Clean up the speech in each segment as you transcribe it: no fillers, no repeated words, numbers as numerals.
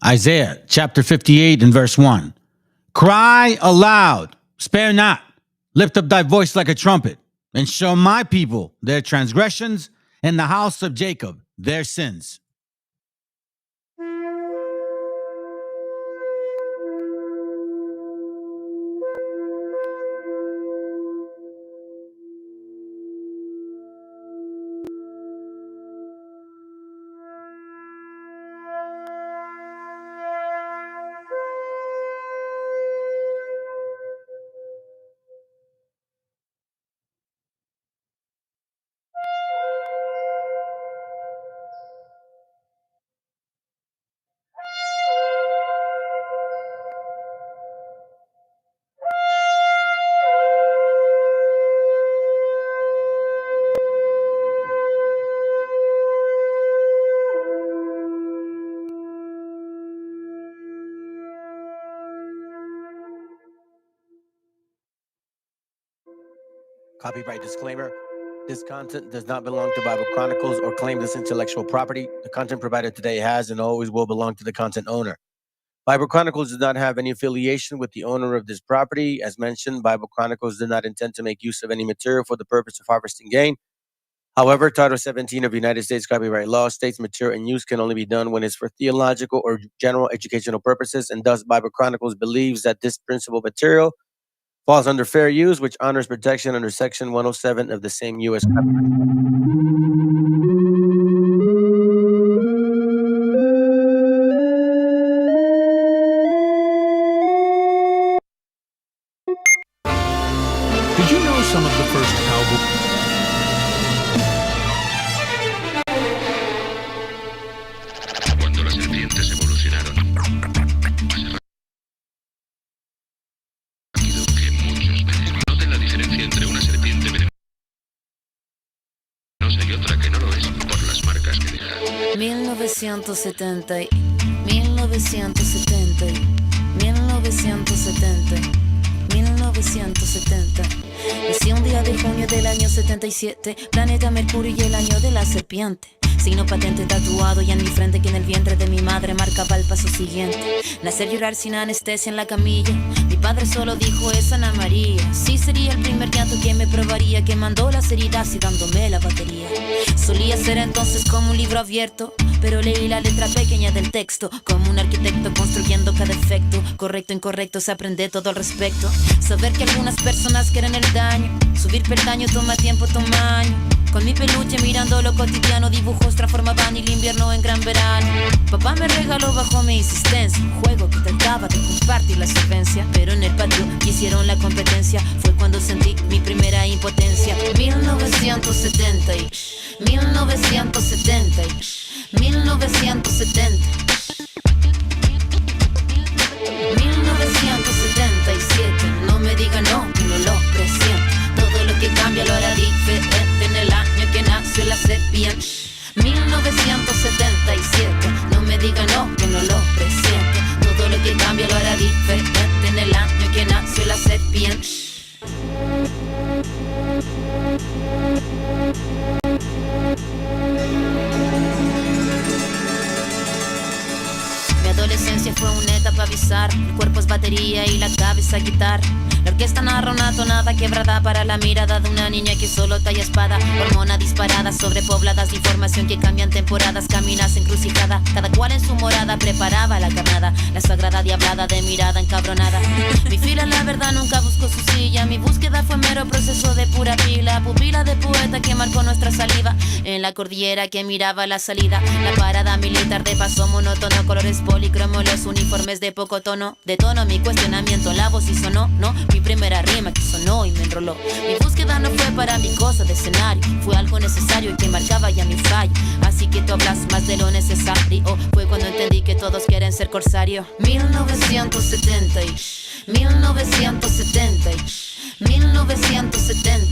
Isaiah chapter 58 and verse 1. Cry aloud, spare not, lift up thy voice like a trumpet, and show my people their transgressions, and the house of Jacob their sins. Copyright disclaimer. This content does not belong to Bible Chronicles or claim this intellectual property. The content provided today has and always will belong to the content owner. Bible Chronicles does not have any affiliation with the owner of this property. As mentioned, Bible Chronicles did not intend to make use of any material for the purpose of harvesting gain. However, Title 17 of United States copyright law states material in use can only be done when it's for theological or general educational purposes, and thus Bible Chronicles believes that this principal material falls under fair use, which honors protection under Section 107 of the same U.S. copyright. Did you know some of the first albums? Cuando las serpientes evolucionaron, rápido que muchos venenos. Noten la diferencia entre una serpiente venenosa y otra que no lo es por las marcas que deja. 1970, 1970, 1970, 1970. Nací un día de junio del año 77, planeta Mercurio y el año de la serpiente. Signo patente tatuado y en mi frente que en el vientre de mi madre marcaba el paso siguiente. Nacer, llorar sin anestesia en la camilla. Mi padre solo dijo es Ana María. Sí sería el primer llanto que me probaría, que mandó las heridas y dándome la batería. Solía ser entonces como un libro abierto, pero leí la letra pequeña del texto, como un arquitecto construyendo cada efecto. Correcto, incorrecto, se aprende todo al respecto. Saber que algunas personas quieren el daño, subir peldaño toma tiempo, toma año. Con mi peluche mirando lo cotidiano, dibujos transformaban el invierno en gran verano. Papá me regaló bajo mi insistencia un juego que trataba de compartir la solvencia, pero en el patio hicieron la competencia. Fue cuando sentí mi primera impotencia. 1970 y 1970 y 1970 1977. No me diga no, que no lo presiento. Todo lo que cambia lo hará diferente en el año que nació la serpiente. 1977. No me diga no, que no lo presiento. Todo lo que cambia lo hará diferente en el año que nació la serpiente. Mi adolescencia fue una etapa bizarra. El cuerpo es batería y la cabeza guitarra. La orquesta narra una tonada quebrada para la mirada de una niña que solo talla espada. Hormona disparada, sobrepobladas de información que cambian temporadas. Caminas encrucijada, cada cual en su morada preparaba la carnada. La sagrada diablada de mirada encabronada. Mi fila la verdad nunca buscó su silla. Mi búsqueda fue mero proceso de pura pila. Pupila de poeta que marcó nuestra saliva. En la cordillera que miraba la salida. La parada militar de paso monótono. Colores policromos, los uniformes de poco tono. De tono mi cuestionamiento, la voz y sonó, no. Mi primera rima que sonó y me enroló. Mi búsqueda no fue para mi cosa de escenario, fue algo necesario y que marcaba ya mi fallo. Así que tú hablas más de lo necesario. Fue cuando entendí que todos quieren ser corsario. 1970 y 1970 y 1970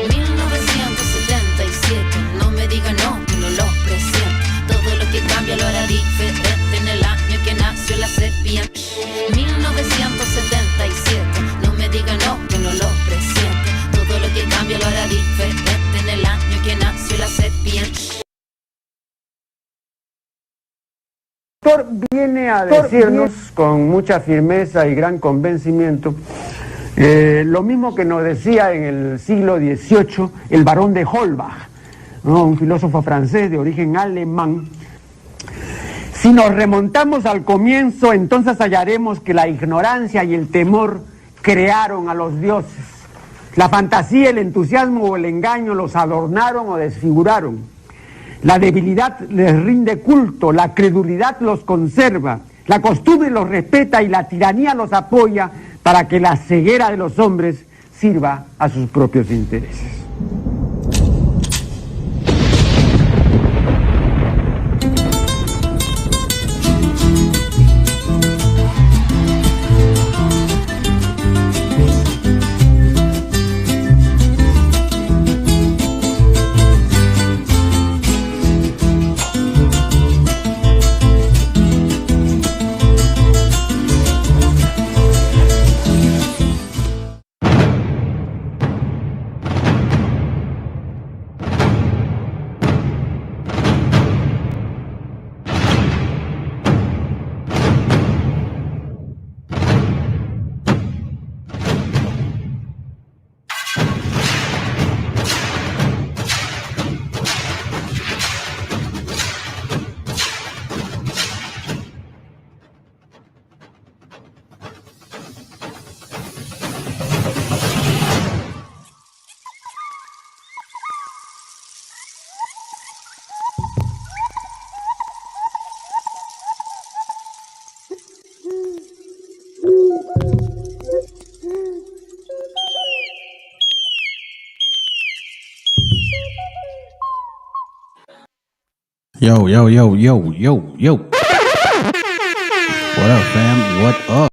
1977. No me diga no, que no lo presiento. Todo lo que cambia lo hará diferente en el año que nació la serpiente. 1977. No me diga no, que no lo presiento. Todo lo que cambia lo hará diferente en el año que nació la serpiente. autor viene a decirnos con mucha firmeza y gran convencimiento lo mismo que nos decía en el siglo XVIII el barón de Holbach, ¿no? Un filósofo francés de origen alemán. Si nos remontamos al comienzo, entonces hallaremos que la ignorancia y el temor crearon a los dioses. La fantasía, el entusiasmo o el engaño los adornaron o desfiguraron. La debilidad les rinde culto, la credulidad los conserva, la costumbre los respeta y la tiranía los apoya para que la ceguera de los hombres sirva a sus propios intereses. Yo. What up, fam? What up?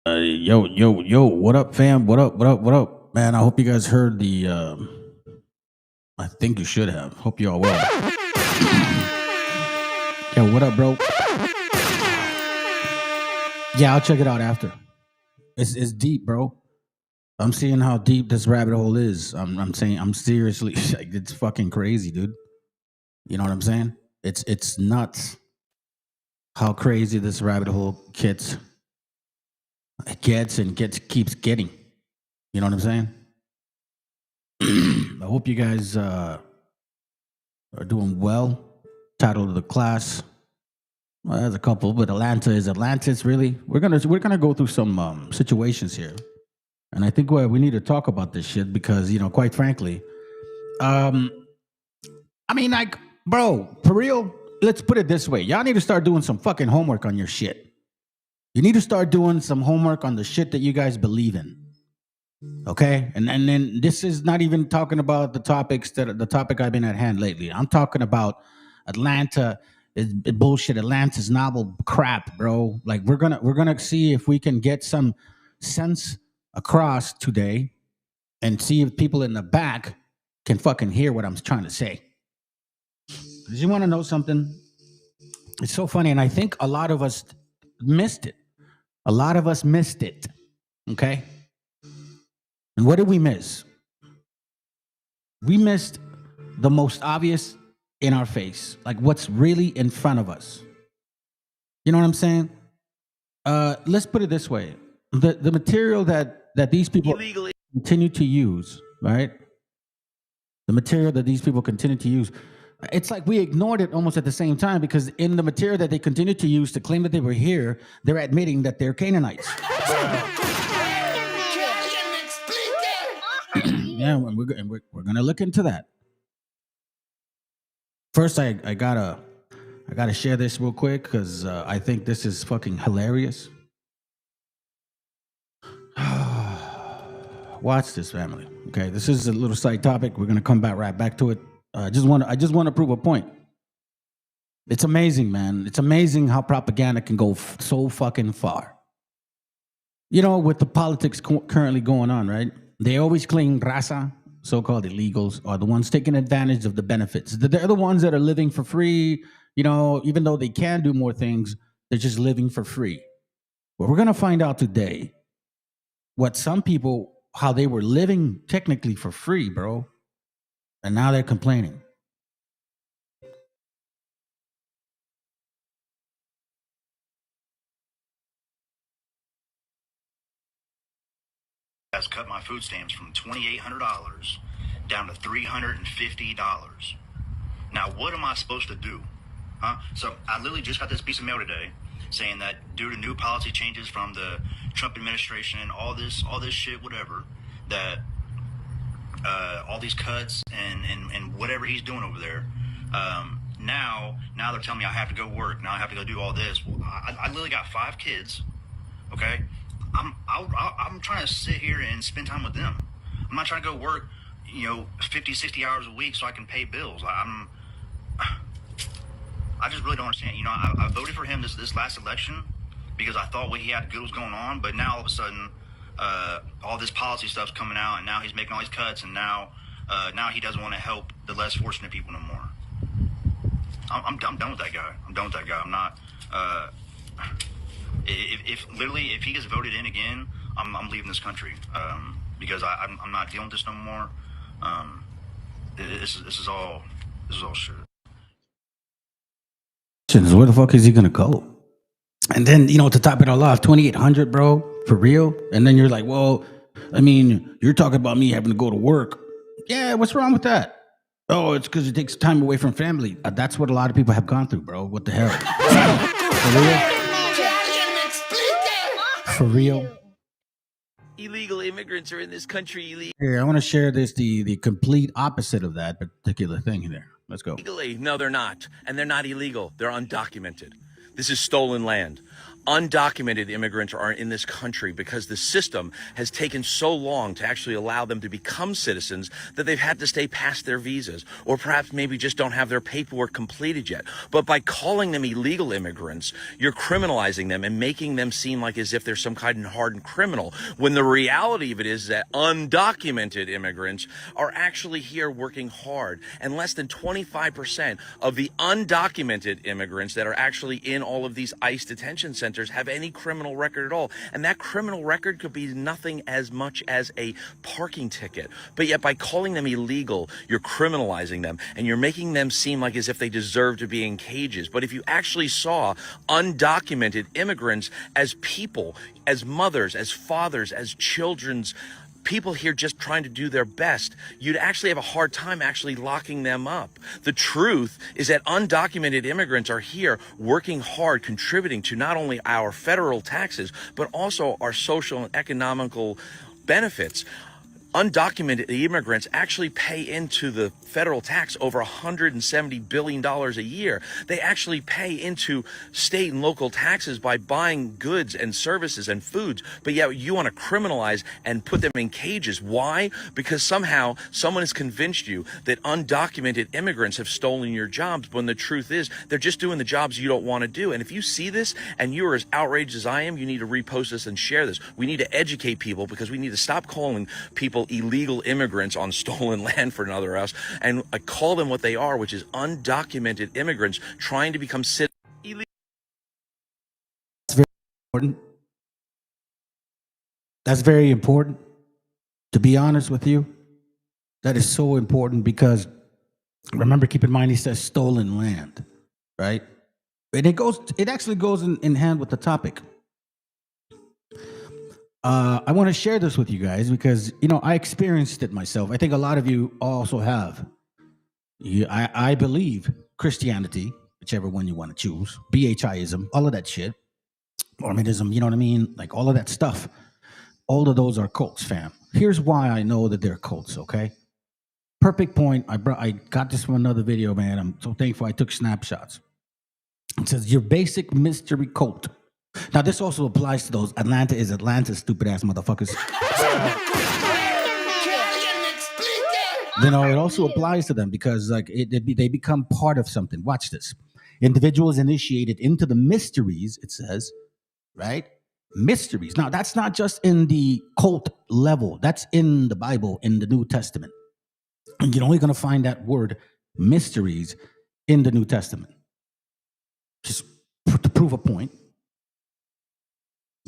Yo. What up, fam? What up? Man, I hope you guys heard the, I think you should have. Hope you all will. Yo, what up, bro? Yeah, I'll check it out after. It's deep, bro. I'm seeing how deep this rabbit hole is. I'm saying, I'm seriously, it's fucking crazy, dude. You know what I'm saying? It's nuts how crazy this rabbit hole keeps getting. You know what I'm saying? I hope you guys are doing well. Title of the class. Well, there's a couple, but Atlantis really? We're gonna go through some situations here. And I think we need to talk about this shit because, you know, quite frankly, I mean, like, bro, for real, let's put it this way. Y'all need to start doing some fucking homework on your shit. You need to start doing some homework on the shit that you guys believe in. Okay? And then this is not even talking about the topic I've been at hand lately. I'm talking about Atlanta is bullshit. Atlantis novel crap, bro. Like we're gonna see if we can get some sense across today and see if people in the back can fucking hear what I'm trying to say. Because you want to know something? It's so funny, and I think a lot of us missed it. Okay? And what did we miss? We missed the most obvious in our face, like what's really in front of us. You know what I'm saying? Let's put it this way. The material that these people illegally continue to use, right? The material that these people continue to use, it's like we ignored it almost at the same time because in the material that they continue to use to claim that they were here, they're admitting that they're Canaanites. Yeah, we're gonna look into that. First, I gotta share this real quick because I think this is fucking hilarious. Watch this, family. Okay, this is a little side topic. We're gonna come right back to it. I just want to prove a point. It's amazing, man. It's amazing how propaganda can go so fucking far. You know, with the politics currently going on, right? They always claim raza, so-called illegals, are the ones taking advantage of the benefits. They're the ones that are living for free. You know, even though they can do more things, they're just living for free. But we're gonna find out today what some people, how they were living technically for free, bro. And now they're complaining. has cut my food stamps from $2,800 down to $350. Now, what am I supposed to do? So I literally just got this piece of mail today saying that due to new policy changes from the Trump administration, all this shit, whatever, that all these cuts and whatever he's doing over there, now they're telling me I have to go work. Now I have to go do all this. Well, I literally got 5 kids. Okay, I'm trying to sit here and spend time with them. I'm not trying to go work, 50, 60 hours a week so I can pay bills. I just really don't understand. I voted for him this last election because I thought what he had good was going on, but now all of a sudden, all this policy stuff's coming out, and now he's making all these cuts, and now he doesn't want to help the less fortunate people no more. I'm done with that guy. I'm not. If he gets voted in again, I'm leaving this country because I'm not dealing with this no more. This is all shit. Where the fuck is he gonna go? And then, to top it all off, 2,800, bro, for real. And then you're like, well, I mean, you're talking about me having to go to work. Yeah, what's wrong with that? Oh, it's because it takes time away from family. That's what a lot of people have gone through, bro. What the hell? For real? Illegal immigrants are in this country illegally. Here, I want to share the complete opposite of that particular thing here. Let's go. No, they're not. And they're not illegal. They're undocumented. This is stolen land. Undocumented immigrants are in this country because the system has taken so long to actually allow them to become citizens that they've had to stay past their visas, or perhaps maybe just don't have their paperwork completed yet. But by calling them illegal immigrants, you're criminalizing them and making them seem like as if they're some kind of hardened criminal, when the reality of it is that undocumented immigrants are actually here working hard, and less than 25% of the undocumented immigrants that are actually in all of these ICE detention centers have any criminal record at all. And that criminal record could be nothing as much as a parking ticket. But yet by calling them illegal, you're criminalizing them and you're making them seem like as if they deserve to be in cages. But if you actually saw undocumented immigrants as people, as mothers, as fathers, as children's people here just trying to do their best, you'd actually have a hard time actually locking them up. The truth is that undocumented immigrants are here working hard, contributing to not only our federal taxes, but also our social and economical benefits. Undocumented immigrants actually pay into the federal tax over $170 billion a year. They actually pay into state and local taxes by buying goods and services and foods, but yet you want to criminalize and put them in cages. Why? Because somehow someone has convinced you that undocumented immigrants have stolen your jobs, when the truth is they're just doing the jobs you don't want to do. And if you see this and you're as outraged as I am, you need to repost this and share this. We need to educate people, because we need to stop calling people illegal immigrants on stolen land for another else, and call them what they are, which is undocumented immigrants trying to become citizens. That's very important. That's very important. To be honest with you, that is so important, because remember, keep in mind, he says stolen land, right? And it actually goes in hand with the topic. I want to share this with you guys because, I experienced it myself. I think a lot of you also have. I believe Christianity, whichever one you want to choose, BHIism, all of that shit, Mormonism, you know what I mean? Like all of that stuff. All of those are cults, fam. Here's why I know that they're cults, okay? Perfect point. I got this from another video, man. I'm so thankful I took snapshots. It says, your basic mystery cult. Now, this also applies to those Atlanta is Atlantis stupid ass motherfuckers. It also applies to them because they become part of something. Watch this. Individuals initiated into the mysteries, it says, right? Mysteries. Now, that's not just in the cult level. That's in the Bible, in the New Testament. And you're only going to find that word mysteries in the New Testament. Just to prove a point.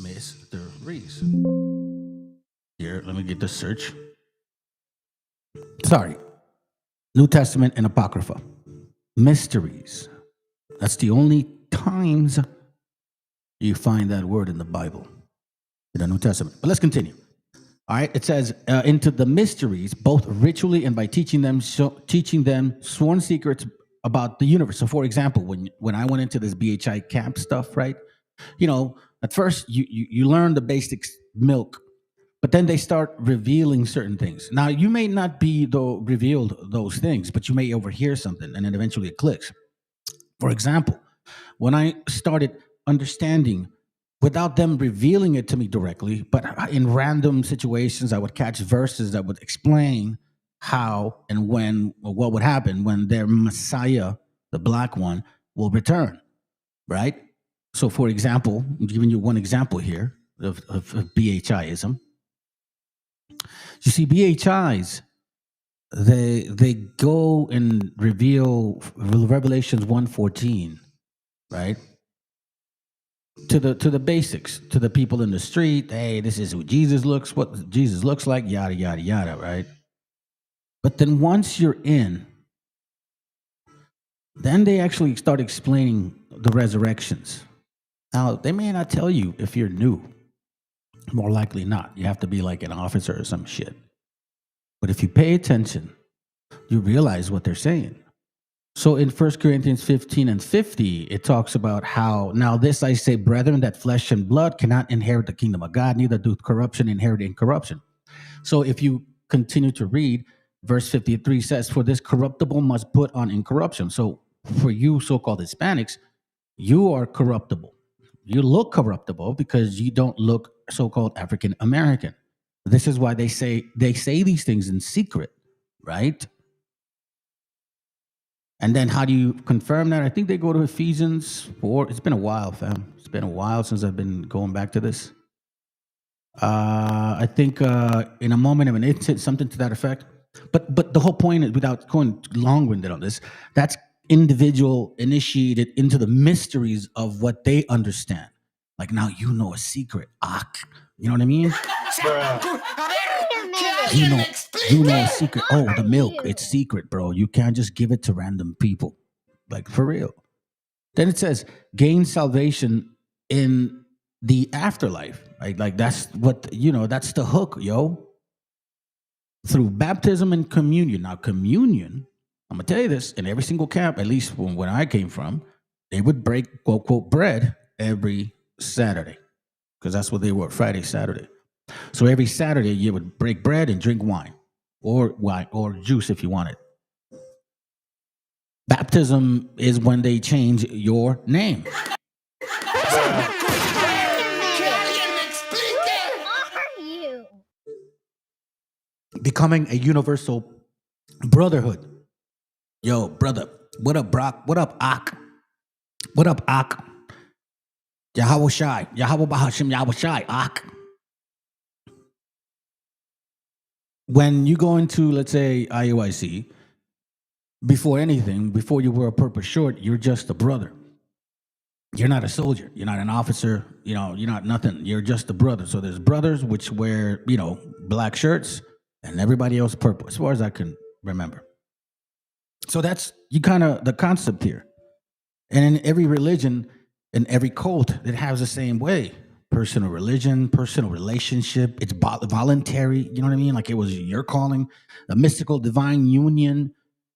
Mysteries. Here, let me get the search. Sorry. New Testament and Apocrypha. Mysteries. That's the only times you find that word in the Bible, in the New Testament. But let's continue. All right, it says into the mysteries, both ritually and by teaching them sworn secrets about the universe. So, for example, when I went into this BHI camp stuff, right? You know, at first you learn the basics, milk, but then they start revealing certain things. Now, you may not be revealed those things, but you may overhear something, and then eventually it clicks. For example, when I started understanding, without them revealing it to me directly, but in random situations, I would catch verses that would explain how and when, or what would happen when their Messiah, the black one, will return, right? So, for example, I'm giving you one example here of BHIism. You see, BHIs, they go and reveal Revelations 1:14, right? To the basics, to the people in the street. Hey, this is what Jesus looks like, yada yada yada, right? But then once you're in, then they actually start explaining the resurrections. Now, they may not tell you if you're new. More likely not. You have to be like an officer or some shit. But if you pay attention, you realize what they're saying. So in 1 Corinthians 15:50, it talks about how, now this I say, brethren, that flesh and blood cannot inherit the kingdom of God, neither do corruption inherit incorruption. So if you continue to read, verse 53 says, for this corruptible must put on incorruption. So for you so-called Hispanics, you are corruptible. You look corruptible because you don't look so-called African American. This is why they say these things in secret, right? And then how do you confirm that? I think they go to Ephesians 4. It's been a while, fam. It's been a while since I've been going back to this. I think in a moment of an instant, something to that effect. But the whole point is, without going long-winded on this, that's individual initiated into the mysteries of what they understand. Like, now you know a secret. You know what I mean? You know a secret. Oh, the milk, it's secret, bro. You can't just give it to random people. Like, for real. Then it says, gain salvation in the afterlife. Right? Like, that's what, that's the hook, yo. Through baptism and communion. Now, communion, I'm going to tell you this, in every single camp, at least when I came from, they would break, quote, quote, bread every Saturday. Because that's what they were, Friday, Saturday. So every Saturday, you would break bread and drink wine or juice if you wanted. Baptism is when they change your name. Becoming a universal brotherhood. Yo, brother. What up, Brock? What up, Ak? What up, Ak? Yahweh Shai. Yahweh Bahashim Yahweh Shai. Ak. When you go into, let's say, IUIC, before anything, before you wear a purple short, you're just a brother. You're not a soldier. You're not an officer. You're not nothing. You're just a brother. So there's brothers which wear, black shirts, and everybody else purple, as far as I can remember. So that's the concept here. And in every religion, in every cult, it has the same way. Personal religion, personal relationship. It's voluntary. You know what I mean? Like, it was your calling. The mystical divine union,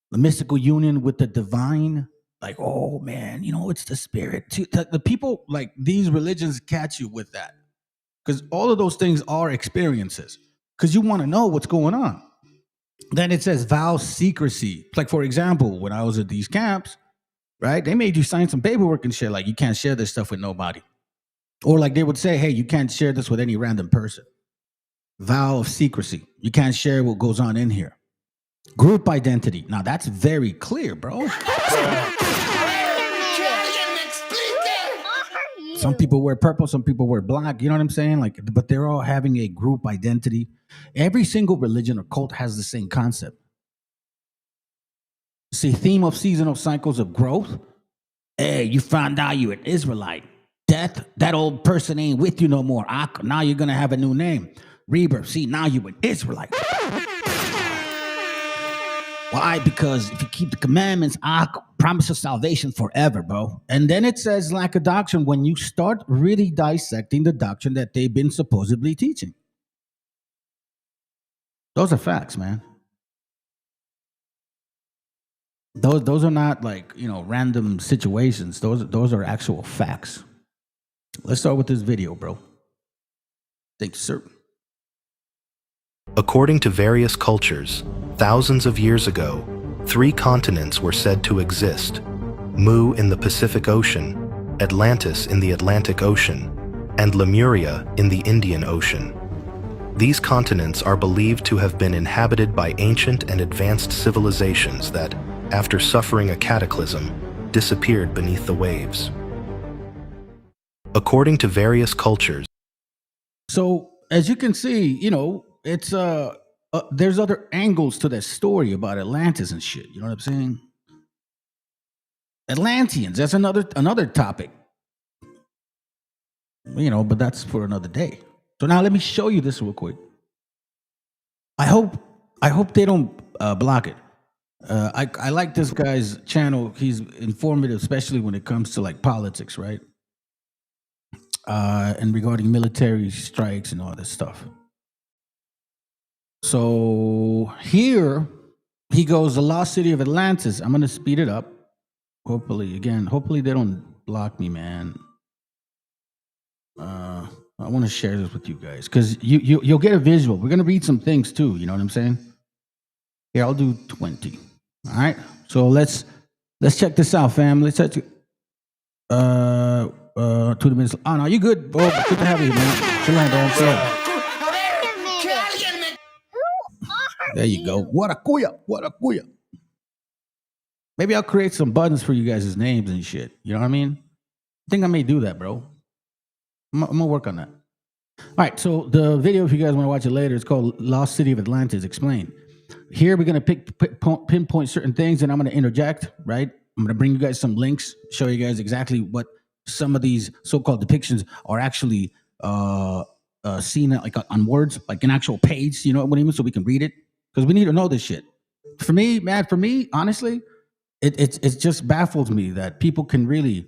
the mystical union with the divine. Like, oh man, it's the spirit. The people, like, these religions catch you with that. Because all of those things are experiences. Because you want to know what's going on. Then it says vow secrecy. Like, for example, when I was at these camps, right, they made you sign some paperwork and shit. Like, you can't share this stuff with nobody. Or like they would say, hey, you can't share this with any random person. Vow of secrecy. You can't share what goes on in here. Group identity. Now, that's very clear, bro. Some people wear purple, some people wear black. You know what I'm saying? Like, but they're all having a group identity. Every single religion or cult has the same concept. See, theme of seasonal cycles of growth. Hey, you found out you're an Israelite. Death, that old person ain't with you no more. Now you're going to have a new name. Rebirth, see, now you're an Israelite. Why? Because if you keep the commandments, I promise you salvation forever, bro. And then it says lack of doctrine when you start really dissecting the doctrine that they've been supposedly teaching. Those are facts, man. Those are not like, random situations. Those are actual facts. Let's start with this video, bro. Thanks, sir. According to various cultures, thousands of years ago, 3 continents were said to exist: Mu in the Pacific Ocean, Atlantis in the Atlantic Ocean, and Lemuria in the Indian Ocean. These continents are believed to have been inhabited by ancient and advanced civilizations that, after suffering a cataclysm, disappeared beneath the waves. According to various cultures. So, as you can see, it's there's other angles to that story about Atlantis and shit. You know what I'm saying? Atlanteans, that's another topic. But that's for another day. So now let me show you this real quick. I hope they don't block it. I like this guy's channel. He's informative, especially when it comes to like politics, right? And regarding military strikes and all this stuff. So here he goes, the lost city of Atlantis. I'm gonna speed it up. Hopefully they don't block me, man. I want to share this with you guys because you'll get a visual. We're gonna read some things too. You know what I'm saying? Here, I'll do 20. All right. So let's check this out, fam. Let's check. 2 minutes. Oh no, you good, bro? Good to have you, man. Chill out, don't. There you go. What a kuya. Maybe I'll create some buttons for you guys' names and shit. You know what I mean? I think I may do that, bro. I'm gonna work on that. All right, so the video, if you guys want to watch it later, it's called Lost City of Atlantis Explained. Here we're gonna pinpoint certain things, and I'm gonna interject, right? I'm gonna bring you guys some links, show you guys exactly what some of these so-called depictions are actually seen like on words, like an actual page, you know what I mean? So we can read it. Because we need to know this shit. For me, honestly, it just baffles me that people can really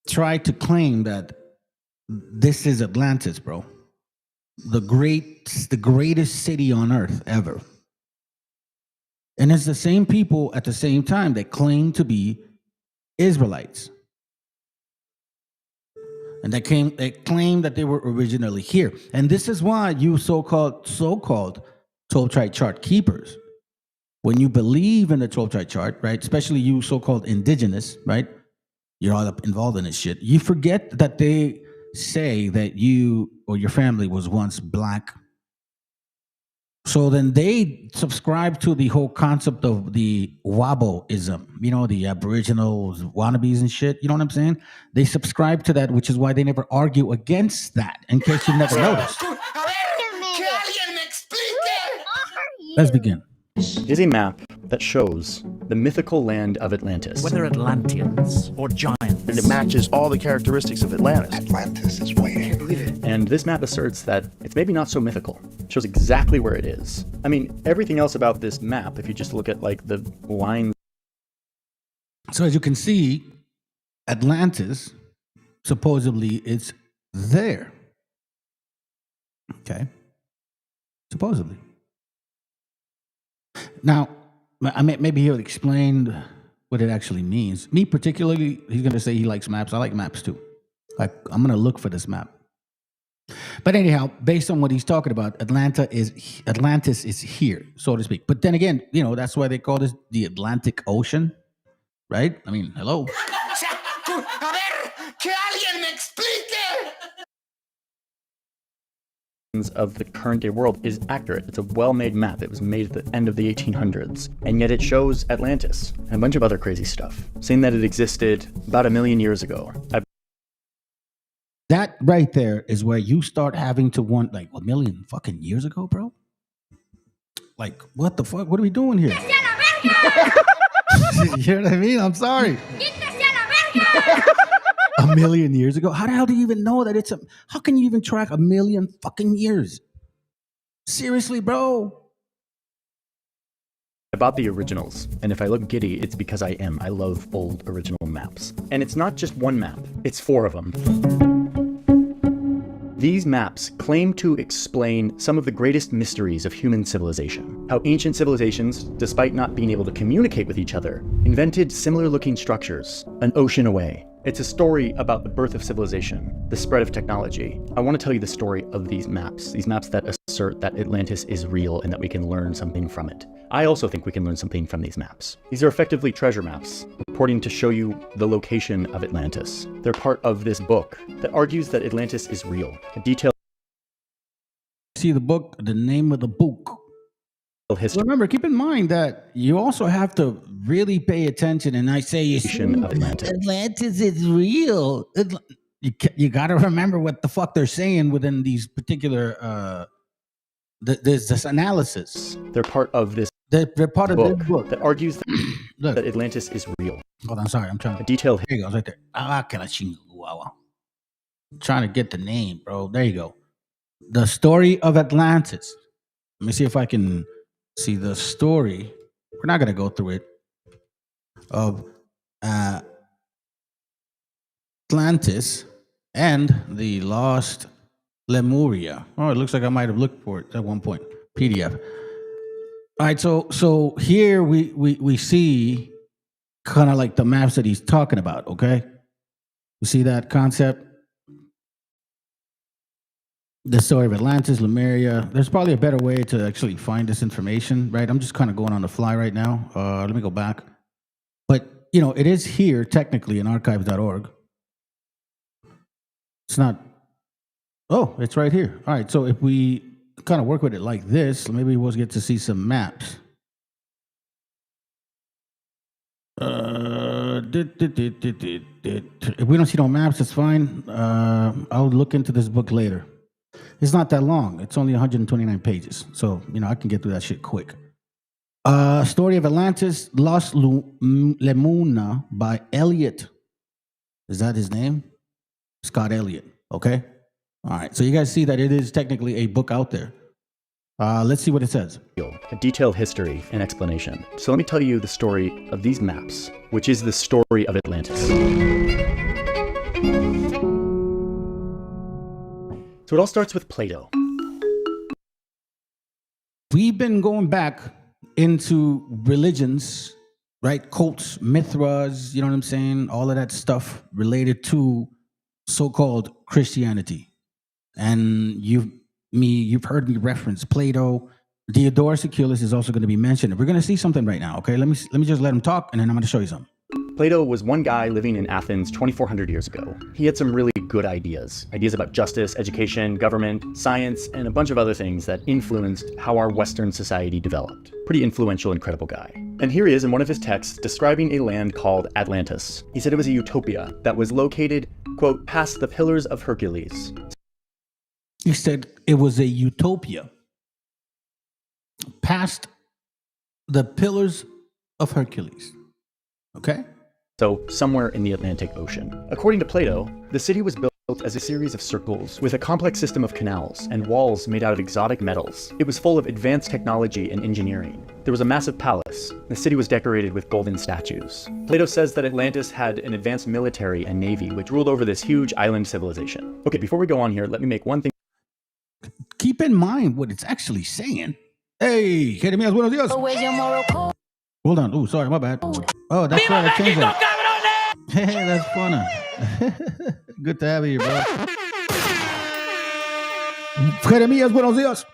try to claim that this is Atlantis, bro. The greatest city on earth ever. And it's the same people at the same time that claim to be Israelites. And they claim that they were originally here. And this is why you so-called 12 tribe chart keepers, when you believe in the 12 tribe chart, right, especially you so-called indigenous, right, you're all up involved in this shit, you forget that they say that you or your family was once black. So then they subscribe to the whole concept of the Waboism, the Aboriginals, wannabes and shit. You know what I'm saying? They subscribe to that, which is why they never argue against that, in case you've never noticed. Let's begin. Is a map that shows the mythical land of Atlantis. Whether Atlanteans or giants. And it matches all the characteristics of Atlantis. Atlantis is way. I can't believe it. And this map asserts that it's maybe not so mythical. It shows exactly where it is. I mean, everything else about this map, if you just look at like the lines. So as you can see, Atlantis, supposedly it's there. Okay. Supposedly. Now, maybe he'll explain what it actually means. Me particularly, he's going to say he likes maps. I like maps too. Like, I'm going to look for this map. But anyhow, based on what he's talking about, Atlantis is here, so to speak. But then again, that's why they call this the Atlantic Ocean, right? I mean, hello. Of the current day world is accurate. It's a well-made map. It was made at the end of the 1800s, and yet it shows Atlantis and a bunch of other crazy stuff, saying that it existed about 1 million years ago. That right there is where you start having to want, like, 1 million fucking years ago, bro? Like, what the fuck? What are we doing here? You know what I mean? I'm sorry. 1 million years ago? How the hell do you even know that it's how can you even track 1 million fucking years? Seriously, bro? I bought the originals, and if I look giddy, it's because I am. I love old original maps. And it's not just one map, it's 4 of them. These maps claim to explain some of the greatest mysteries of human civilization. How ancient civilizations, despite not being able to communicate with each other, invented similar-looking structures an ocean away. It's a story about the birth of civilization, the spread of technology. I want to tell you the story of these maps that assert that Atlantis is real and that we can learn something from it. I also think we can learn something from these maps. These are effectively treasure maps, purporting to show you the location of Atlantis. They're part of this book that argues that Atlantis is real. A detailed See the book, the name of the book. history Remember, keep in mind that you also have to really pay attention. And I say, you see, of Atlantis. Atlantis is real. You got to remember what the fuck they're saying within these particular this analysis. They're part of this They're part of this book that argues that, Look, that Atlantis is real. hold on, sorry, I'm trying A to. detailed Here you go, it's right there. Trying to get the name, bro. There you go. The story of Atlantis. Let me see if I can see the story. We're not gonna go through it. Of Atlantis and the lost Lemuria. Oh, it looks like I might have looked for it at one point. PDF. All right, so here we see kind of like the maps that he's talking about. Okay, you see that concept. The story of Atlantis, Lemuria. There's probably a better way to actually find this information, right? I'm just kind of going on the fly right now. Let me go back. But, you know, it is here technically in archives.org. It's not. Oh, it's right here. All right. So if we kind of work with it like this, maybe we'll get to see some maps. If we don't see no maps, it's fine. I'll look into this book later. It's not that long. It's only 129 pages. So, you know, I can get through that shit quick. Story of Atlantis, Lost Lemuna by Eliot. Is that his name? Scott Eliot. Okay. All right. So you guys see that it is technically a book out there. Let's see what it says. A detailed history and explanation. So let me tell you the story of these maps, which is the story of Atlantis. So it all starts with Plato. We've been going back into religions, right? Cults, Mithras, you know what I'm saying? All of that stuff related to so-called Christianity. And you've heard me reference Plato. Diodorus Siculus is also going to be mentioned. We're going to see something right now, okay? Let me just let him talk, and then I'm going to show you something. Plato was one guy living in Athens 2,400 years ago. He had some really good ideas about justice, education, government, science, and a bunch of other things that influenced how our Western society developed. Pretty influential, incredible guy. And here he is in one of his texts describing a land called Atlantis. He said it was a utopia that was located, quote, past the Pillars of Hercules. He said it was a utopia past the Pillars of Hercules. Okay? So somewhere in the Atlantic Ocean. According to Plato, the city was built as a series of circles with a complex system of canals and walls made out of exotic metals. It was full of advanced technology and engineering. There was a massive palace. The city was decorated with golden statues. Plato says that Atlantis had an advanced military and navy which ruled over this huge island civilization. Okay, before we go on here, let me make one thing. Keep in mind what it's actually saying. Hey, Jeremías, buenos días. Hold on. Oh, sorry, my bad. Oh, that's right. I changed that. Hey, that's funny. Good to have you here, bro. Jeremías, buenos días.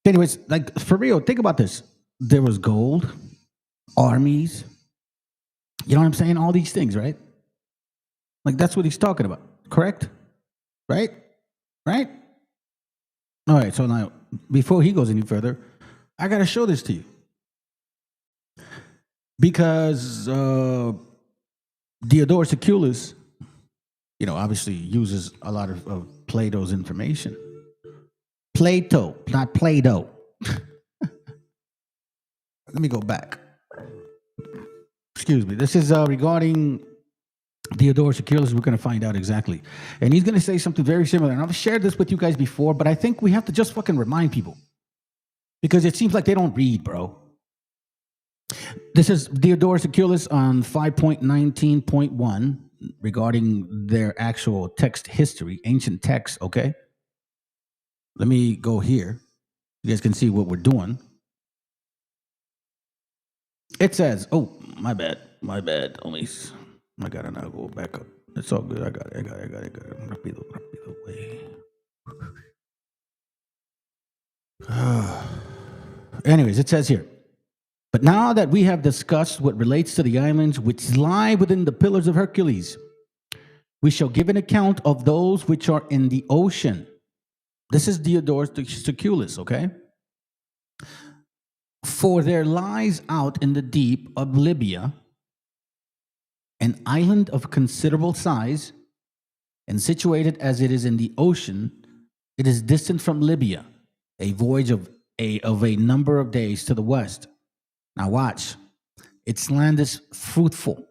Anyways, like, for real, think about this. There was gold, armies. You know what I'm saying? All these things, right? Like, that's what he's talking about. Correct? Right? Right? All right, so now, before he goes any further, I got to show this to you. Because Diodorus Siculus, you know, obviously uses a lot of Plato's information. Plato, not Play-Doh. Let me go back. Excuse me. This is regarding Diodorus Siculus. We're going to find out exactly. And he's going to say something very similar. And I've shared this with you guys before, but I think we have to just fucking remind people. Because it seems like they don't read, bro. This is Diodorus Siculus on 5.19.1. regarding their actual text history, ancient texts, okay? Let me go here. You guys can see what we're doing. It says, oh, my bad. Only, I gotta now go back up. It's all good. I got it. Rápido, way. Anyways, it says here, but now that we have discussed what relates to the islands which lie within the pillars of Hercules, we shall give an account of those which are in the ocean. This is Diodorus Siculus, okay? For there lies out in the deep of Libya an island of considerable size, and situated as it is in the ocean, it is distant from Libya, a voyage of a number of days to the west. Now watch. Its land is fruitful,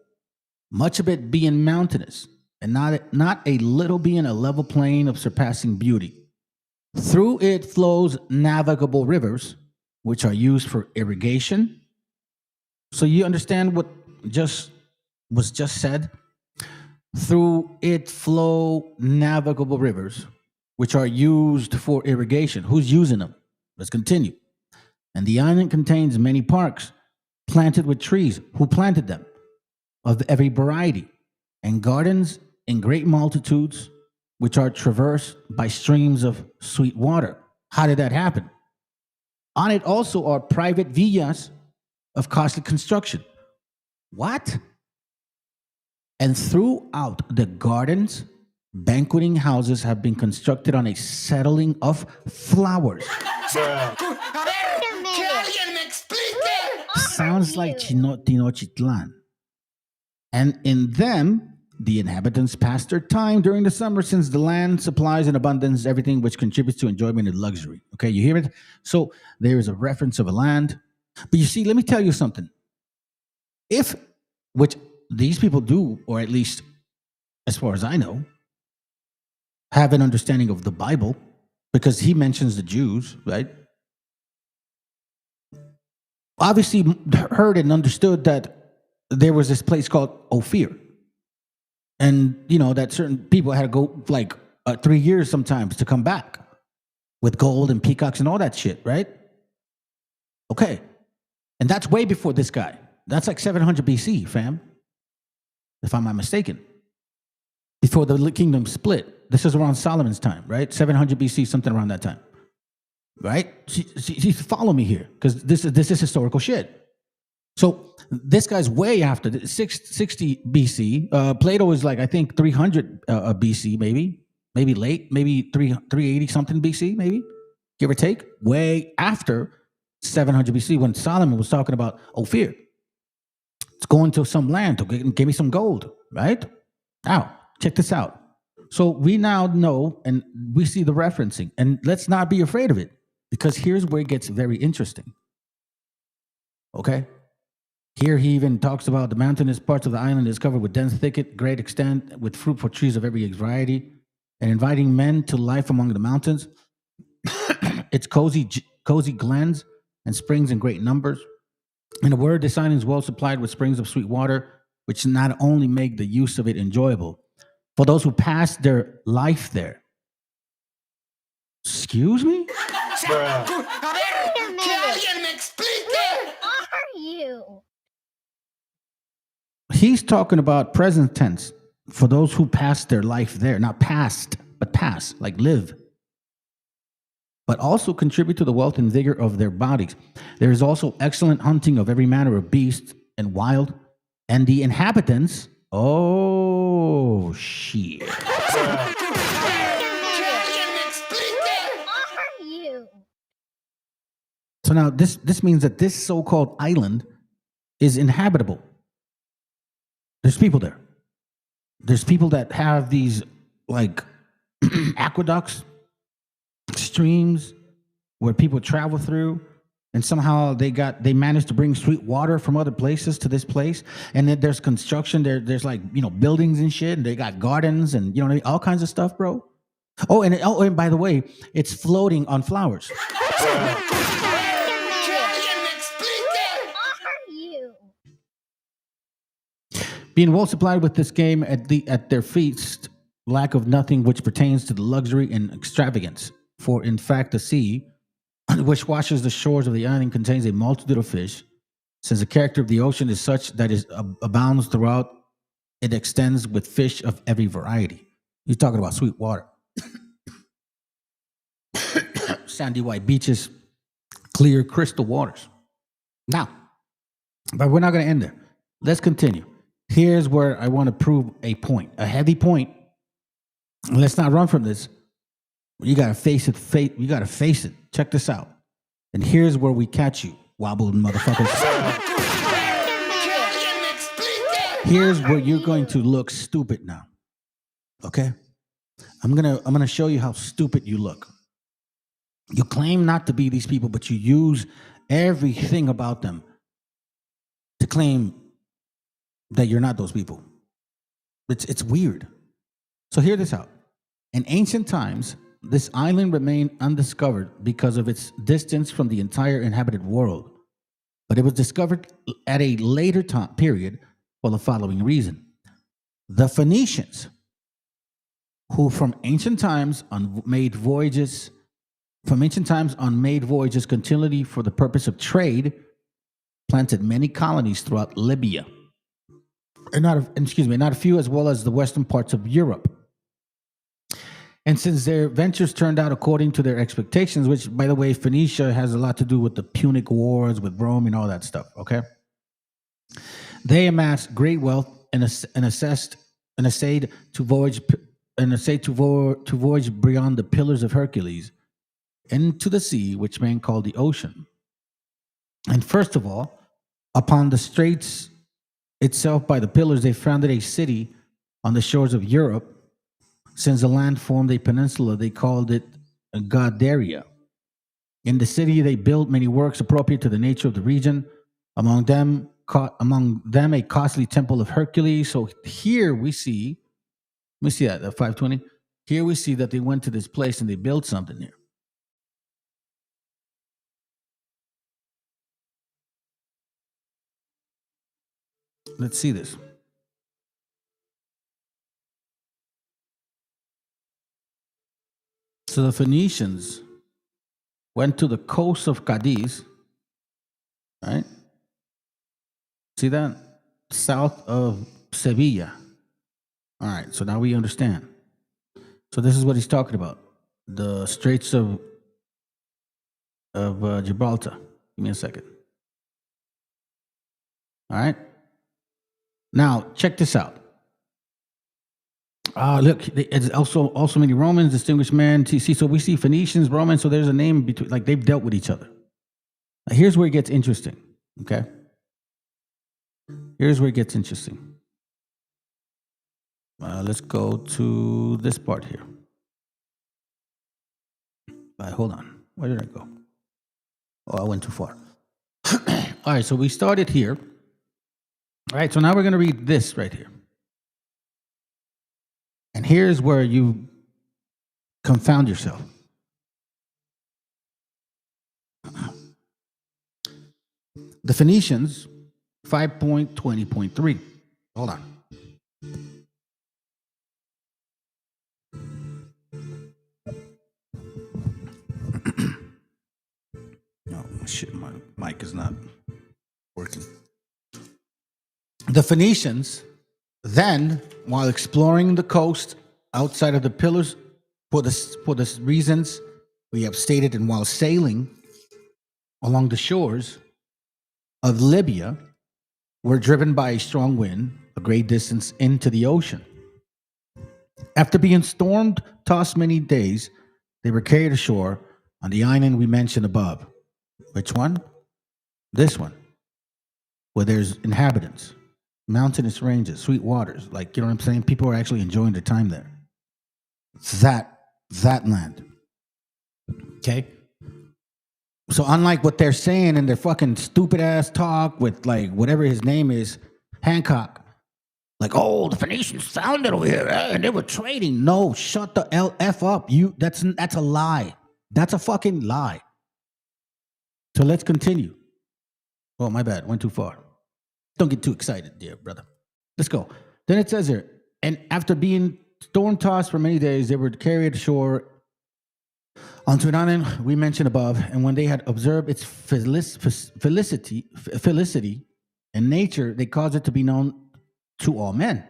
much of it being mountainous, and not a little being a level plain of surpassing beauty. Through it flows navigable rivers, which are used for irrigation. So you understand what was just said? Through it flow navigable rivers, which are used for irrigation. Who's using them? Let's continue. And the island contains many parks planted with trees. Who planted them? Of every variety, and gardens in great multitudes, which are traversed by streams of sweet water. How did that happen? On it also are private villas of costly construction. What? And throughout the gardens, banqueting houses have been constructed on a settling of flowers. Sounds like Tenochtitlan. And in them, the inhabitants pass their time during the summer, since the land supplies in abundance everything which contributes to enjoyment and luxury. Okay, you hear it? So there is a reference of a land. But you see, let me tell you something. Which these people do, or at least as far as I know, have an understanding of the Bible, because he mentions the Jews, right? Obviously heard and understood that there was this place called Ophir. And, that certain people had to go like 3 years sometimes to come back with gold and peacocks and all that shit, right? Okay. And that's way before this guy. That's like 700 BC, fam. If I'm not mistaken. Before the kingdom split. This is around Solomon's time, right? 700 BC, something around that time. Right? See, follow me here, because this is historical shit. So this guy's way after 60 BC. Plato is like, I think 300 BC, maybe late, maybe 380 something BC, maybe, give or take. Way after 700 BC, when Solomon was talking about Ophir. It's going to some land to give me some gold, right? Now, check this out. So we now know, and we see the referencing, and let's not be afraid of it, because here's where it gets very interesting. Okay? Here he even talks about the mountainous parts of the island is covered with dense thicket, great extent, with fruitful trees of every variety, and inviting men to life among the mountains. It's cozy glens and springs in great numbers. In a word, this island is well supplied with springs of sweet water, which not only make the use of it enjoyable for those who pass their life there. Excuse me? Where are you? He's talking about present tense for those who pass their life there. Not past, but pass, like live. But also contribute to the wealth and vigor of their bodies. There is also excellent hunting of every manner of beast and wild, and the inhabitants, oh shit. So now this means that this so-called island is inhabitable. There's people there. There's people that have these like aqueducts, streams where people travel through, and somehow they managed to bring sweet water from other places to this place. And then there's construction, there's like, buildings and shit, and they got gardens and all kinds of stuff, bro. And by the way, it's floating on flowers. Being well supplied with this game at their feast, lack of nothing which pertains to the luxury and extravagance. For in fact, the sea, which washes the shores of the island, contains a multitude of fish. Since the character of the ocean is such that it abounds throughout, it extends with fish of every variety. He's talking about sweet water. Sandy white beaches, clear crystal waters. Now, but we're not going to end there. Let's continue. Here's where I want to prove a point, a heavy point. Let's not run from this. You got to face it. You got to face it. Check this out. And here's where we catch you, wobbling motherfuckers. Here's where you're going to look stupid now. Okay? I'm gonna show you how stupid you look. You claim not to be these people, but you use everything about them to claim that you're not those people. It's weird. So hear this out. In ancient times, this island remained undiscovered because of its distance from the entire inhabited world. But it was discovered at a later time period for the following reason. The Phoenicians, who from ancient times on made voyages continually for the purpose of trade, planted many colonies throughout Libya. And not a few, as well as the western parts of Europe. And since their ventures turned out according to their expectations, which, by the way, Phoenicia has a lot to do with the Punic Wars, with Rome and all that stuff, okay? They amassed great wealth and essayed to voyage beyond the Pillars of Hercules into the sea, which men call the ocean. And first of all, upon the straits itself by the pillars, they founded a city on the shores of Europe. Since the land formed a peninsula, they called it Gadaria. In the city, they built many works appropriate to the nature of the region. Among them, a costly temple of Hercules. So here we see that at 520. Here we see that they went to this place and they built something here. Let's see this. So the Phoenicians went to the coast of Cadiz, right? See that? South of Sevilla. All right, so now we understand. So this is what he's talking about. The Straits of Gibraltar. Give me a second. All right. Now, check this out. Look, it's also many Romans, distinguished men. See, so we see Phoenicians, Romans, so there's a name between, like they've dealt with each other. Now, here's where it gets interesting, okay? Here's where it gets interesting. Let's go to this part here. Hold on. Where did I go? Oh, I went too far. All right, so we started here. All right, so now we're going to read this right here. And here's where you confound yourself. The Phoenicians, 5.20.3. Hold on. Oh, shit, my mic is not working. The Phoenicians then, while exploring the coast outside of the pillars for the reasons we have stated, and while sailing along the shores of Libya, were driven by a strong wind a great distance into the ocean. After being storm-tossed many days, they were carried ashore on the island we mentioned above. Which one? This one, where there's inhabitants. Mountainous ranges, sweet waters, like, you know what I'm saying? People are actually enjoying their time there. That land. Okay? So unlike what they're saying in their fucking stupid ass talk with like whatever his name is, Hancock, like, oh, the Phoenicians found it over here and they were trading. No, shut the F up. That's a lie. That's a fucking lie. So let's continue. Oh, my bad. Went too far. Don't get too excited, dear brother. Let's go. Then it says here, and after being storm-tossed for many days, they were carried ashore onto an island we mentioned above, and when they had observed its felicity in nature, they caused it to be known to all men.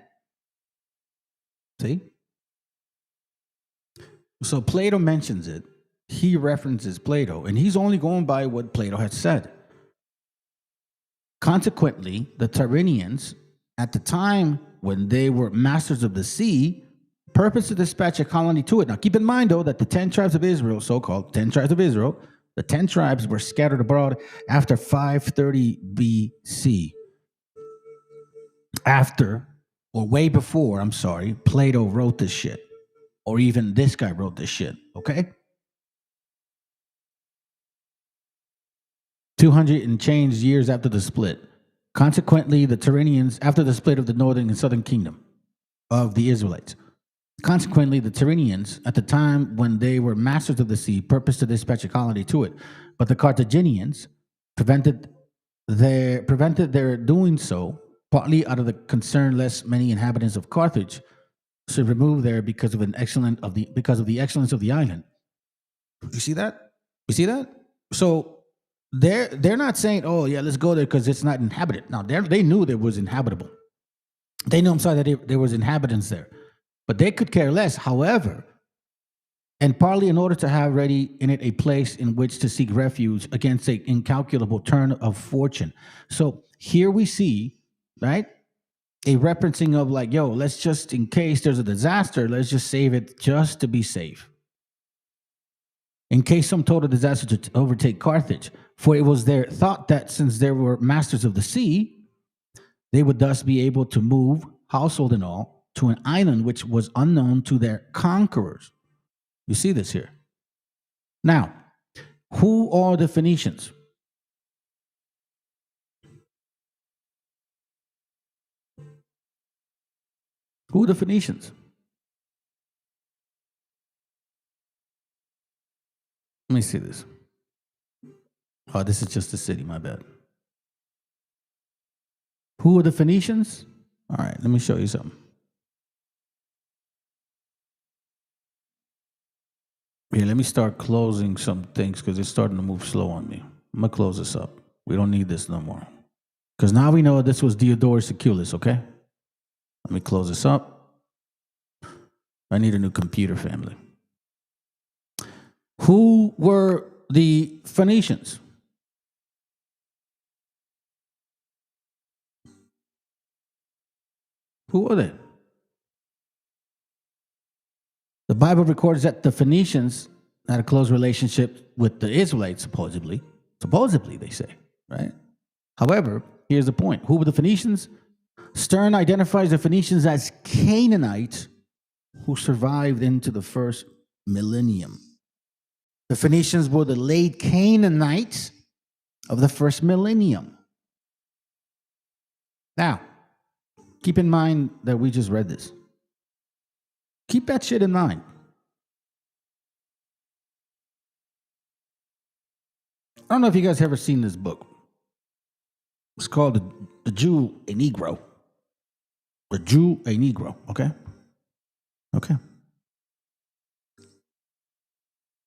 See? So Plato mentions it. He references Plato, and he's only going by what Plato had said. Consequently, the Tyrrhenians, at the time when they were masters of the sea, purposed to dispatch a colony to it. Now, keep in mind, though, that the 10 tribes of Israel, so-called 10 tribes of Israel, the 10 tribes were scattered abroad after 530 BC. After, or way before, Plato wrote this shit. Or even this guy wrote this shit, okay? 200 and change years after the split. Consequently, the Tyrrhenians, after the split of the northern and southern kingdom of the Israelites, consequently, the Tyrrhenians, at the time when they were masters of the sea, purposed to dispatch a colony to it. But the Carthaginians prevented their doing so, partly out of the concern lest many inhabitants of Carthage should remove there because of the excellence of the island. You see that? So they're not saying, oh yeah, let's go there because it's not inhabited. Now they knew there was inhabitable. They knew, that there was inhabitants there, but they could care less. However, and partly in order to have ready in it a place in which to seek refuge against an incalculable turn of fortune. So here we see, right, a referencing of like, yo, let's just, in case there's a disaster, let's just save it just to be safe. In case some total disaster to overtake Carthage. For it was their thought that since they were masters of the sea, they would thus be able to move, household and all, to an island which was unknown to their conquerors. You see this here. Now, who are the Phoenicians? Who are the Phoenicians? Let me see this. Oh, this is just a city, my bad. Who are the Phoenicians? All right, let me show you something. Here, let me start closing some things because it's starting to move slow on me. I'm going to close this up. We don't need this no more. Because now we know this was Diodorus Siculus, okay? Let me close this up. I need a new computer, family. Who were the Phoenicians? Who are they? The Bible records that the Phoenicians had a close relationship with the Israelites, supposedly. Supposedly, they say, right? However, here's the point. Who were the Phoenicians? Stern identifies the Phoenicians as Canaanites who survived into the first millennium. The Phoenicians were the late Canaanites of the first millennium. Now, keep in mind that we just read this. Keep that shit in mind. I don't know if you guys have ever seen this book. It's called The Jew, a Negro. The Jew, a Negro, okay? Okay.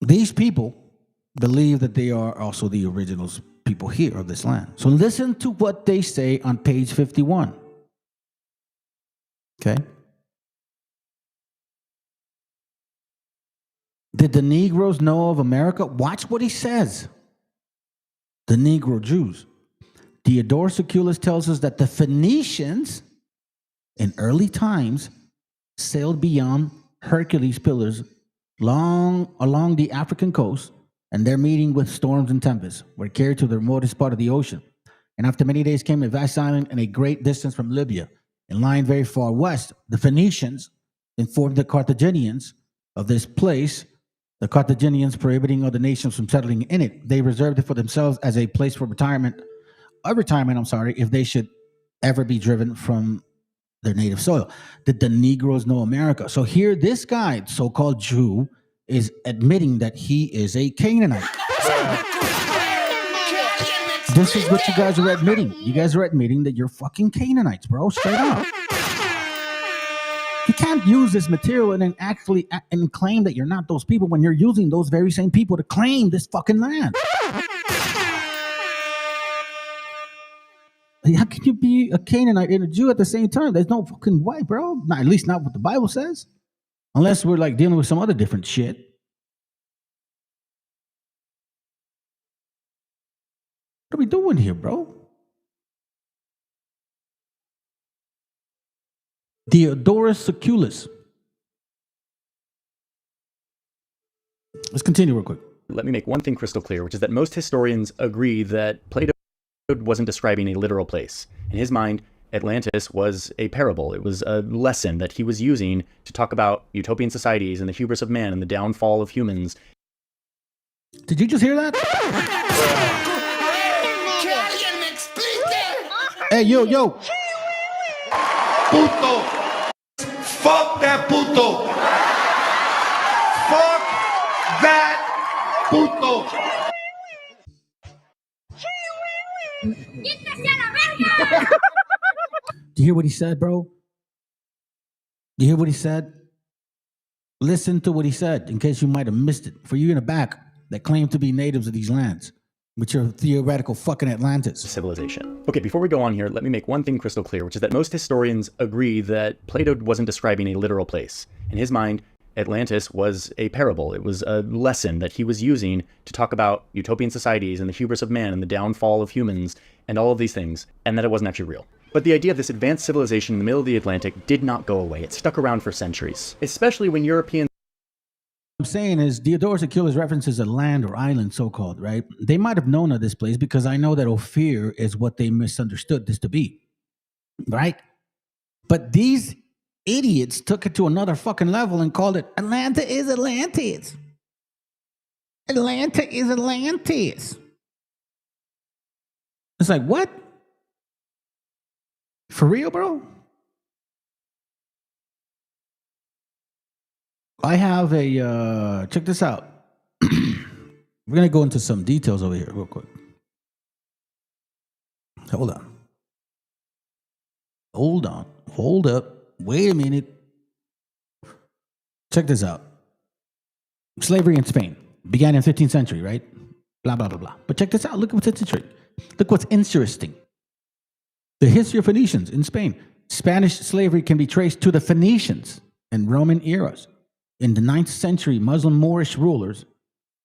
These people believe that they are also the original people here of this land. So listen to what they say on page 51. Okay? Did the Negroes know of America? Watch what he says. The Negro Jews. Diodorus Siculus tells us that the Phoenicians in early times sailed beyond Hercules pillars along the African coast, and their meeting with storms and tempests were carried to the remotest part of the ocean. And after many days came a vast island and a great distance from Libya, and lying very far west. The Phoenicians informed the Carthaginians of this place. The Carthaginians, prohibiting other nations from settling in it, they reserved it for themselves as a place for retirement, if they should ever be driven from their native soil. Did the Negroes know America? So here, this guy, so-called Jew, is admitting that he is a Canaanite. This is what you guys are admitting. You guys are admitting that you're fucking Canaanites, bro. Straight up. You can't use this material and then actually and claim that you're not those people when you're using those very same people to claim this fucking land. How can you be a Canaanite and a Jew at the same time? There's no fucking way, bro. Not, at least not what the Bible says. Unless we're like dealing with some other different shit. What are we doing here, bro? Diodorus Siculus. Let's continue real quick. Let me make one thing crystal clear, which is that most historians agree that Plato wasn't describing a literal place. In his mind, Atlantis was a parable. It was a lesson that he was using to talk about utopian societies and the hubris of man and the downfall of humans. Did you just hear that? Hey, yo. Puto. Fuck that puto. Fuck that puto. Do you hear what he said, bro? Do you hear what he said? Listen to what he said in case you might have missed it. For you in the back that claim to be natives of these lands, with your theoretical fucking Atlantis. Civilization. Okay, before we go on here, let me make one thing crystal clear, which is that most historians agree that Plato wasn't describing a literal place. In his mind, Atlantis was a parable. It was a lesson that he was using to talk about utopian societies and the hubris of man and the downfall of humans and all of these things, and that it wasn't actually real. But the idea of this advanced civilization in the middle of the Atlantic did not go away. It stuck around for centuries, especially when Europeans... What I'm saying is Diodorus Siculus references a land or island, so-called, right? They might have known of this place because I know that Ophir is what they misunderstood this to be, right? But these idiots took it to another fucking level and called it Atlanta is Atlantis. Atlanta is Atlantis. It's like, what? For real, bro? I have a, check this out. We're going to go into some details over here real quick. Hold on. Hold up. Wait a minute. Check this out. Slavery in Spain began in 15th century, right? Blah, blah, blah, blah. But check this out. Look what's interesting. Look what's interesting. The history of Phoenicians in Spain. Spanish slavery can be traced to the Phoenicians and Roman eras. In the 9th century, Muslim Moorish rulers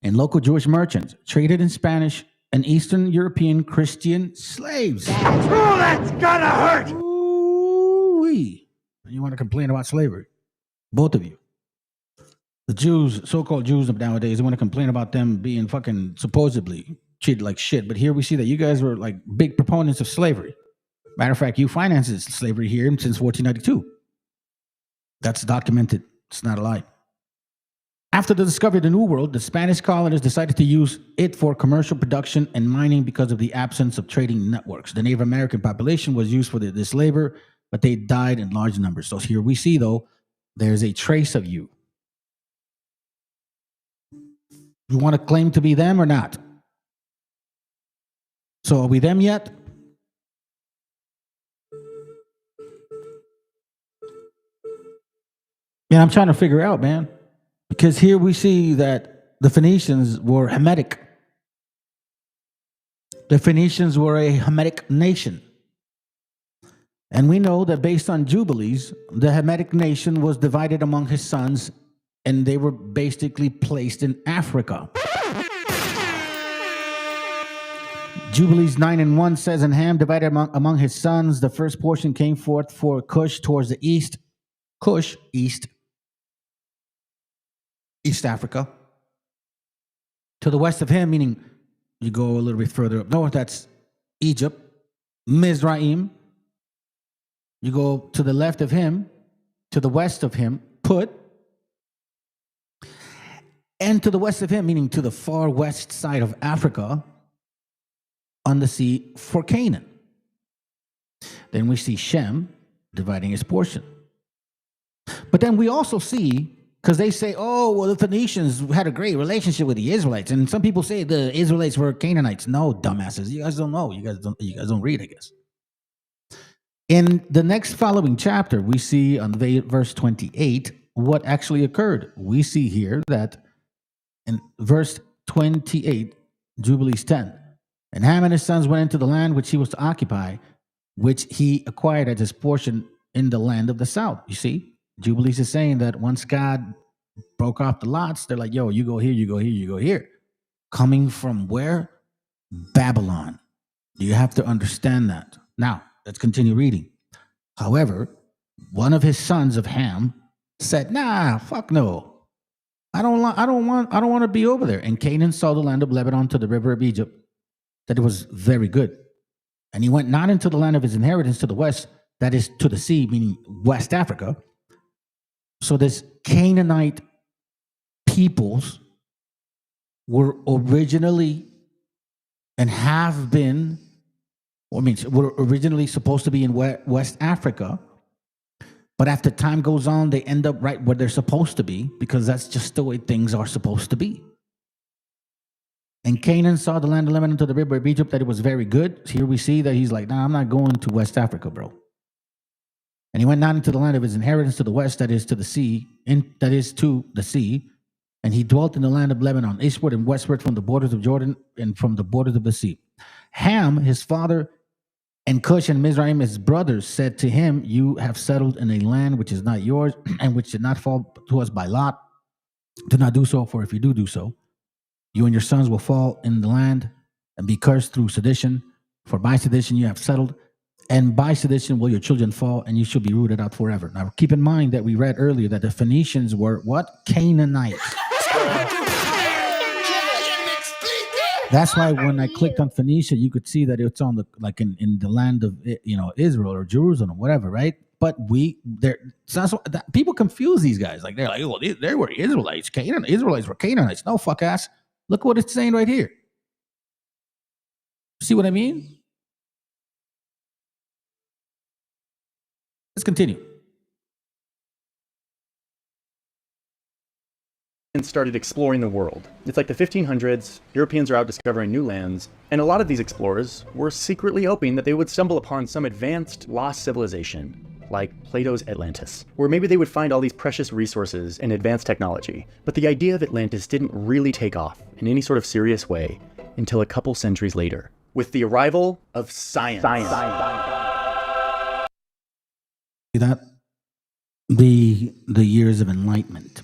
and local Jewish merchants traded in Spanish and Eastern European Christian slaves. Oh, that's gonna hurt! Ooh-wee. You want to complain about slavery? Both of you. The Jews, so-called Jews of nowadays, they want to complain about them being fucking supposedly treated like shit. But here we see that you guys were like big proponents of slavery. Matter of fact, you financed slavery here since 1492. That's documented. It's not a lie. After the discovery of the New World, the Spanish colonists decided to use it for commercial production and mining because of the absence of trading networks. The Native American population was used for this labor, but they died in large numbers. So here we see, though, there's a trace of you. You want to claim to be them or not? So are we them yet? Yeah, I'm trying to figure out, man. Because here we see that the Phoenicians were Hamitic. The Phoenicians were a Hamitic nation. And we know that based on Jubilees, the Hamitic nation was divided among his sons, and they were basically placed in Africa. Jubilees 9:1 says, and Ham divided among his sons. The first portion came forth for Cush towards the east. Cush, east Africa. To the west of him, meaning you go a little bit further up north, that's Egypt. Mizraim. You go to the left of him, to the west of him, Put. And to the west of him, meaning to the far west side of Africa, on the sea for Canaan. Then we see Shem dividing his portion. But then we also see because they say, oh, well, the Phoenicians had a great relationship with the Israelites, and some people say the Israelites were Canaanites. No, dumbasses, you guys don't know. You guys don't read, I guess. In the next following chapter, we see on verse 28 what actually occurred. We see here that in verse 28, Jubilees 10, and Ham and his sons went into the land which he was to occupy, which he acquired as his portion in the land of the south. You see, Jubilees is saying that once God broke off the lots, they're like, yo, you go here, you go here, you go here. Coming from where? Babylon. You have to understand that. Now, let's continue reading. However, one of his sons of Ham said, nah, fuck no. I don't want to be over there. And Canaan saw the land of Lebanon to the river of Egypt, that it was very good. And he went not into the land of his inheritance to the west, that is to the sea, meaning West Africa. So this Canaanite peoples were originally and have been, were originally supposed to be in West Africa. But after time goes on, they end up right where they're supposed to be, because that's just the way things are supposed to be. And Canaan saw the land of Lebanon to the river of Egypt, that it was very good. Here we see that he's like, nah, I'm not going to West Africa, bro. And he went not into the land of his inheritance to the west, that is to the sea, that is to the sea. And he dwelt in the land of Lebanon, eastward and westward from the borders of Jordan and from the borders of the sea. Ham, his father, and Cush and Mizraim, his brothers, said to him, you have settled in a land which is not yours and which did not fall to us by lot. Do not do so, for if you do so, you and your sons will fall in the land and be cursed through sedition. For by sedition you have settled, and by sedition will your children fall, and you shall be rooted out forever. Now, keep in mind that we read earlier that the Phoenicians were what? Canaanites. That's why when I clicked on Phoenicia, you could see that it's on the in the land of Israel or Jerusalem or whatever, right? But people confuse these guys. Like they're like, oh, they were Israelites. Israelites were Canaanites. No, fuck ass. Look what it's saying right here. See what I mean? Let's continue. And started exploring the world. It's like the 1500s, Europeans are out discovering new lands, and a lot of these explorers were secretly hoping that they would stumble upon some advanced lost civilization, like Plato's Atlantis, where maybe they would find all these precious resources and advanced technology. But the idea of Atlantis didn't really take off in any sort of serious way until a couple centuries later, with the arrival of science. See that? The years of enlightenment.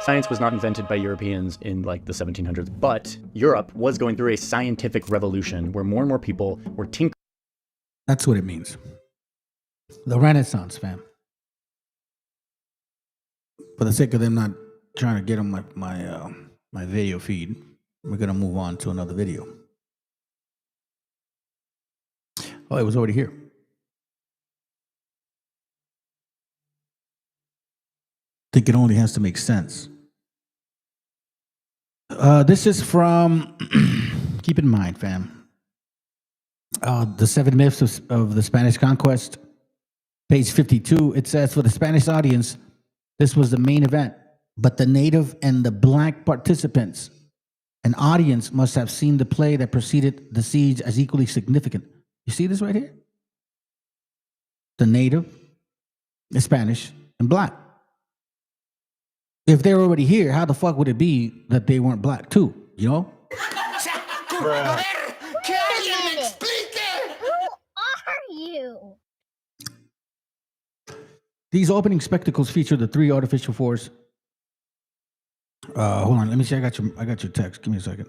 Science was not invented by Europeans in like the 1700s, but Europe was going through a scientific revolution where more and more people were tinkering. That's what it means. The Renaissance, fam. For the sake of them not trying to get on my video feed, we're gonna move on to another video. Oh, it was already here. I think it only has to make sense. This is from, keep in mind, fam, the 7 myths of the Spanish conquest, page 52. It says, for the Spanish audience, this was the main event, but the native and the black participants, an audience must have seen the play that preceded the siege as equally significant. You see this right here? The native, the Spanish, and black. If they're already here, how the fuck would it be that they weren't black too? You know? Who are you? These opening spectacles feature the 3 artificial fours. Hold on, let me see. I got your text. Give me a second.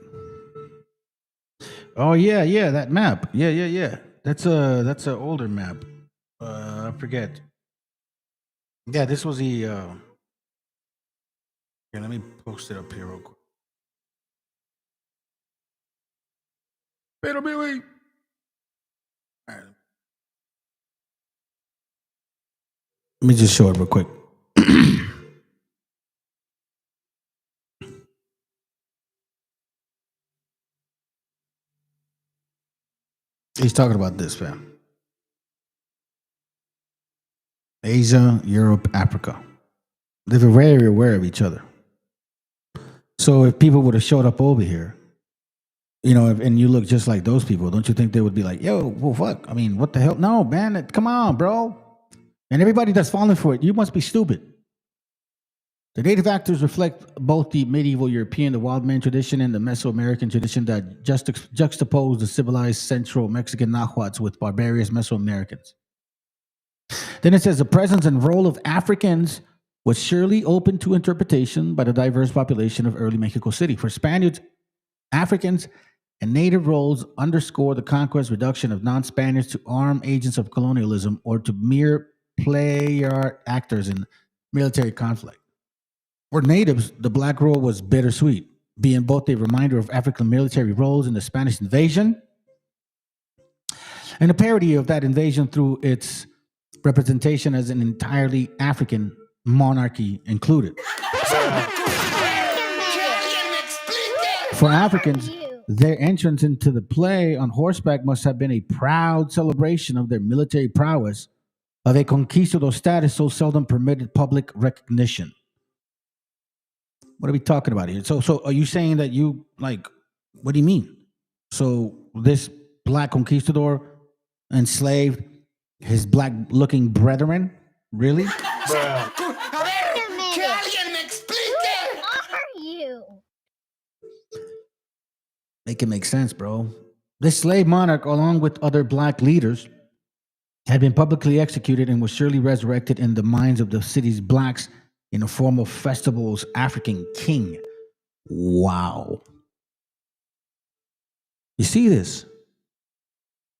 Oh yeah, that map. Yeah. That's a older map. I forget. Yeah, this was the. Here, let me post it up here real quick. Pero wait. All right. Let me just show it real quick. He's talking about this, fam. Asia, Europe, Africa. They were very aware of each other. So if people would have showed up over here, and you look just like those people, don't you think they would be like, yo, well, fuck? I mean, what the hell? No, man, come on, bro. And everybody that's falling for it, you must be stupid. The native actors reflect both the medieval European, the wild man tradition, and the Mesoamerican tradition that juxtapose the civilized Central Mexican Nahuatls with barbarous Mesoamericans. Then it says the presence and role of Africans was surely open to interpretation by the diverse population of early Mexico City. For Spaniards, Africans, and native roles underscore the conquest reduction of non-Spaniards to armed agents of colonialism or to mere player actors in military conflict. For natives, the black role was bittersweet, being both a reminder of African military roles in the Spanish invasion and a parody of that invasion through its representation as an entirely African monarchy included. For Africans, their entrance into the play on horseback must have been a proud celebration of their military prowess, of a conquistador status so seldom permitted public recognition. What are we talking about here? So are you saying that what do you mean? So this black conquistador enslaved his black-looking brethren? Really? Bruh. Que alguien me explique. Who are you? Make it make sense, bro. This slave monarch, along with other black leaders, had been publicly executed and was surely resurrected in the minds of the city's blacks in the form of festival's African king. Wow. You see this?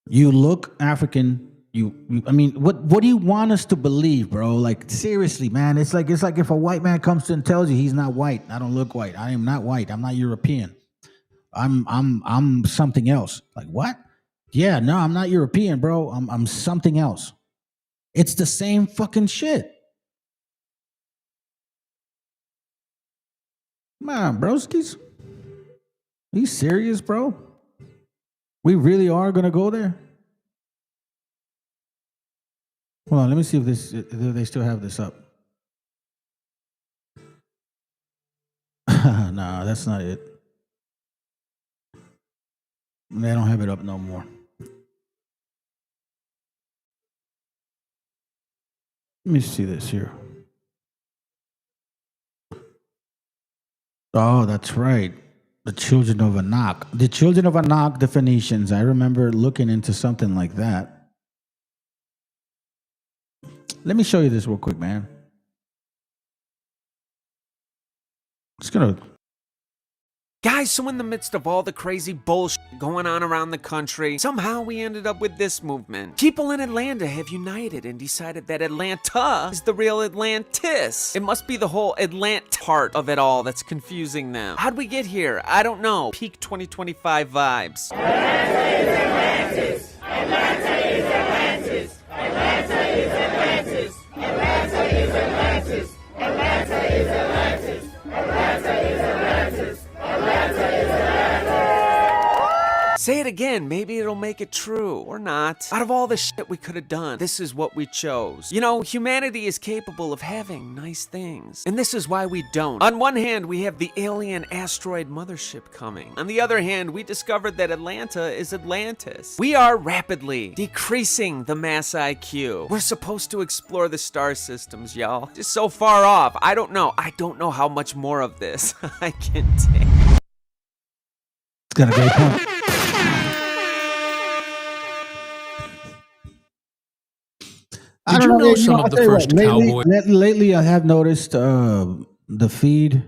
You look African. I mean, what do you want us to believe, bro? Like, seriously, man. It's like if a white man comes to and tells you he's not white. I don't look white. I am not white. I'm not European. I'm something else. Like, what? Yeah, no, I'm not European, bro. I'm something else. It's the same fucking shit. Come on, broskies. Are you serious, bro? We really are gonna go there? Hold on, let me see if they still have this up. Nah, that's not it. They don't have it up no more. Let me see this here. Oh, that's right. The children of Anak. The children of Anak the Phoenicians. I remember looking into something like that. Let me show you this real quick, man. It's gonna... Guys, so in the midst of all the crazy bullshit going on around the country, somehow we ended up with this movement. People in Atlanta have united and decided that Atlanta is the real Atlantis. It must be the whole Atlanta part of it all that's confusing them. How'd we get here? I don't know. Peak 2025 vibes. Atlanta is Atlantis. Atlanta is Atlantis. Atlanta is Atlantis. Atlanta is Atlantis. Atlanta is Atlantis. Atlanta is Atlantis. Say it again, maybe it'll make it true, or not. Out of all the shit we could have done, this is what we chose. You know, humanity is capable of having nice things, and this is why we don't. On one hand, we have the alien asteroid mothership coming. On the other hand, we discovered that Atlanta is Atlantis. We are rapidly decreasing the mass IQ. We're supposed to explore the star systems, y'all. Just so far off. I don't know how much more of this I can take. It's got a great point. Did you know some of the first cowboys? Lately, I have noticed the feed.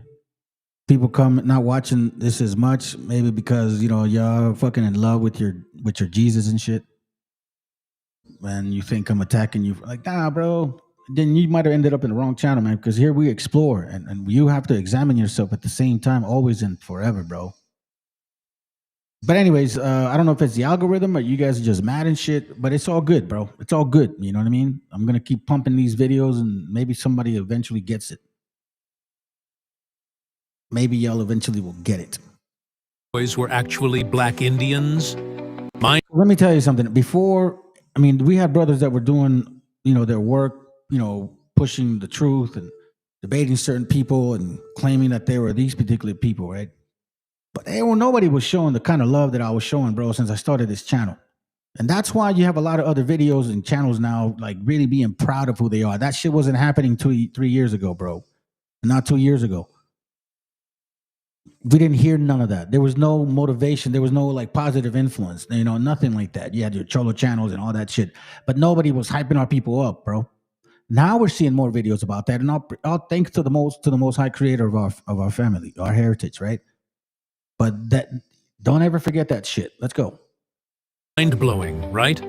People come not watching this as much, maybe because y'all fucking in love with your Jesus and shit, and you think I'm attacking you. Like, nah, bro. Then you might have ended up in the wrong channel, man. Because here we explore, and you have to examine yourself at the same time, always and forever, bro. But anyways, I don't know if it's the algorithm or you guys are just mad and shit, but it's all good, bro. It's all good. You know what I mean? I'm going to keep pumping these videos and maybe somebody eventually gets it. Maybe y'all eventually will get it. Boys were actually black Indians. Let me tell you something. Before, we had brothers that were doing, their work pushing the truth and debating certain people and claiming that they were these particular people, right? But nobody was showing the kind of love that I was showing, bro, since I started this channel. And that's why you have a lot of other videos and channels now, like really being proud of who they are. That shit wasn't happening 3 years ago, bro. Not 2 years ago. We didn't hear none of that. There was no motivation. There was no like positive influence, nothing like that. You had your Cholo channels and all that shit. But nobody was hyping our people up, bro. Now we're seeing more videos about that. And all thanks to the most high creator of our family, our heritage, right? But don't ever forget that shit. Let's go. Mind-blowing, right?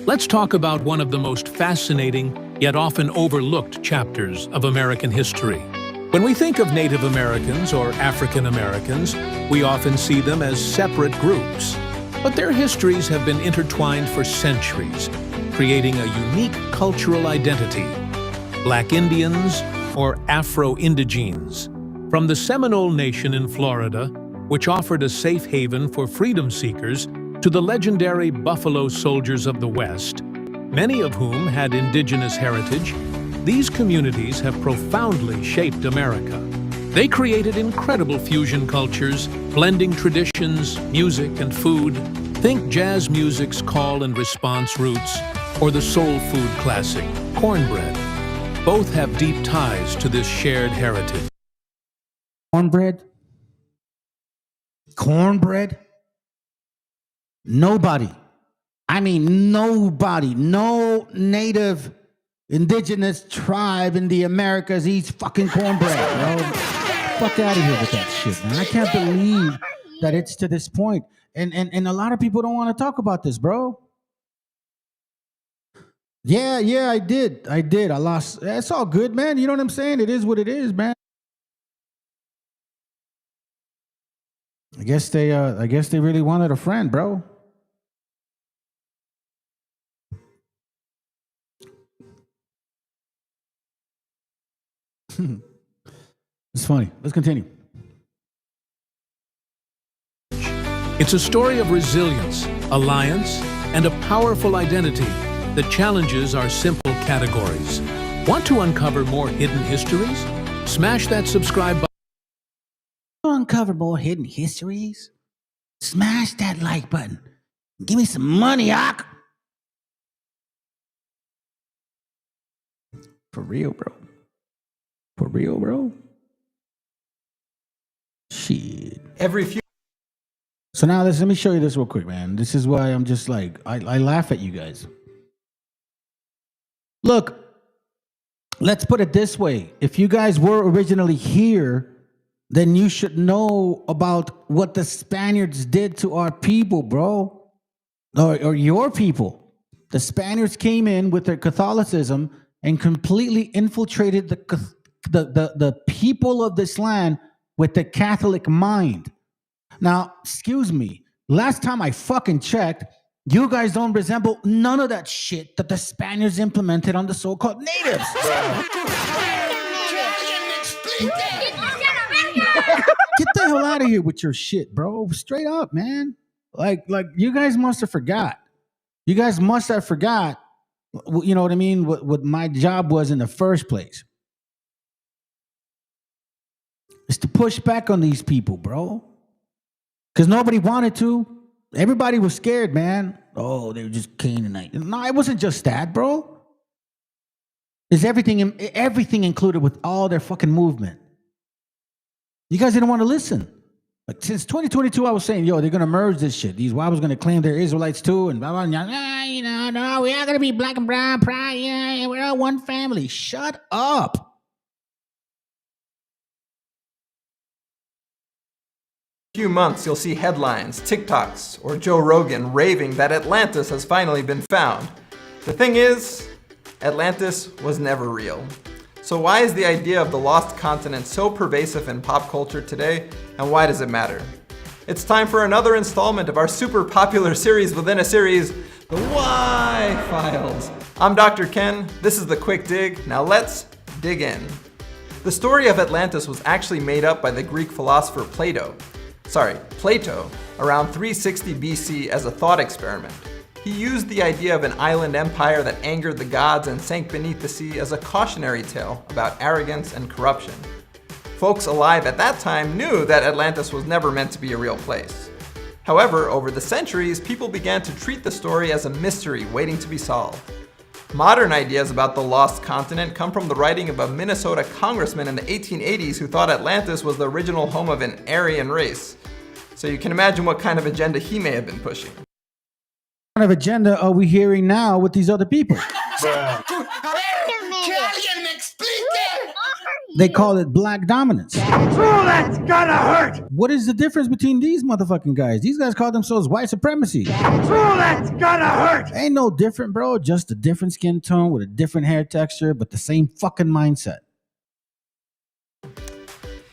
Let's talk about one of the most fascinating, yet often overlooked chapters of American history. When we think of Native Americans or African Americans, we often see them as separate groups. But their histories have been intertwined for centuries, creating a unique cultural identity. Black Indians or Afro-Indigenes. From the Seminole Nation in Florida, which offered a safe haven for freedom seekers, to the legendary Buffalo Soldiers of the West, many of whom had indigenous heritage, these communities have profoundly shaped America. They created incredible fusion cultures, blending traditions, music, and food. Think jazz music's call and response roots, or the soul food classic, cornbread. Both have deep ties to this shared heritage. Cornbread? Cornbread? Nobody, no native indigenous tribe in the Americas eats fucking cornbread, bro. Fuck out of here with that shit, man. I can't believe that it's to this point. And a lot of people don't want to talk about this, bro. Yeah, I did. I lost. It's all good, man. You know what I'm saying? It is what it is, man. I guess they really wanted a friend, bro. It's funny. Let's continue. It's a story of resilience, alliance, and a powerful identity that challenges our simple categories. Want to uncover more hidden histories? Smash that subscribe button. Uncover more hidden histories? Smash that like button. Give me some money, Ock. For real, bro. For real, bro. Shit. So now let me show you this real quick, man. This is why I'm just like, I laugh at you guys. Look, let's put it this way. If you guys were originally here, then you should know about what the Spaniards did to our people, bro. Or your people. The Spaniards came in with their Catholicism and completely infiltrated the people of this land with the Catholic mind. Now, excuse me, last time I fucking checked, you guys don't resemble none of that shit that the Spaniards implemented on the so-called natives. Get the hell out of here with your shit, bro. Straight up, man. Like you guys must have forgot. You guys must have forgot, you know what I mean, what my job was in the first place. It's to push back on these people, bro. Because nobody wanted to. Everybody was scared, man. Oh, they were just Canaanite. No, it wasn't just that, bro. It's everything included with all their fucking movement. You guys didn't want to listen. Like since 2022, I was saying, yo, they're going to merge this shit. These wobbles going to claim they're Israelites too. And blah, blah, blah. No, we are going to be black and brown, pride. Yeah, we're all one family. Shut up. Few months, you'll see headlines, TikToks, or Joe Rogan raving that Atlantis has finally been found. The thing is, Atlantis was never real. So why is the idea of the lost continent so pervasive in pop culture today, and why does it matter? It's time for another installment of our super popular series within a series, The Why Files. I'm Dr. Ken, this is The Quick Dig, now let's dig in. The story of Atlantis was actually made up by the Greek philosopher Plato, around 360 BC as a thought experiment. He used the idea of an island empire that angered the gods and sank beneath the sea as a cautionary tale about arrogance and corruption. Folks alive at that time knew that Atlantis was never meant to be a real place. However, over the centuries, people began to treat the story as a mystery waiting to be solved. Modern ideas about the lost continent come from the writing of a Minnesota congressman in the 1880s who thought Atlantis was the original home of an Aryan race. So you can imagine what kind of agenda he may have been pushing. What kind of agenda are we hearing now with these other people? They call it black dominance. Oh, that's gonna hurt! What is the difference between these motherfucking guys? These guys call themselves white supremacy. Oh, that's gonna hurt! Ain't no different, bro. Just a different skin tone with a different hair texture, but the same fucking mindset.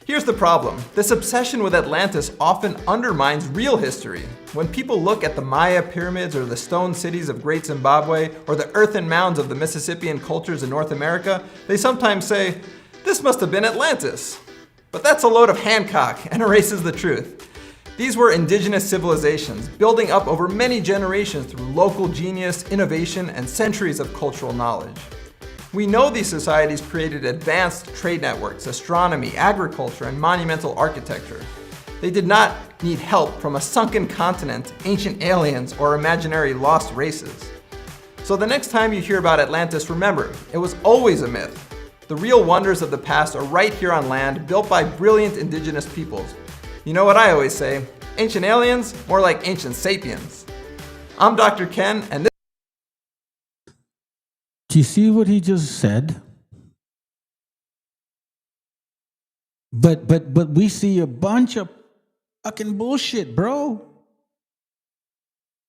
Here's the problem. This obsession with Atlantis often undermines real history. When people look at the Maya pyramids or the stone cities of Great Zimbabwe or the earthen mounds of the Mississippian cultures in North America, they sometimes say, "This must have been Atlantis." But that's a load of Hancock and erases the truth. These were indigenous civilizations, building up over many generations through local genius, innovation, and centuries of cultural knowledge. We know these societies created advanced trade networks, astronomy, agriculture, and monumental architecture. They did not need help from a sunken continent, ancient aliens, or imaginary lost races. So the next time you hear about Atlantis, remember, it was always a myth. The real wonders of the past are right here on land, built by brilliant indigenous peoples. You know what I always say, ancient aliens, more like ancient sapiens. I'm Dr. Ken, and this. Do you see what he just said? But we see a bunch of fucking bullshit, bro.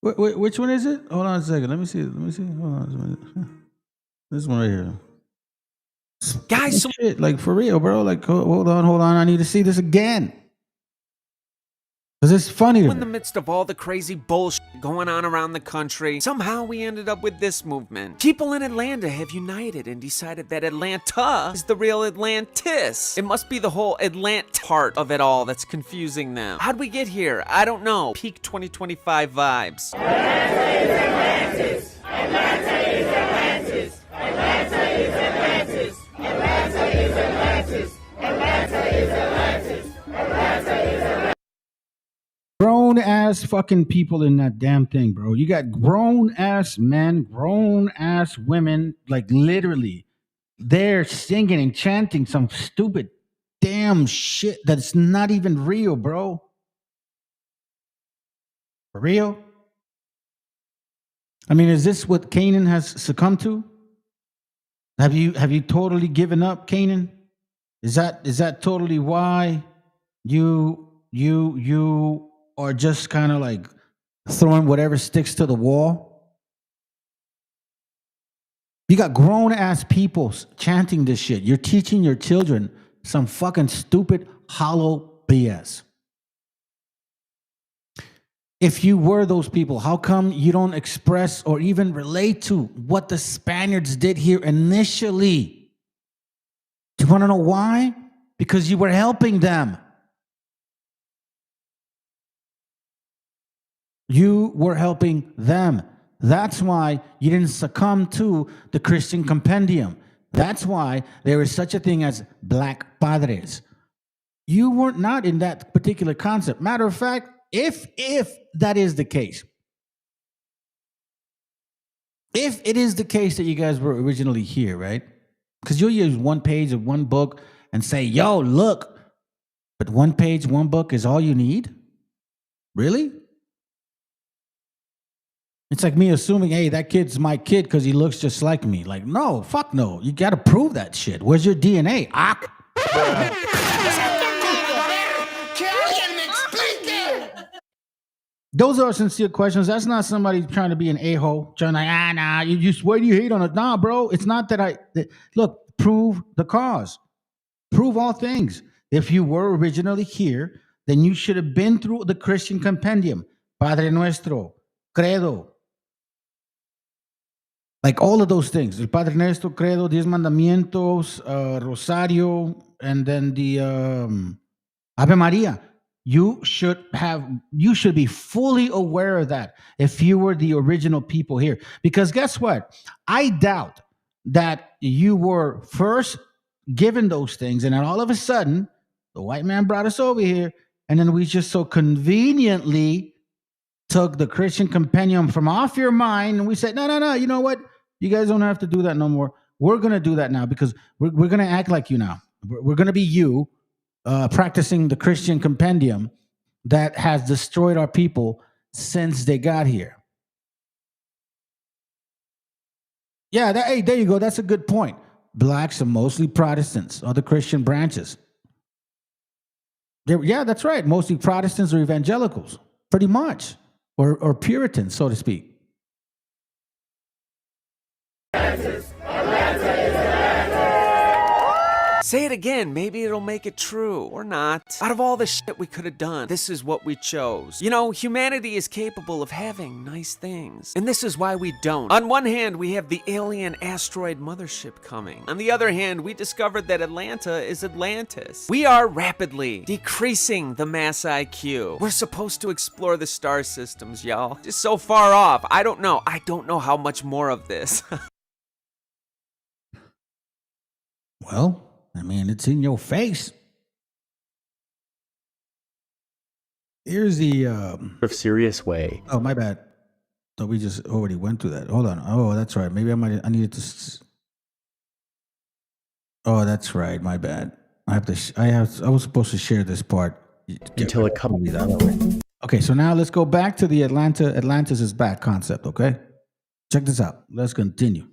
Which one is it? Hold on a second. Let me see. Hold on a minute. This one right here. Guys, shit, like for real, bro. Like, hold on. I need to see this again. Because it's funny to me. in the midst of all the crazy bullshit going on around the country, somehow we ended up with this movement. People in Atlanta have united and decided that Atlanta is the real Atlantis. It must be the whole Atlant part of it all that's confusing them. How'd we get here? I don't know. Peak 2025 vibes. Atlanta is Atlantis. Atlanta is Atlantis. Atlanta is Atlantis. Atlanta is Atlantis. Atlanta is Atlantis. Atlanta is Atlantis. Grown ass fucking people in that damn thing, bro. You got grown ass men, grown ass women, like literally, they're singing and chanting some stupid damn shit that's not even real, bro. For real? I mean, is this what Canaan has succumbed to? Have you totally given up, Canaan? Is that totally why you are just kind of like throwing whatever sticks to the wall? You got grown ass people chanting this shit. You're teaching your children some fucking stupid hollow BS. If you were those people, how come you don't express or even relate to what the Spaniards did here initially? Do you want to know why? Because you were helping them. You were helping them. That's why you didn't succumb to the Christian compendium. That's why there is such a thing as black padres. You were not in that particular concept. Matter of fact, if that is the case, if it is the case that you guys were originally here, right? Because you'll use one page of one book and say, yo, look, but one page, one book is all you need? Really? It's like me assuming, hey, that kid's my kid because he looks just like me. Like, no, fuck no. You got to prove that shit. Where's your DNA? Those are sincere questions. That's not somebody trying to be an a-hole, trying to, nah, you why do you hate on it? Nah, bro, it's not that look, prove the cause. Prove all things. If you were originally here, then you should have been through the Christian compendium. Padre Nuestro, Credo. Like all of those things. El Padre Nuestro, Credo, Diez Mandamientos, Rosario, and then the Ave Maria. You should be fully aware of that if you were the original people here. Because guess what? I doubt that you were first given those things, and then all of a sudden, the white man brought us over here, and then we just so conveniently took the Christian compendium from off your mind, and we said, no, you know what? You guys don't have to do that no more. We're going to do that now because we're going to act like you now. We're going to be you practicing the Christian compendium that has destroyed our people since they got here. Yeah, hey, there you go. That's a good point. Blacks are mostly Protestants, or the Christian branches. Yeah, that's right. Mostly Protestants or evangelicals, pretty much, or Puritans, so to speak. Say it again, maybe it'll make it true, or not. Out of all the shit we could have done, this is what we chose. You know, humanity is capable of having nice things, and this is why we don't. On one hand, we have the alien asteroid mothership coming. On the other hand, we discovered that Atlanta is Atlantis. We are rapidly decreasing the mass IQ. We're supposed to explore the star systems, y'all. Just so far off. I don't know how much more of this. Well, I mean, it's in your face. Here's the serious way. Oh, my bad. So we just already went through that. Hold on. Oh, that's right. Maybe I needed to. Oh, that's right. My bad. I was supposed to share this part until a couple of out of the way. Okay, so now let's go back to the Atlantis is back concept. Okay, check this out. Let's continue.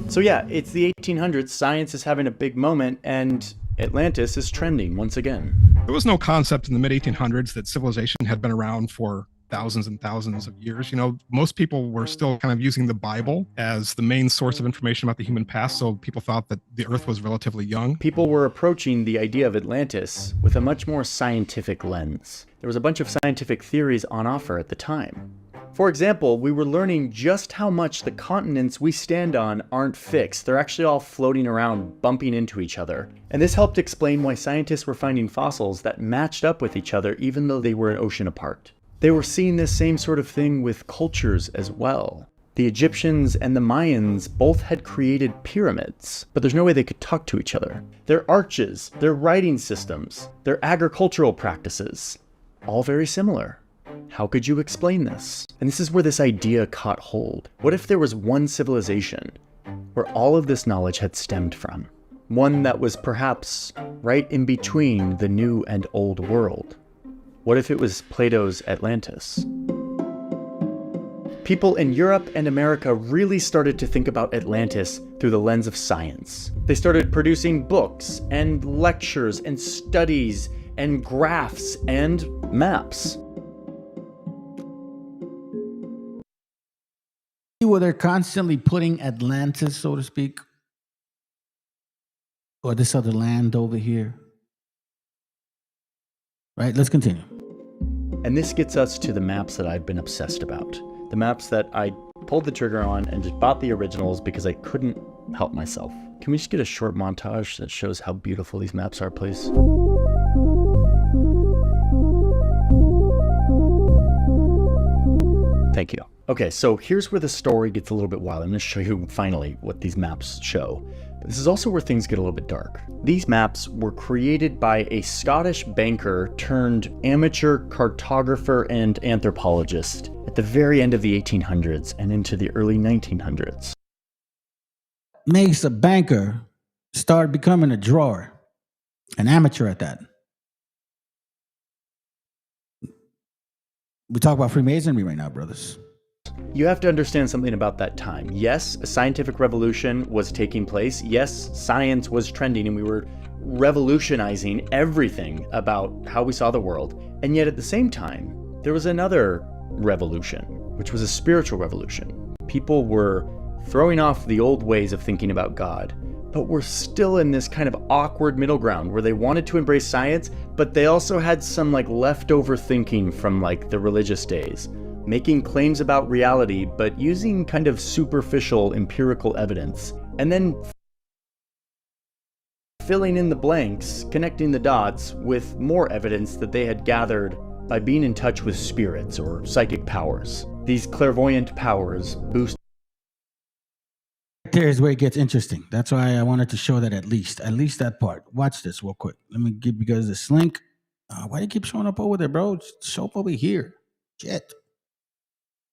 So yeah, it's the 1800s, science is having a big moment, and Atlantis is trending once again. There was no concept in the mid-1800s that civilization had been around for thousands and thousands of years. You know, most people were still kind of using the Bible as the main source of information about the human past, so people thought that the Earth was relatively young. People were approaching the idea of Atlantis with a much more scientific lens. There was a bunch of scientific theories on offer at the time. For example, we were learning just how much the continents we stand on aren't fixed. They're actually all floating around, bumping into each other. And this helped explain why scientists were finding fossils that matched up with each other even though they were an ocean apart. They were seeing this same sort of thing with cultures as well. The Egyptians and the Mayans both had created pyramids, but there's no way they could talk to each other. Their arches, their writing systems, their agricultural practices, all very similar. How could you explain this? And this is where this idea caught hold. What if there was one civilization where all of this knowledge had stemmed from? One that was perhaps right in between the new and old world? What if it was Plato's Atlantis? People in Europe and America really started to think about Atlantis through the lens of science. They started producing books and lectures and studies and graphs and maps. Where they're constantly putting Atlantis, so to speak, or this other land over here. Right, let's continue. And this gets us to the maps that I've been obsessed about. The maps that I pulled the trigger on and just bought the originals because I couldn't help myself. Can we just get a short montage that shows how beautiful these maps are, please? Thank you. Okay, so here's where the story gets a little bit wild. I'm going to show you finally what these maps show. But this is also where things get a little bit dark. These maps were created by a Scottish banker turned amateur cartographer and anthropologist at the very end of the 1800s and into the early 1900s. Makes a banker start becoming a drawer, an amateur at that. We talk about Freemasonry right now, brothers. You have to understand something about that time. Yes, a scientific revolution was taking place. Yes, science was trending and we were revolutionizing everything about how we saw the world. And yet at the same time, there was another revolution, which was a spiritual revolution. People were throwing off the old ways of thinking about God, but were still in this kind of awkward middle ground where they wanted to embrace science, but they also had some like leftover thinking from like the religious days, making claims about reality, but using kind of superficial empirical evidence, and then filling in the blanks, connecting the dots with more evidence that they had gathered by being in touch with spirits or psychic powers. These clairvoyant powers boost. There's where it gets interesting. That's why I wanted to show that at least that part. Watch this real quick. Let me give you guys this link. Why do you keep showing up over there, bro? Just show up over here. Shit.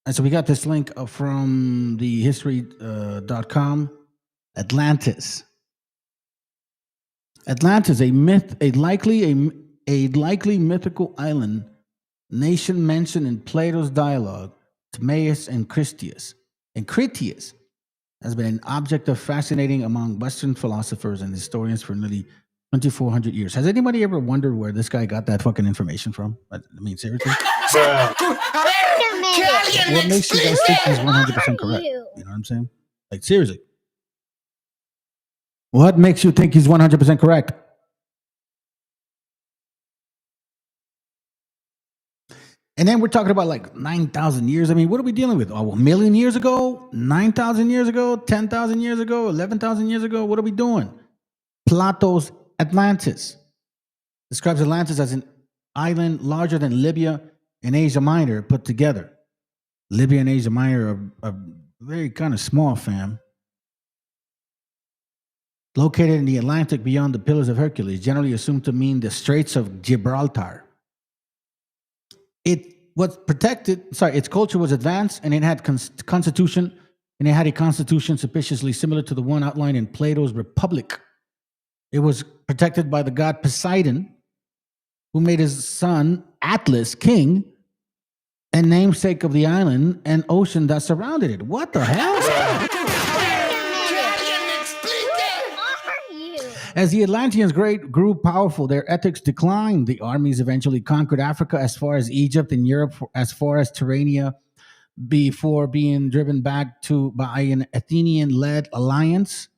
And so we got this link from the history.com. Atlantis. Atlantis, a likely mythical island nation mentioned in Plato's dialogue, Timaeus and Critias. And Critias has been an object of fascinating among Western philosophers and historians for nearly 2,400 years. Has anybody ever wondered where this guy got that fucking information from? I mean, seriously? What makes you guys think he's 100% correct? You know what I'm saying? Like, seriously. What makes you think he's 100% correct? And then we're talking about like 9,000 years. I mean, what are we dealing with? Oh, 1 million years ago? 9,000 years ago? 10,000 years ago? 11,000 years ago? What are we doing? Plato's Atlantis describes Atlantis as an island larger than Libya and Asia Minor put together. Libya and Asia Minor are very kind of small, fam. Located in the Atlantic beyond the Pillars of Hercules, generally assumed to mean the Straits of Gibraltar. It was protected, its culture was advanced, and it had a constitution suspiciously similar to the one outlined in Plato's Republic. It was protected by the god Poseidon, who made his son Atlas king and namesake of the island and ocean that surrounded it. What the hell? As the Atlanteans grew powerful, their ethics declined. The armies eventually conquered Africa as far as Egypt and Europe as far as Tyrrhenia before being driven back by an Athenian-led alliance.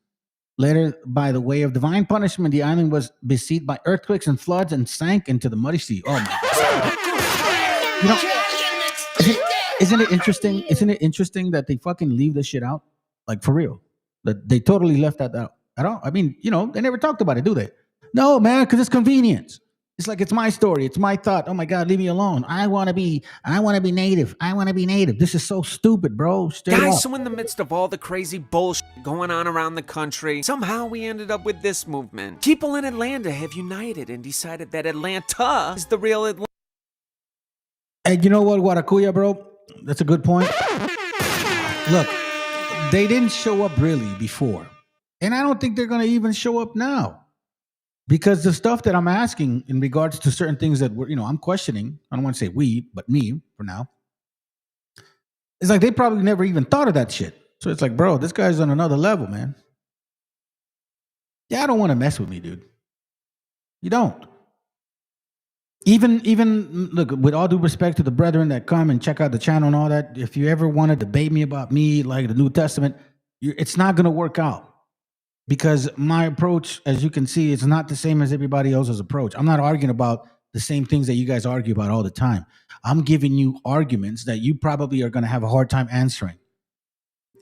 Later, by the way of divine punishment, the island was besieged by earthquakes and floods and sank into the muddy sea. Oh my God. You know, isn't it interesting? Isn't it interesting that they fucking leave this shit out? Like, for real. That they totally left that out. At all. I mean, they never talked about it, do they? No, man, because it's convenience. It's like, it's my story. It's my thought. Oh my God, leave me alone. I want to be native. I want to be native. This is so stupid, bro. Straight Guys, up. so in the midst of all the crazy bullshit going on around the country, somehow we ended up with this movement. People in Atlanta have united and decided that Atlanta is the real Atlanta. Hey, you know what, Guaracuya, bro? That's a good point. Look, they didn't show up really before. And I don't think they're going to even show up now, because the stuff that I'm asking in regards to certain things that I'm questioning, I don't want to say we, but me for now, it's like they probably never even thought of that shit. So it's like, bro, this guy's on another level, man. Yeah, I don't want to mess with me, dude. You don't. Even look, with all due respect to the brethren that come and check out the channel and all that, if you ever want to debate me about me, like the New Testament, it's not going to work out. Because my approach, as you can see, is not the same as everybody else's approach. I'm not arguing about the same things that you guys argue about all the time. I'm giving you arguments that you probably are going to have a hard time answering.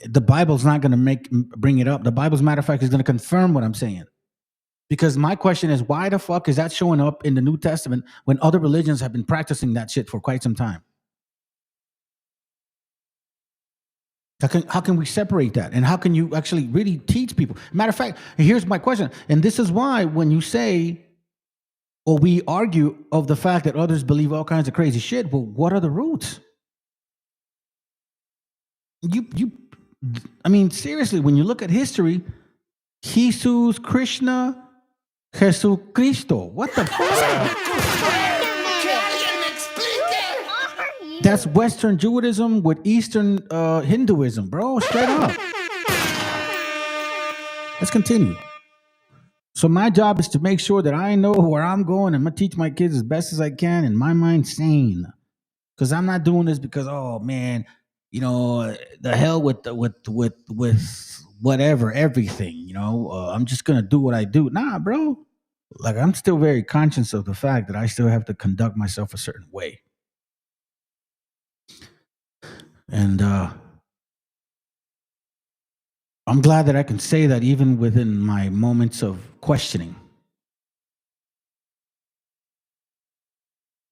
The Bible's not going to bring it up. The Bible, as a matter of fact, is going to confirm what I'm saying. Because my question is, why the fuck is that showing up in the New Testament when other religions have been practicing that shit for quite some time? How can we separate that? And how can you actually really teach people? Matter of fact, here's my question. And this is why when you say, or we argue of the fact that others believe all kinds of crazy shit, well, what are the roots? I mean, seriously, when you look at history, Jesus, Krishna, Jesus Cristo, what the fuck? That's Western Judaism with Eastern Hinduism, bro. Straight up. Let's continue. So my job is to make sure that I know where I'm going. I'm going to teach my kids as best as I can, and my mind's sane. Because I'm not doing this because, oh, man, the hell with whatever, everything, I'm just going to do what I do. Nah, bro. Like, I'm still very conscious of the fact that I still have to conduct myself a certain way. And I'm glad that I can say that even within my moments of questioning.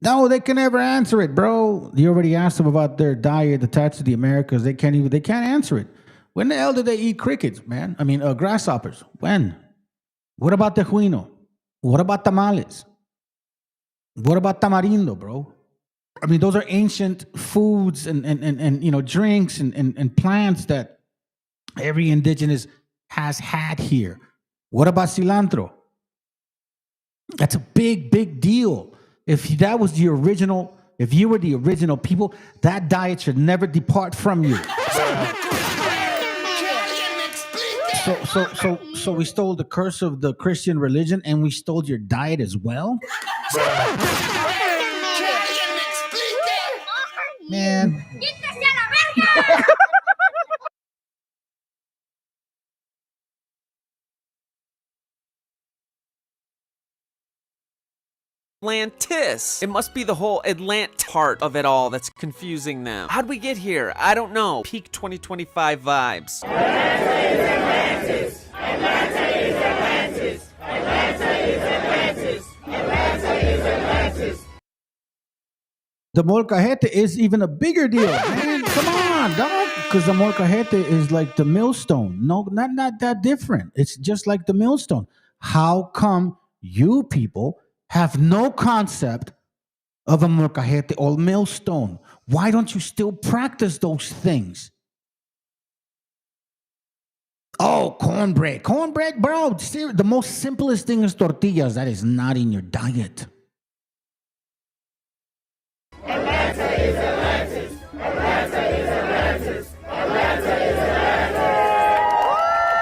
No, they can never answer it, bro. You already asked them about their diet attached to the Americas. They can't answer it. When the hell did they eat crickets, man? I mean, grasshoppers. When? What about tejuino? What about tamales? What about tamarindo, bro? I mean, those are ancient foods and drinks and plants that every indigenous has had here. What about cilantro? That's a big deal. If that was the original, if you were the original people, that diet should never depart from you. So we stole the curse of the Christian religion and we stole your diet as well? Man. Atlantis. It must be the whole Atlant part of it all that's confusing them. How'd we get here? I don't know. Peak 2025 vibes. Atlanta is Atlantis. Atlanta is Atlantis. Atlanta is Atlantis. Atlanta is Atlantis. The molcajete is even a bigger deal, man. Come on, dog. Because the molcajete is like the millstone. No, not that different. It's just like the millstone. How come you people have no concept of a molcajete or millstone? Why don't you still practice those things? Oh, cornbread. Cornbread, bro. The most simplest thing is tortillas. That is not in your diet. Atlanta is Atlantis. Atlanta is Atlantis. Atlanta is Atlantis.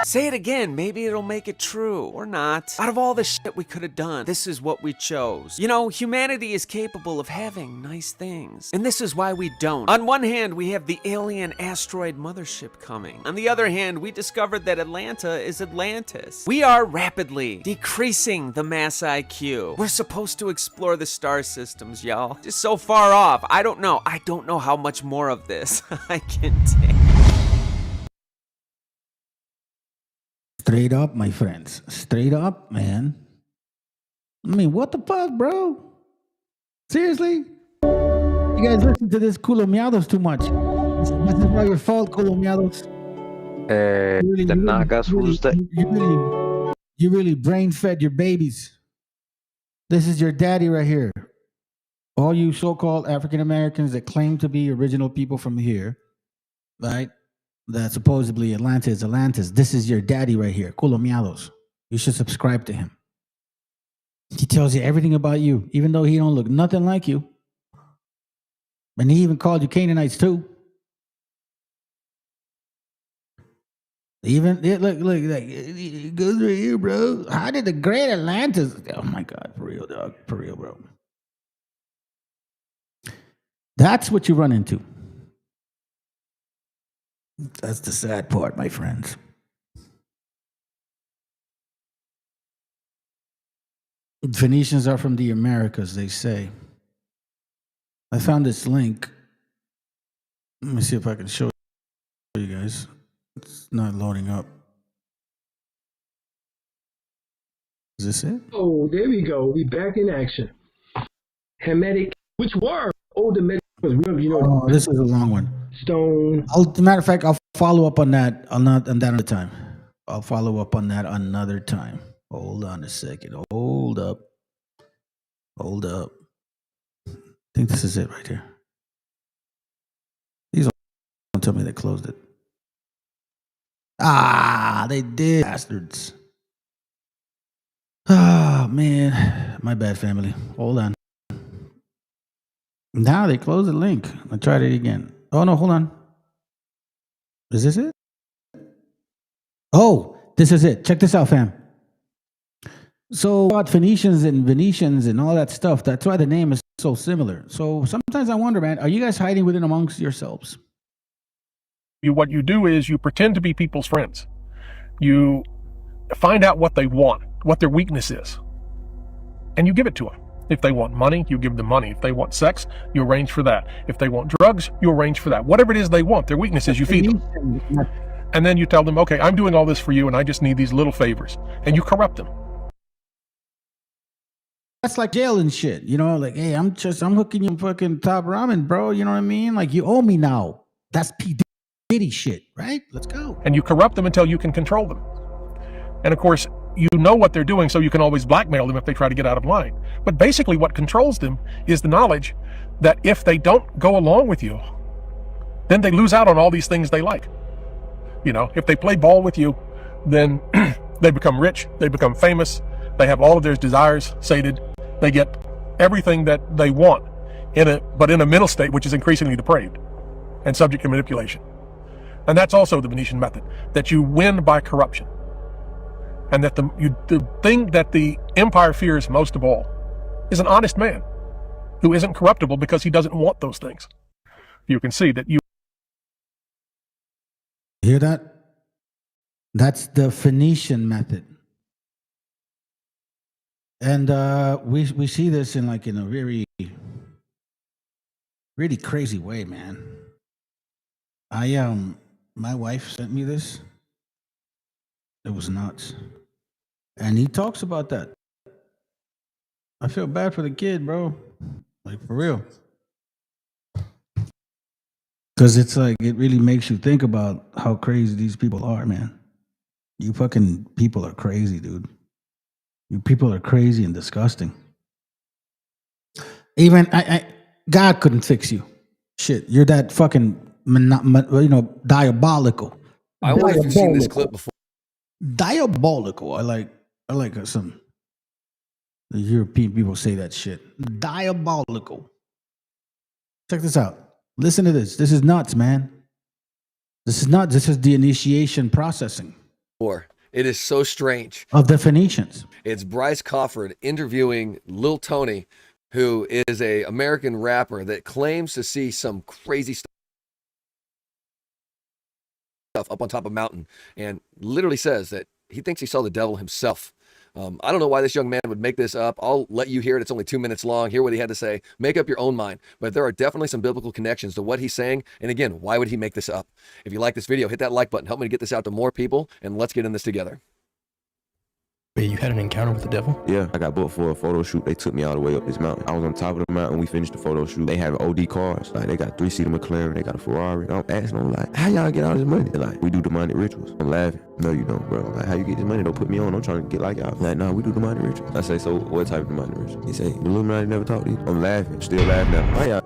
Say it again, maybe it'll make it true. Or not. Out of all the shit we could have done, this is what we chose. You know, humanity is capable of having nice things. And this is why we don't. On one hand, we have the alien asteroid mothership coming. On the other hand, we discovered that Atlanta is Atlantis. We are rapidly decreasing the mass IQ. We're supposed to explore the star systems, y'all. Just so far off. I don't know how much more of this I can take. Straight up, my friends. Straight up, man. I mean, what the fuck, bro? Seriously? You guys listen to this culomiados too much. This is not your fault, culomiados. You really brain-fed your babies. This is your daddy right here. All you so-called African Americans that claim to be original people from here, right? That supposedly Atlanta is Atlantis. This is your daddy right here, Culomiados. You should subscribe to him. He tells you everything about you, even though he don't look nothing like you. And he even called you Canaanites too. Even look, like it goes right here, bro. How did the great Atlantis? Oh my God, for real, dog, for real, bro. That's what you run into. That's the sad part, my friends. Phoenicians are from the Americas, they say. I found this link. Let me see if I can show you guys. It's not loading up. Is this it? Oh, there we go. We back in action. Hamitic, which were old Hamitic was real, you know. Oh, this is a long one. Stone. Matter of fact, I'll follow up on that another time. I'll follow up on that another time. Hold on a second. Hold up. I think this is it right here. These don't tell me they closed it. Ah, they did, bastards. Ah, man. My bad, family. Hold on. Now they closed the link. I tried it again. Oh, no, hold on. Is this it? Oh, this is it. Check this out, fam. So about Phoenicians and Venetians and all that stuff, that's why the name is so similar. So sometimes I wonder, man, are you guys hiding within amongst yourselves? What you do is you pretend to be people's friends. You find out what they want, what their weakness is, and you give it to them. If they want money, you give them money. If they want sex, you arrange for that. If they want drugs, you arrange for that. Whatever it is they want, their weakness is, you feed them. And then you tell them, okay, I'm doing all this for you and I just need these little favors. And you corrupt them. That's like jail and shit. You know, like, hey, I'm hooking you fucking top ramen, bro. You know what I mean? Like, you owe me now. That's P. Diddy shit, right? Let's go. And you corrupt them until you can control them. And of course, you know what they're doing, so you can always blackmail them if they try to get out of line. But basically what controls them is the knowledge that if they don't go along with you, then they lose out on all these things they like. You know, if they play ball with you, then they become rich, they become famous, they have all of their desires sated, they get everything that they want, but in a mental state which is increasingly depraved and subject to manipulation. And that's also the Venetian method, that you win by corruption. And that the thing that the empire fears most of all is an honest man who isn't corruptible because he doesn't want those things. You can see that you hear that? That's the Phoenician method. And we see this in a very, really crazy way, man. My wife sent me this. It was nuts. And he talks about that. I feel bad for the kid, bro. Like, for real. Because it's like, it really makes you think about how crazy these people are, man. You fucking people are crazy, dude. You people are crazy and disgusting. Even God couldn't fix you. Shit, you're that fucking, diabolical. I wonder if you've seen this clip before. Diabolical. I like some the European people say that shit. Diabolical. Check this out. Listen to this. This is nuts, man. This is nuts. This is the initiation processing. It is so strange. Of the Phoenicians. It's Bryce Cofford interviewing Lil Tony, who is an American rapper that claims to see some crazy stuff up on top of a mountain, and literally says that he thinks he saw the devil himself. I don't know why this young man would make this up. I'll let you hear it. It's only 2 minutes long. Hear what he had to say. Make up your own mind. But there are definitely some biblical connections to what he's saying. And again, why would he make this up? If you like this video, hit that like button. Help me to get this out to more people, and let's get in this together. Wait, you had an encounter with the devil? Yeah, I got booked for a photo shoot. They took me all the way up this mountain. I was on top of the mountain. We finished the photo shoot. They have OD cars. Like, they got 3-seater McLaren. They got a Ferrari. I'm asking them, like, how y'all get all this money? They're like, we do demonic rituals. I'm laughing. No, you don't, bro. Like, how you get this money? Don't put me on. I'm trying to get like y'all. Like, nah, we do demonic rituals. I say, so what type of demonic rituals? He say, the Illuminati never talked to you. I'm laughing. Still laughing now. How y'all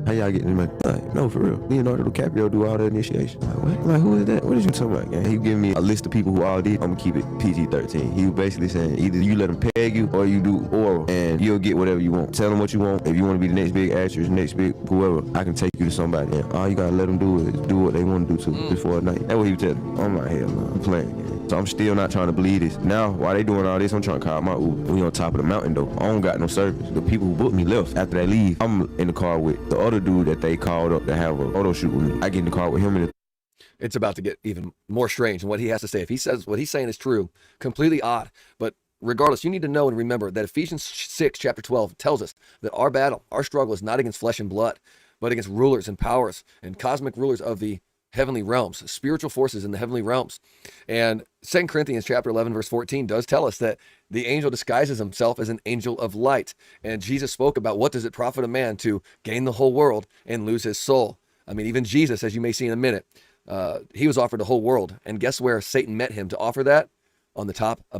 how y'all getting this money? Like, no, for real. Leonardo DiCaprio do all the initiation. Like, what? Like, who is that? What is you talking about, gang? He giving me a list of people who all did. I'm gonna keep it PG-13. He was basically saying, either you let them peg you or you do oral, and you'll get whatever you want. Tell them what you want. If you want to be the next big actress, next big whoever, I can take you to somebody. And all you gotta let them do is do what they want to do to me before at night. That's what he was telling me. I'm like, hell no, I'm playing. Gang. So I'm still not trying to believe this. Now, while they doing all this, I'm trying to call my Uber. We on top of the mountain though. I don't got no service. The people who booked me left. After they leave, I'm in the car with the other dude that they called up to have a photo shoot with me. I get in the car with him and It's about to get even more strange, and what he has to say. If he says what he's saying is true, completely odd. But regardless, you need to know and remember that Ephesians 6, chapter 12, tells us that our battle, our struggle is not against flesh and blood, but against rulers and powers and cosmic rulers of the heavenly realms, spiritual forces in the heavenly realms. And 2 Corinthians chapter 11, verse 14 does tell us that the angel disguises himself as an angel of light. And Jesus spoke about, what does it profit a man to gain the whole world and lose his soul? I mean, even Jesus, as you may see in a minute, he was offered the whole world. And guess where Satan met him to offer that? On the top of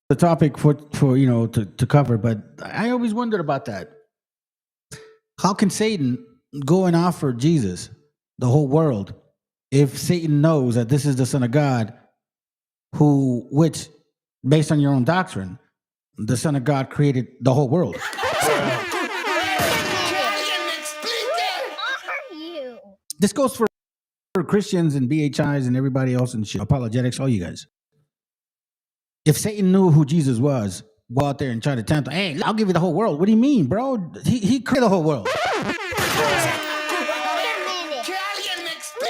the topic for to cover, but I always wondered about that. How can Satan go and offer Jesus the whole world if Satan knows that this is the Son of God, which, based on your own doctrine, the Son of God created the whole world? This goes for Christians and BHIs and everybody else and shit, apologetics, all you guys. If Satan knew who Jesus was, go out there and try to tempt him. Hey, I'll give you the whole world. What do you mean, bro? He created the whole world.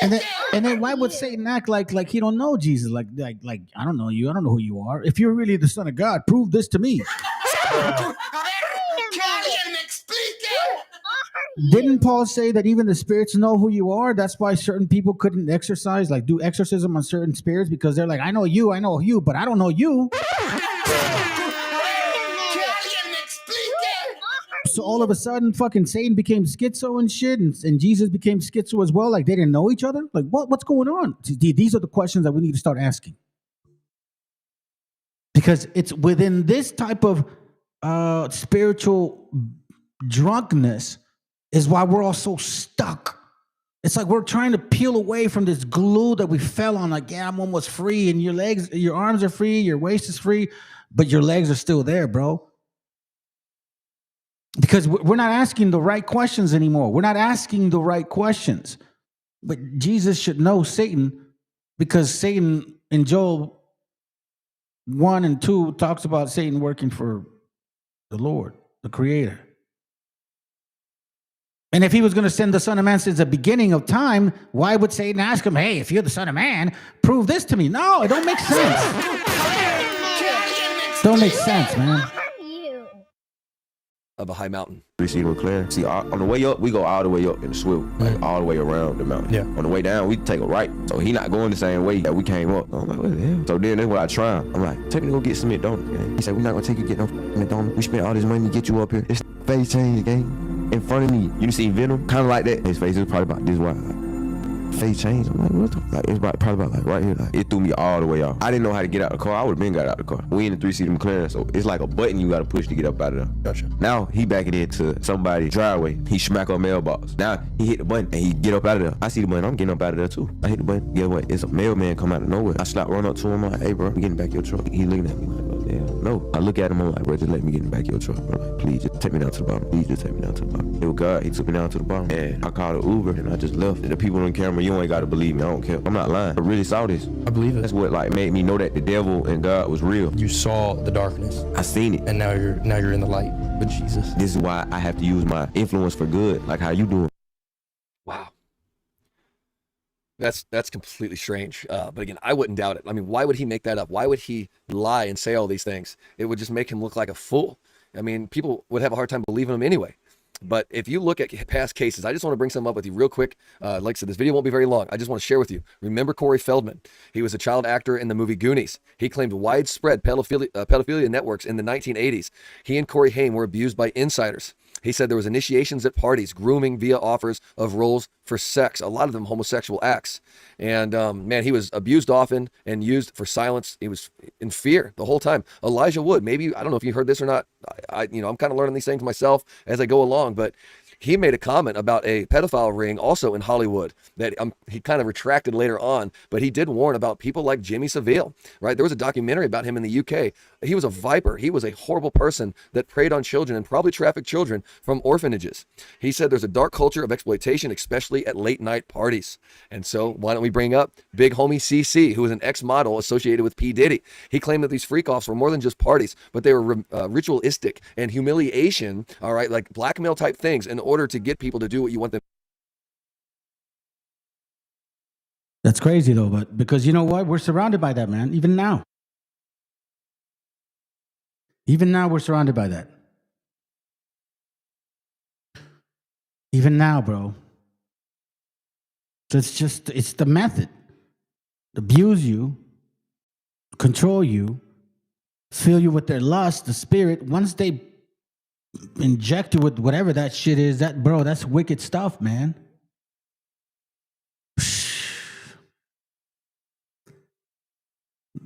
And then why would Satan act like he don't know Jesus? Like I don't know you. I don't know who you are. If you're really the Son of God, prove this to me. Didn't Paul say that even the spirits know who you are? That's why certain people couldn't exercise, like do exorcism on certain spirits, because they're like, I know you, but I don't know you. So all of a sudden, fucking Satan became schizo and shit, and Jesus became schizo as well. Like they didn't know each other. Like what's going on? These are the questions that we need to start asking, because it's within this type of spiritual drunkenness is why we're all so stuck. It's like we're trying to peel away from this glue that we fell on. Like, yeah, I'm almost free, and your arms are free, your waist is free, but your legs are still there, bro. Because we're not asking the right questions anymore. We're not asking the right questions. But Jesus should know Satan, because Satan in Job 1 and 2 talks about Satan working for the Lord, the Creator. And if he was going to send the Son of Man since the beginning of time, why would Satan ask him, hey, if you're the Son of Man, prove this to me? No, it don't make sense. Don't make sense, man. Of a high mountain. We see them clear. See, on the way up, we go all the way up in the swivel, like all the way around the mountain. Yeah. On the way down, we take a right. So he not going the same way that we came up. I'm like, what the hell? So then that's what I try. I'm like, take me to go get some McDonald's, gang. He said, we're not gonna take you to get no McDonald's. We spent all this money to get you up here. This face change, gang. In front of me. You see Venom? Kind of like that. His face is probably about this wide. Face change. I'm like, what the? Like, it's probably about like right here. Like, it threw me all the way off. I didn't know how to get out of the car. I would have been got out of the car. We in the 3-seater McLaren, so it's like a button you got to push to get up out of there. Gotcha. Now he backing into somebody's driveway. He smack our mailbox. Now he hit the button and he get up out of there. I see the button. I'm getting up out of there too. I hit the button. Guess what? It's a mailman come out of nowhere. I slap run up to him. I'm like, hey bro, I'm getting back your truck. He looking at me like, oh damn. No. I look at him. I'm like, bro, just let me get in back your truck. Bro, like, please just take me down to the bottom. Please just take me down to the bottom. It was God. He took me down to the bottom. And I called an Uber and I just left. The people on camera, you ain't got to believe me. I don't care. I'm not lying. I really saw this. I believe it. That's what like made me know that the devil and God was real. You saw the darkness. I seen it. And now you're in the light with Jesus. This is why I have to use my influence for good, like how you doing. Wow. That's completely strange. But again, I wouldn't doubt it. I mean, why would he make that up? Why would he lie and say all these things? It would just make him look like a fool. I mean, people would have a hard time believing him anyway. But if you look at past cases, I just want to bring some up with you real quick. Like I said, this video won't be very long. I just want to share with you. Remember Corey Feldman? He was a child actor in the movie Goonies. He claimed widespread pedophilia networks in the 1980s. He and Corey Haim were abused by insiders. He said there was initiations at parties, grooming via offers of roles for sex, a lot of them homosexual acts. And man, he was abused often and used for silence. He was in fear the whole time. Elijah Wood, maybe, I don't know if you heard this or not. I'm kind of learning these things myself as I go along, but he made a comment about a pedophile ring also in Hollywood that he kind of retracted later on, but he did warn about people like Jimmy Savile, right? There was a documentary about him in the UK. He was a viper. He was a horrible person that preyed on children and probably trafficked children from orphanages. He said there's a dark culture of exploitation, especially at late night parties. And so why don't we bring up big homie CC, who was an ex-model associated with P. Diddy. He claimed that these freak-offs were more than just parties, but they were ritualistic and humiliation, all right, like blackmail type things in order to get people to do what you want them. That's crazy though, but because you know what? We're surrounded by that, man. Even now. Even now we're surrounded by that. Even now, bro. So it's the method. Abuse you, control you, fill you with their lust, the spirit. Once they inject you with whatever that shit is, that's wicked stuff, man.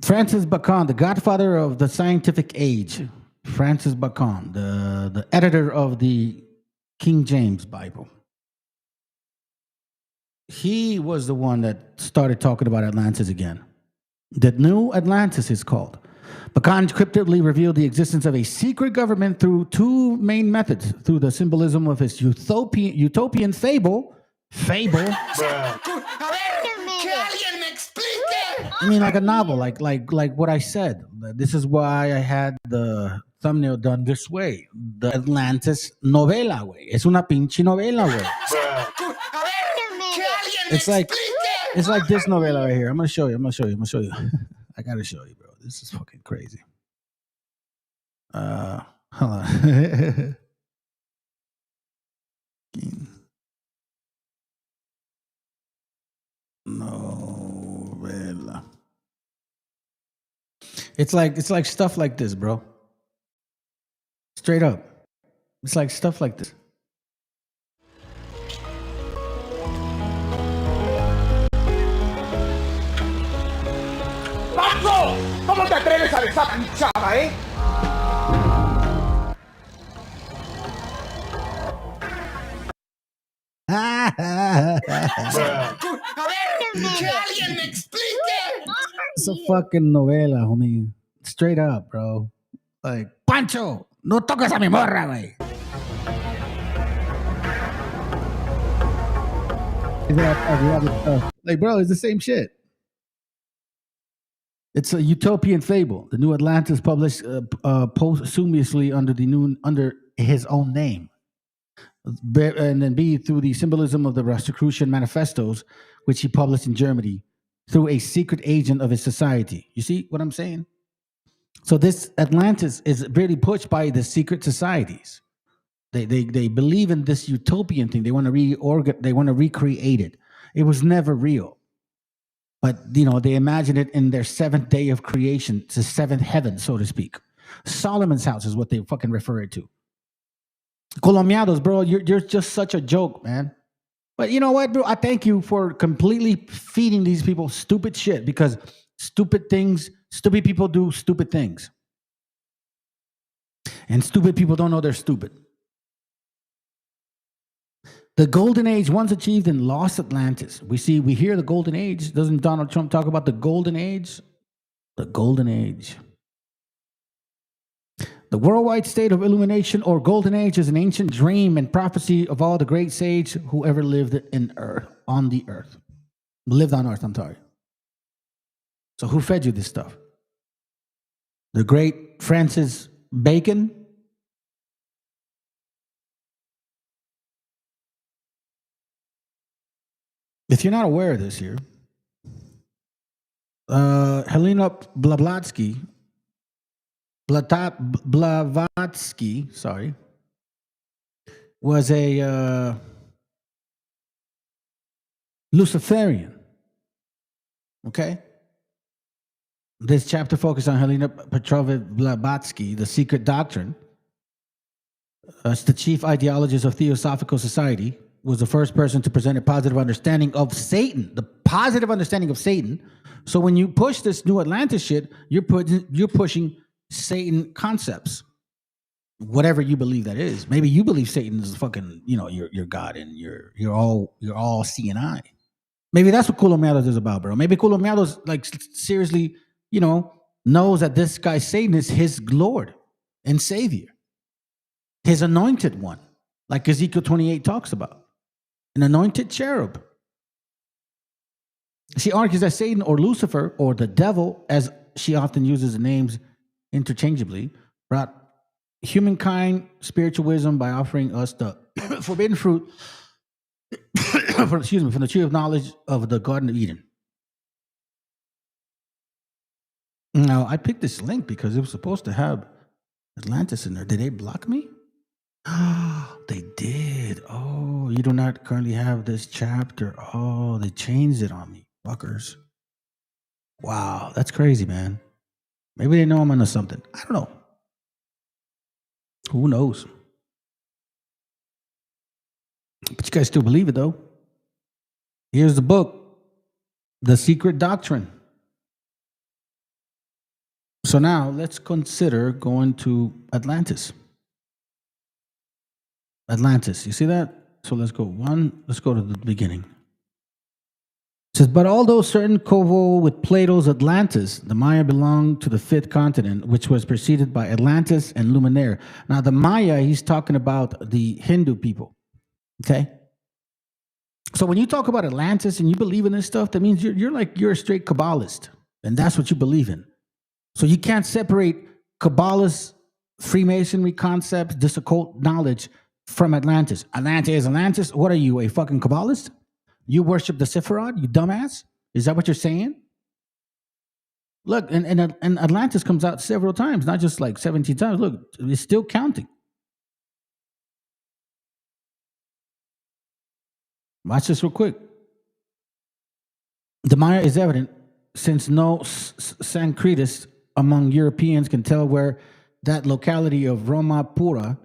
Francis Bacon, the godfather of the scientific age. Francis Bacon, the editor of the King James Bible. He was the one that started talking about Atlantis again. The new Atlantis is called. Bacon cryptically revealed the existence of a secret government through two main methods. Through the symbolism of his utopian fable. I mean, like a novel, like what I said. This is why I had the thumbnail done this way. The Atlantis novela, güey. Es una pinche novela, güey. It's like this novela right here. I'm gonna show you. I gotta show you, bro. This is fucking crazy. Hold on. It's like stuff like this, bro. Straight up. It's like stuff like this. ¡Paco! ¿Cómo te atreves a besar a mi chava, eh? A ver, que alguien me explique. It's a fucking novela, homie. Straight up, bro. Like, Pancho, no toques a mi morra, güey. Like, bro, it's the same shit. It's a utopian fable. The New Atlantis published posthumously under his own name. And then B, through the symbolism of the Rosicrucian manifestos, which he published in Germany, through a secret agent of his society. You see what I'm saying? So this Atlantis is really pushed by the secret societies. They believe in this utopian thing. They want to they want to recreate it. It was never real. But, you know, they imagine it in their seventh day of creation. It's the seventh heaven, so to speak. Solomon's house is what they fucking refer it to. Colombianos, bro, you're just such a joke, man. But you know what, bro? I thank you for completely feeding these people stupid shit, because stupid people do stupid things. And stupid people don't know they're stupid. The golden age once achieved in lost Atlantis. We hear the golden age. Doesn't Donald Trump talk about the golden age? The golden age. The worldwide state of illumination or golden age is an ancient dream and prophecy of all the great sages who ever lived on earth. I'm sorry. So who fed you this stuff? The great Francis Bacon? If you're not aware of this here, Helena Blavatsky, was a Luciferian. Okay? This chapter focused on Helena Petrovna Blavatsky, the secret doctrine. As the chief ideologist of Theosophical Society, was the first person to present a positive understanding of Satan, the positive understanding of Satan. So when you push this New Atlantis shit, you're pushing Satan concepts, whatever you believe that is. Maybe you believe Satan is fucking, you know, your God, and you're all seeing eye. Maybe that's what Colombianos is about, bro. Maybe Colombianos, like, seriously, you know, knows that this guy Satan is his Lord and Savior, his anointed one, like Ezekiel 28 talks about. An anointed cherub. She argues that Satan or Lucifer or the devil, as she often uses the names interchangeably, brought humankind spiritual wisdom by offering us the forbidden fruit from the tree of knowledge of the Garden of Eden. Now, I picked this link because it was supposed to have Atlantis in there. Did they block me? They did. Oh, you do not currently have this chapter. Oh, they changed it on me, fuckers. Wow, that's crazy, man. Maybe they know I'm onto something. I don't know. Who knows? But you guys still believe it, though. Here's the book, The Secret Doctrine. So now let's consider going to Atlantis. Atlantis, you see that? So let's go to the beginning. It says, but although certain coeval with Plato's Atlantis, the Maya belonged to the fifth continent, which was preceded by Atlantis and Luminaire. Now the Maya, he's talking about the Hindu people, okay? So when you talk about Atlantis and you believe in this stuff, that means you're a straight Kabbalist, and that's what you believe in. So you can't separate Kabbalist, Freemasonry concepts, this occult knowledge from Atlantis. Atlantis is Atlantis. What are you, a fucking Kabbalist? You worship the Sephiroth, you dumbass? Is that what you're saying? Look, and Atlantis comes out several times, not just like 17 times. Look, it's still counting. Watch this real quick. The Maya is evident since no Sanskritist among Europeans can tell where that locality of Romakapura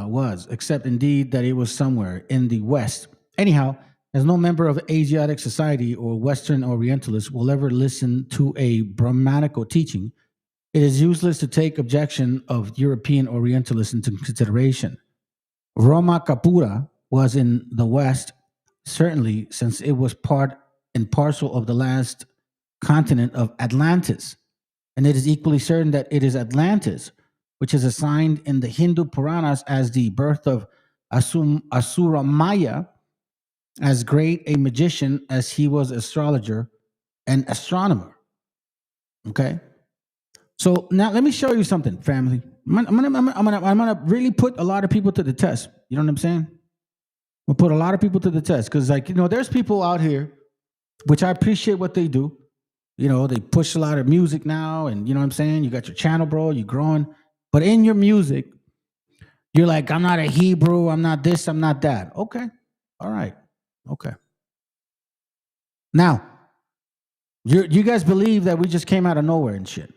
was, except indeed that it was somewhere in the West. Anyhow, as no member of Asiatic society or Western Orientalist will ever listen to a Brahmanical teaching, it is useless to take objection of European Orientalists into consideration. Romakapura was in the West, certainly, since it was part and parcel of the last continent of Atlantis. And it is equally certain that it is Atlantis, which is assigned in the Hindu Puranas as the birth of Asura Maya, as great a magician as he was astrologer and astronomer. Okay? So now let me show you something, family. I'm gonna really put a lot of people to the test. You know what I'm saying? We'll put a lot of people to the test because, like, you know, there's people out here, which I appreciate what they do. You know, they push a lot of music now, and you know what I'm saying? You got your channel, bro, you're growing. But in your music, you're like, I'm not a Hebrew, I'm not this, I'm not that. Okay. All right. Okay. Now, you guys believe that we just came out of nowhere and shit.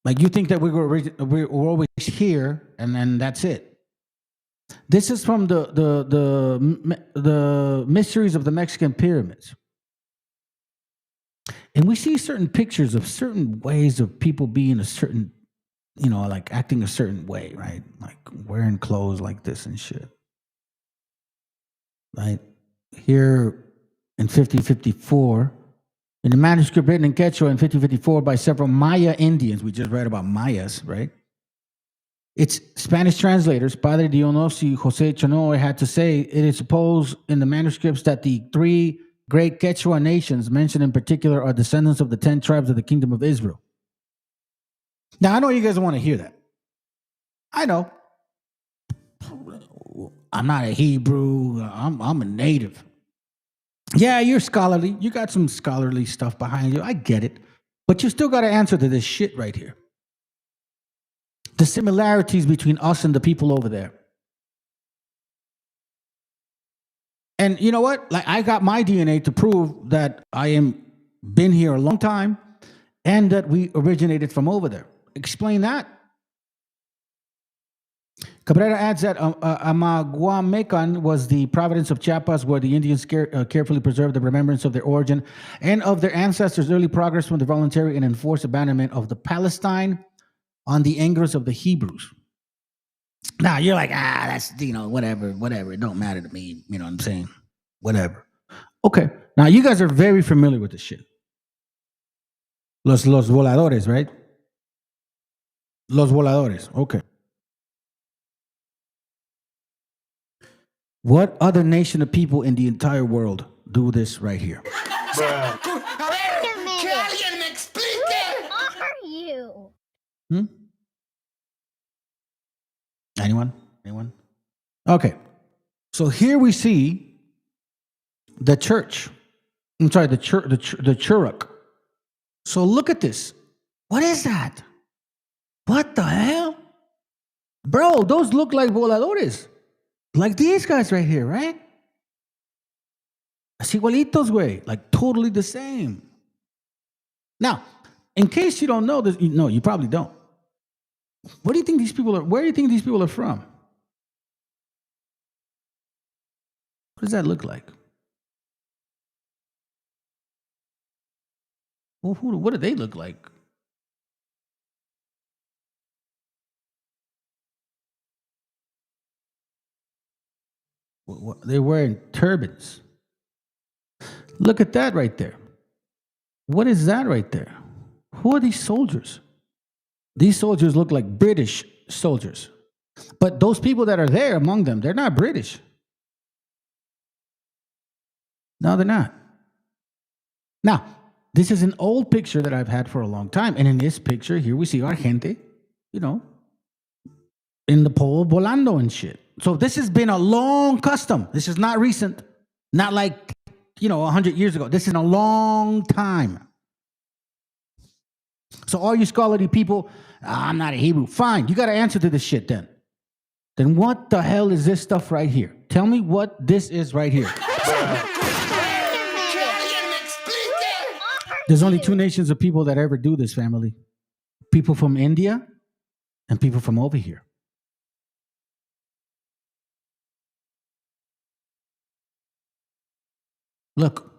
Like, you think that we're always here and then that's it. This is from the mysteries of the Mexican pyramids. And we see certain pictures of certain ways of people being a certain, you know, like acting a certain way, right? Like wearing clothes like this and shit. Right? Here in 5054, in the manuscript written in Quechua in 5054 by several Maya Indians, we just read about Mayas, right? Its Spanish translators, Padre Dionisio Jose Chanoy, had to say it is supposed in the manuscripts that the three great Quechua nations mentioned in particular are descendants of the 10 tribes of the kingdom of Israel. Now, I know you guys want to hear that. I know. I'm not a Hebrew. I'm a native. Yeah, you're scholarly. You got some scholarly stuff behind you. I get it. But you still got to answer to this shit right here. The similarities between us and the people over there. And you know what? Like, I got my DNA to prove that I am been here a long time and that we originated from over there. Explain that. Cabrera adds that Amaguamecan was the province of Chiapas where the Indians carefully preserved the remembrance of their origin and of their ancestors' early progress from the voluntary and enforced abandonment of the Palestine on the angers of the Hebrews. Now, you're like, that's, you know, whatever. It don't matter to me. You know what I'm saying? Whatever. Okay. Now, you guys are very familiar with this shit. Los voladores, right? Los voladores. Okay. What other nation of people in the entire world do this right here? Who are you? Anyone? Okay. So here we see the church. I'm sorry, the churuk. So look at this. What is that? What the hell? Bro, those look like voladores. Like these guys right here, right? Así igualitos, güey. Like totally the same. Now, in case you don't know this, no, you probably don't. What do you think these people are? Where do you think these people are from? What does that look like? Well, what do they look like? They're wearing turbans. Look at that right there. What is that right there? Who are these soldiers? These soldiers look like British soldiers. But those people that are there among them, they're not British. No, they're not. Now, this is an old picture that I've had for a long time. And in this picture, here we see our gente, you know, in the pole volando and shit. So this has been a long custom. This is not recent. Not like, 100 years ago. This is a long time. So all you scholarly people, I'm not a Hebrew. Fine, you got to answer to this shit then. Then what the hell is this stuff right here? Tell me what this is right here. There's only two nations of people that ever do this, family. People from India and people from over here. Look.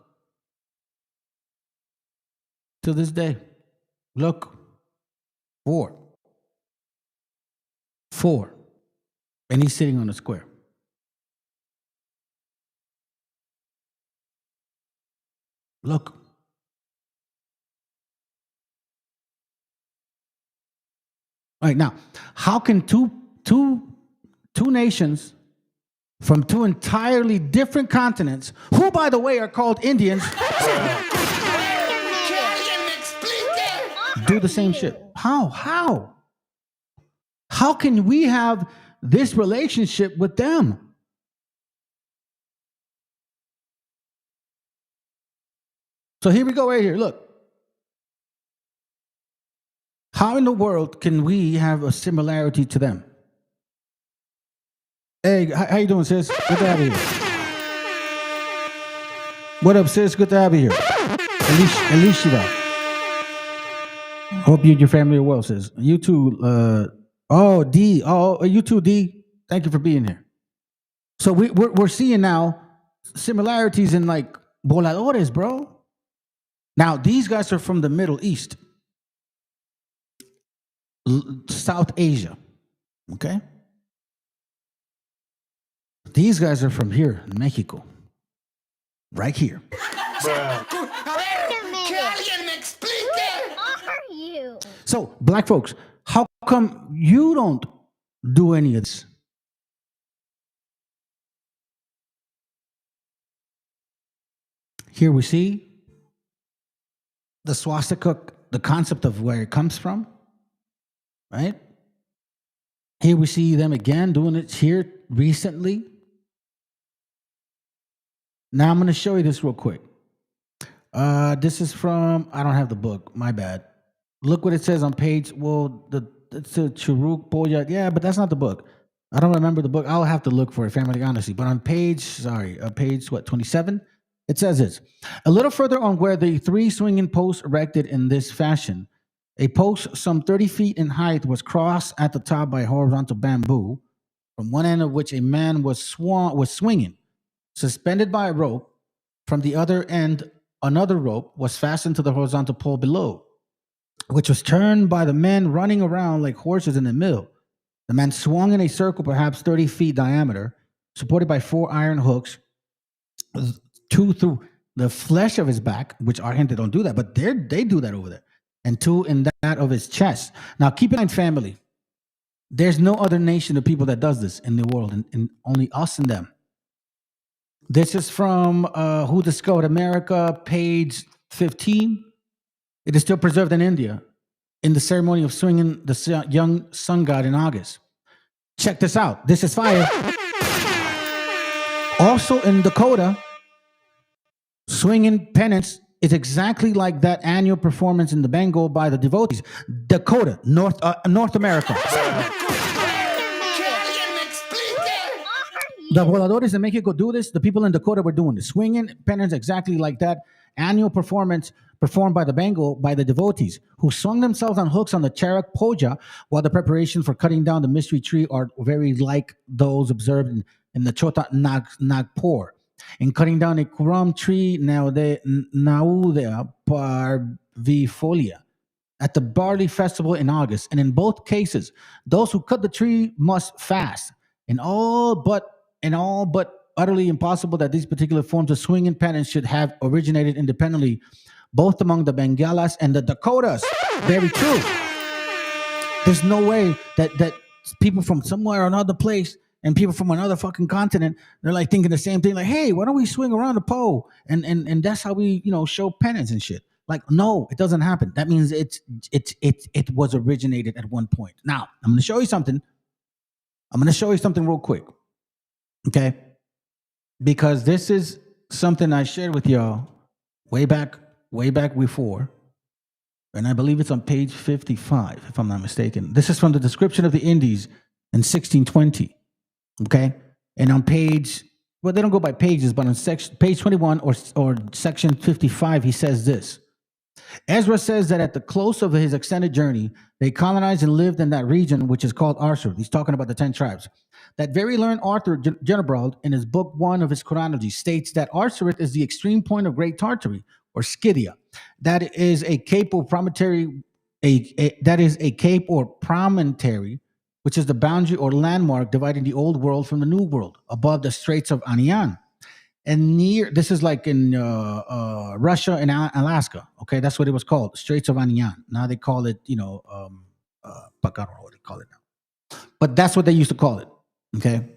To this day. Look. 4. And he's sitting on a square. Look. All right, now, how can two nations from two entirely different continents, who, by the way, are called Indians, do the same shit? How? How can we have this relationship with them? So here we go right here. Look. How in the world can we have a similarity to them? Hey, how you doing, sis? Good to have you here. What up, sis? Good to have you here. Elishiva. Hope you and your family are well, sis. You too, D. You too, D. Thank you for being here. So we're seeing now similarities in like voladores, bro. Now, these guys are from the Middle East. South Asia, okay? These guys are from here, in Mexico. Right here. So, black folks, how come you don't do any of this? Here we see the swastika, the concept of where it comes from. Right? Here we see them again doing it here recently. Now I'm going to show you this real quick. This is from, I don't have the book, my bad. Look what it says on page, it's a Churuk Boya. Yeah, but that's not the book. I don't remember the book. I'll have to look for it, family, honestly. But on page 27, it says this. A little further on where the 3 swinging posts erected in this fashion, a post some 30 feet in height was crossed at the top by horizontal bamboo, from one end of which a man was swinging, suspended by a rope. From the other end, another rope was fastened to the horizontal pole below, which was turned by the men running around like horses in the mill. The man swung in a circle perhaps 30 feet diameter, supported by 4 iron hooks, 2 through the flesh of his back, which our gente don't do that, but they do that over there, and 2 in that of his chest. Now, keep in mind, family, there's no other nation of people that does this in the world, and only us and them. This is from Who Discovered America, page 15. It is still preserved in India in the ceremony of swinging the young sun god in August. Check this out. This is fire. Also in Dakota, swinging penance is exactly like that annual performance in the Bengal by the devotees. Dakota, North America. The voladores in Mexico do this. The people in Dakota were doing this. Swinging penance exactly like that annual performance performed by the Bengal by the devotees, who swung themselves on hooks on the Charak Puja, while the preparations for cutting down the mystery tree are very like those observed in the Chota Nagpur. In cutting down a Kuram tree, Naudea parvifolia, at the barley festival in August. And in both cases, those who cut the tree must fast. In all but utterly impossible that these particular forms of swinging penance should have originated independently, both among the Bengalas and the Dakotas. Very true. There's no way that people from somewhere or another place and people from another fucking continent, they're like thinking the same thing, like, hey, why don't we swing around the pole? And that's how we, show penance and shit. Like, no, it doesn't happen. That means it was originated at one point. Now, I'm going to show you something. I'm going to show you something real quick. Okay? Because this is something I shared with y'all way back before. And I believe it's on page 55, if I'm not mistaken. This is from the description of the Indies in 1620. Okay? And on page, well, they don't go by pages, but on page 21 or section 55, he says this. Ezra says that at the close of his extended journey, they colonized and lived in that region, which is called Arsur. He's talking about the 10 tribes. That very learned Arthur Generbrald, in his book 1 of his chronology, states that Arsurit is the extreme point of Great Tartary, or Scythia. That is a cape or promontory, that is a cape or promontory, which is the boundary or landmark dividing the old world from the new world, above the Straits of Anian. And this is like in Russia and Alaska. Okay, that's what it was called, Straits of Anian. Now they call it, fuck, I don't know what they call it now. But that's what they used to call it. Okay,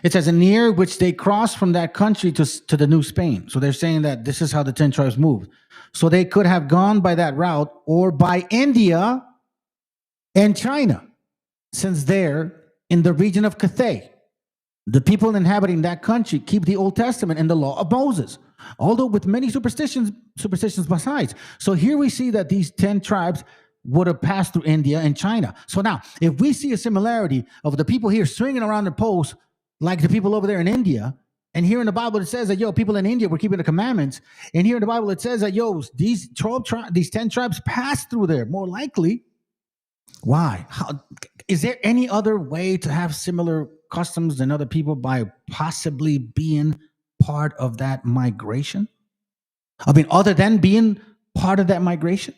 it says near which they crossed from that country to the New Spain. So they're saying that this is how the 10 tribes moved. So they could have gone by that route or by India and China, since they're in the region of Cathay. The people inhabiting that country keep the Old Testament and the law of Moses, although with many superstitions besides. So here we see that these 10 tribes would have passed through India and China. So now, if we see a similarity of the people here swinging around the post like the people over there in India, and here in the Bible it says that, people in India were keeping the commandments, and here in the Bible it says that, these 10 tribes passed through there, more likely. Why? How is there any other way to have similar customs than other people by possibly being part of that migration? I mean, other than being part of that migration?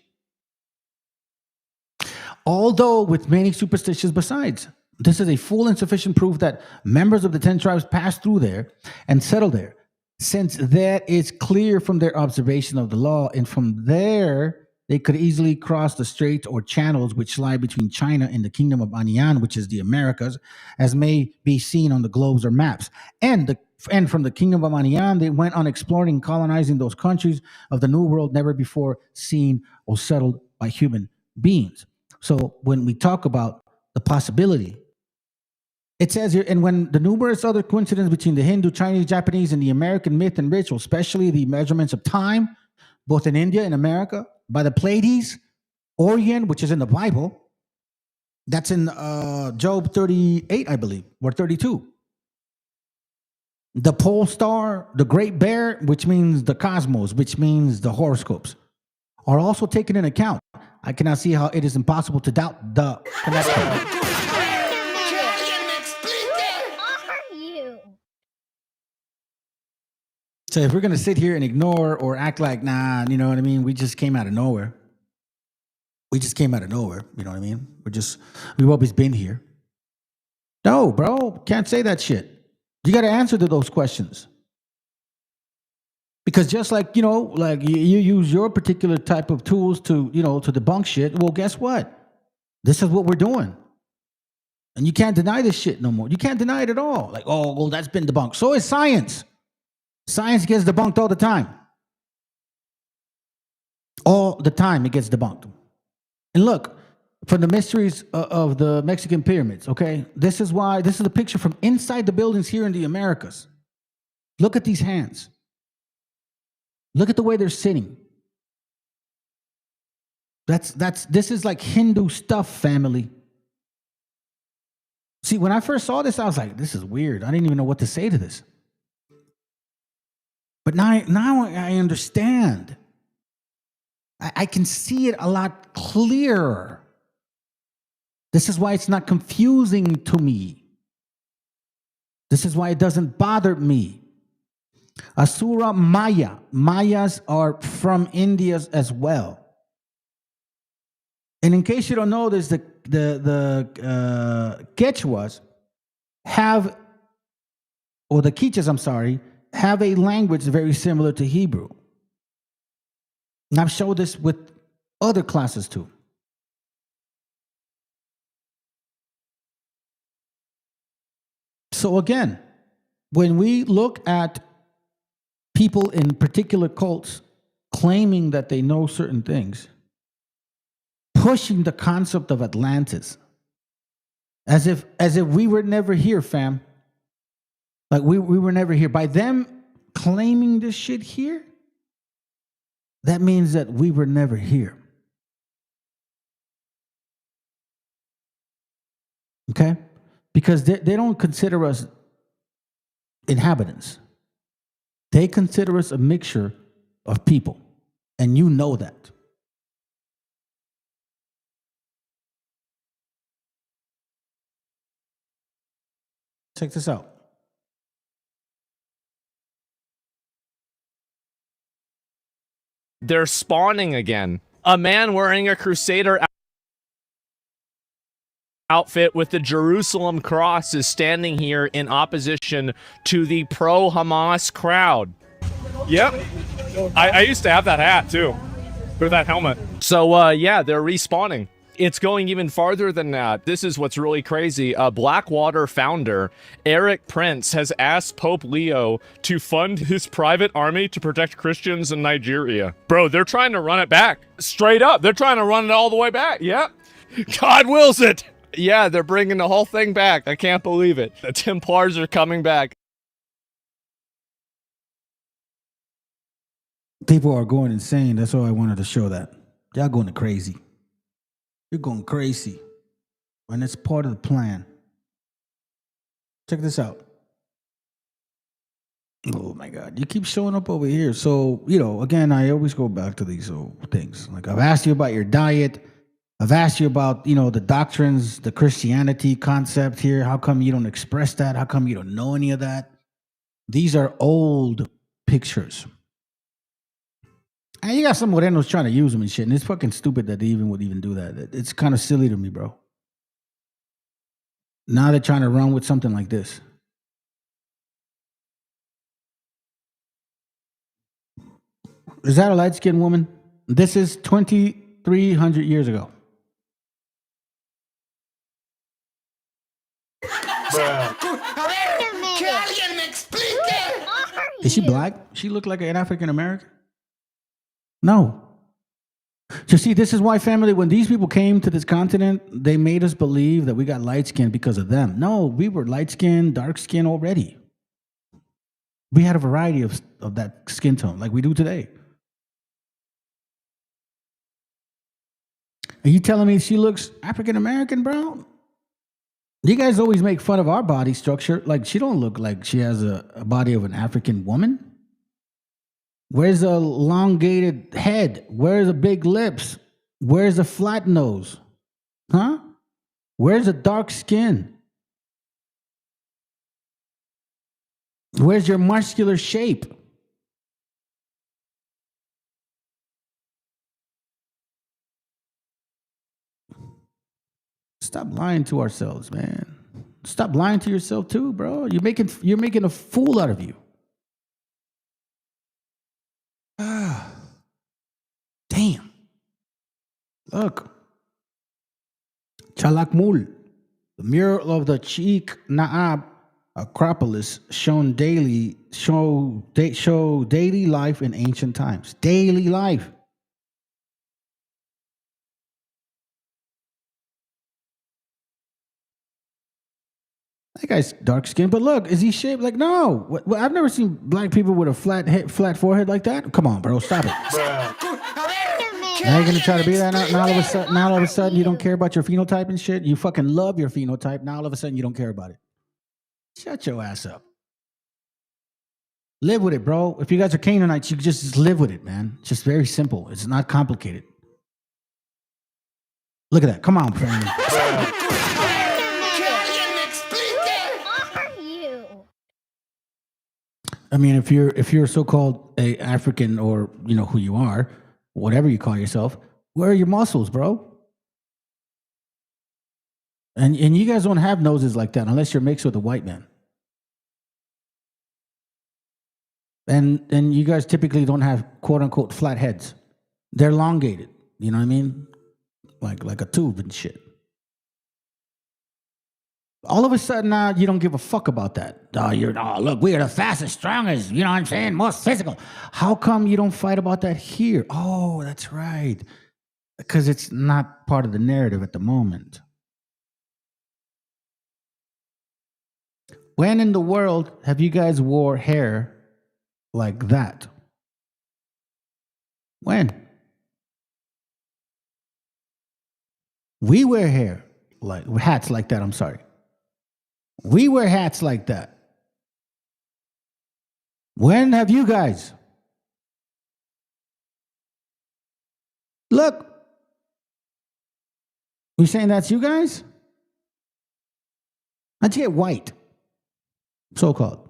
Although with many superstitions besides. This is a full and sufficient proof that members of the 10 tribes passed through there and settled there, since that is clear from their observation of the law, and from there they could easily cross the straits or channels which lie between China and the kingdom of Anian, which is the Americas, as may be seen on the globes or maps. And from the kingdom of Anian, they went on exploring and colonizing those countries of the New World never before seen or settled by human beings. So when we talk about the possibility, it says here, and when the numerous other coincidences between the Hindu, Chinese, Japanese, and the American myth and ritual, especially the measurements of time, both in India and America, by the Pleiades, Orion, which is in the Bible, that's in Job 38, I believe, or 32. The pole star, the great bear, which means the cosmos, which means the horoscopes, are also taken into account. I cannot see how it is impossible to doubt the connection. So if we're going to sit here and ignore or act like, nah, you know what I mean? We just came out of nowhere. You know what I mean? We've always been here. No, bro, can't say that shit. You got to answer to those questions. Because just like, you use your particular type of tools to debunk shit. Well, guess what? This is what we're doing. And you can't deny this shit no more. You can't deny it at all. Like, oh, well, that's been debunked. So is science. Science gets debunked all the time. All the time it gets debunked. And look, from the mysteries of the Mexican pyramids, okay? This is a picture from inside the buildings here in the Americas. Look at these hands. Look at the way they're sitting. This is like Hindu stuff, family. See, when I first saw this, I was like, this is weird. I didn't even know what to say to this. But now I understand. I can see it a lot clearer. This is why it's not confusing to me. This is why it doesn't bother me. Asura Maya. Mayas are from India as well. And in case you don't know this, the Quechuas have, or the Quiches, I'm sorry, have a language very similar to Hebrew. And I've showed this with other classes too. So again, when we look at people in particular cults claiming that they know certain things, pushing the concept of Atlantis, as if we were never here, fam. Like we were never here. By them claiming this shit here, that means that we were never here. Okay? Because they don't consider us inhabitants. They consider us a mixture of people. And you know that. Check this out. They're spawning again. A man wearing a Crusader outfit with the Jerusalem cross is standing here in opposition to the pro-Hamas crowd. Yep. I used to have that hat too, with that helmet. So yeah, they're respawning. It's going even farther than that. This is what's really crazy. Blackwater founder Eric Prince has asked Pope Leo to fund his private army to protect Christians in Nigeria. Bro, they're trying to run it back. Straight up, they're trying to run it all the way back. Yep. God wills it. Yeah, they're bringing the whole thing back. I can't believe it. The Templars are coming back. People are going insane. That's why I wanted to show that. Y'all going crazy. You're going crazy. And it's part of the plan. Check this out. Oh my God. You keep showing up over here. So, again, I always go back to these old things. Like I've asked you about your diet. I've asked you about, the doctrines, the Christianity concept here. How come you don't express that? How come you don't know any of that? These are old pictures. And you got some morenos trying to use them and shit. And it's fucking stupid that they would even do that. It's kind of silly to me, bro. Now they're trying to run with something like this. Is that a light-skinned woman? This is 2,300 years ago. Is she black? She look like an African American? No. So see, this is why, family, when these people came to this continent, they made us believe that we got light skin because of them. No, we were light skin, dark skin already. We had a variety of that skin tone like we do today. Are you telling me she looks African American, bro? You guys always make fun of our body structure. Like, she don't look like she has a body of an African woman. Where's the elongated head? Where's the big lips? Where's the flat nose? Huh? Where's the dark skin? Where's your muscular shape? Stop lying to ourselves, man. Stop lying to yourself too, bro. You're making a fool out of you. Damn. Look. Chalakmul, the mural of the Cheikh Naab Acropolis show daily life in ancient times. Daily life. That guy's dark skinned, but look, is he shaped like no? I've never seen black people with a flat forehead like that. Come on, bro, stop it. Now you're gonna try to be that. Now all of a sudden, you don't care about your phenotype and shit. You fucking love your phenotype. Now all of a sudden, you don't care about it. Shut your ass up. Live with it, bro. If you guys are Canaanites, you just live with it, man. It's just very simple. It's not complicated. Look at that. Come on, friend. I mean, if you're so-called a African or who you are, whatever you call yourself, where are your muscles, bro? And you guys don't have noses like that unless you're mixed with a white man. And you guys typically don't have quote unquote flat heads. They're elongated. You know what I mean? Like a tube and shit. All of a sudden now you don't give a fuck about that. Look, we are the fastest, strongest, you know what I'm saying, most physical. How come you don't fight about that here? Oh, that's right. Because it's not part of the narrative at the moment. When in the world have you guys wore hair like that? When? We wear hair, hats like that, I'm sorry. We wear hats like that. When have you guys? Look. You saying that's you guys? How'd you get white? So-called.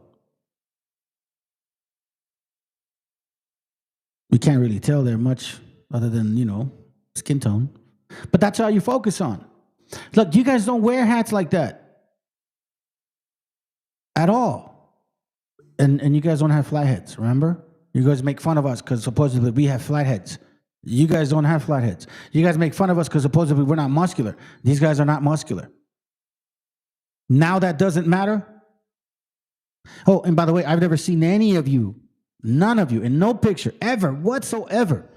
We can't really tell there much other than, skin tone. But that's all you focus on. Look, you guys don't wear hats like that at all. And you guys don't have flat heads, remember? You guys make fun of us because supposedly we have flat heads. You guys don't have flat heads. You guys make fun of us because supposedly we're not muscular. These guys are not muscular. Now that doesn't matter. Oh, and by the way, I've never seen any of you, none of you, in no picture, ever, whatsoever,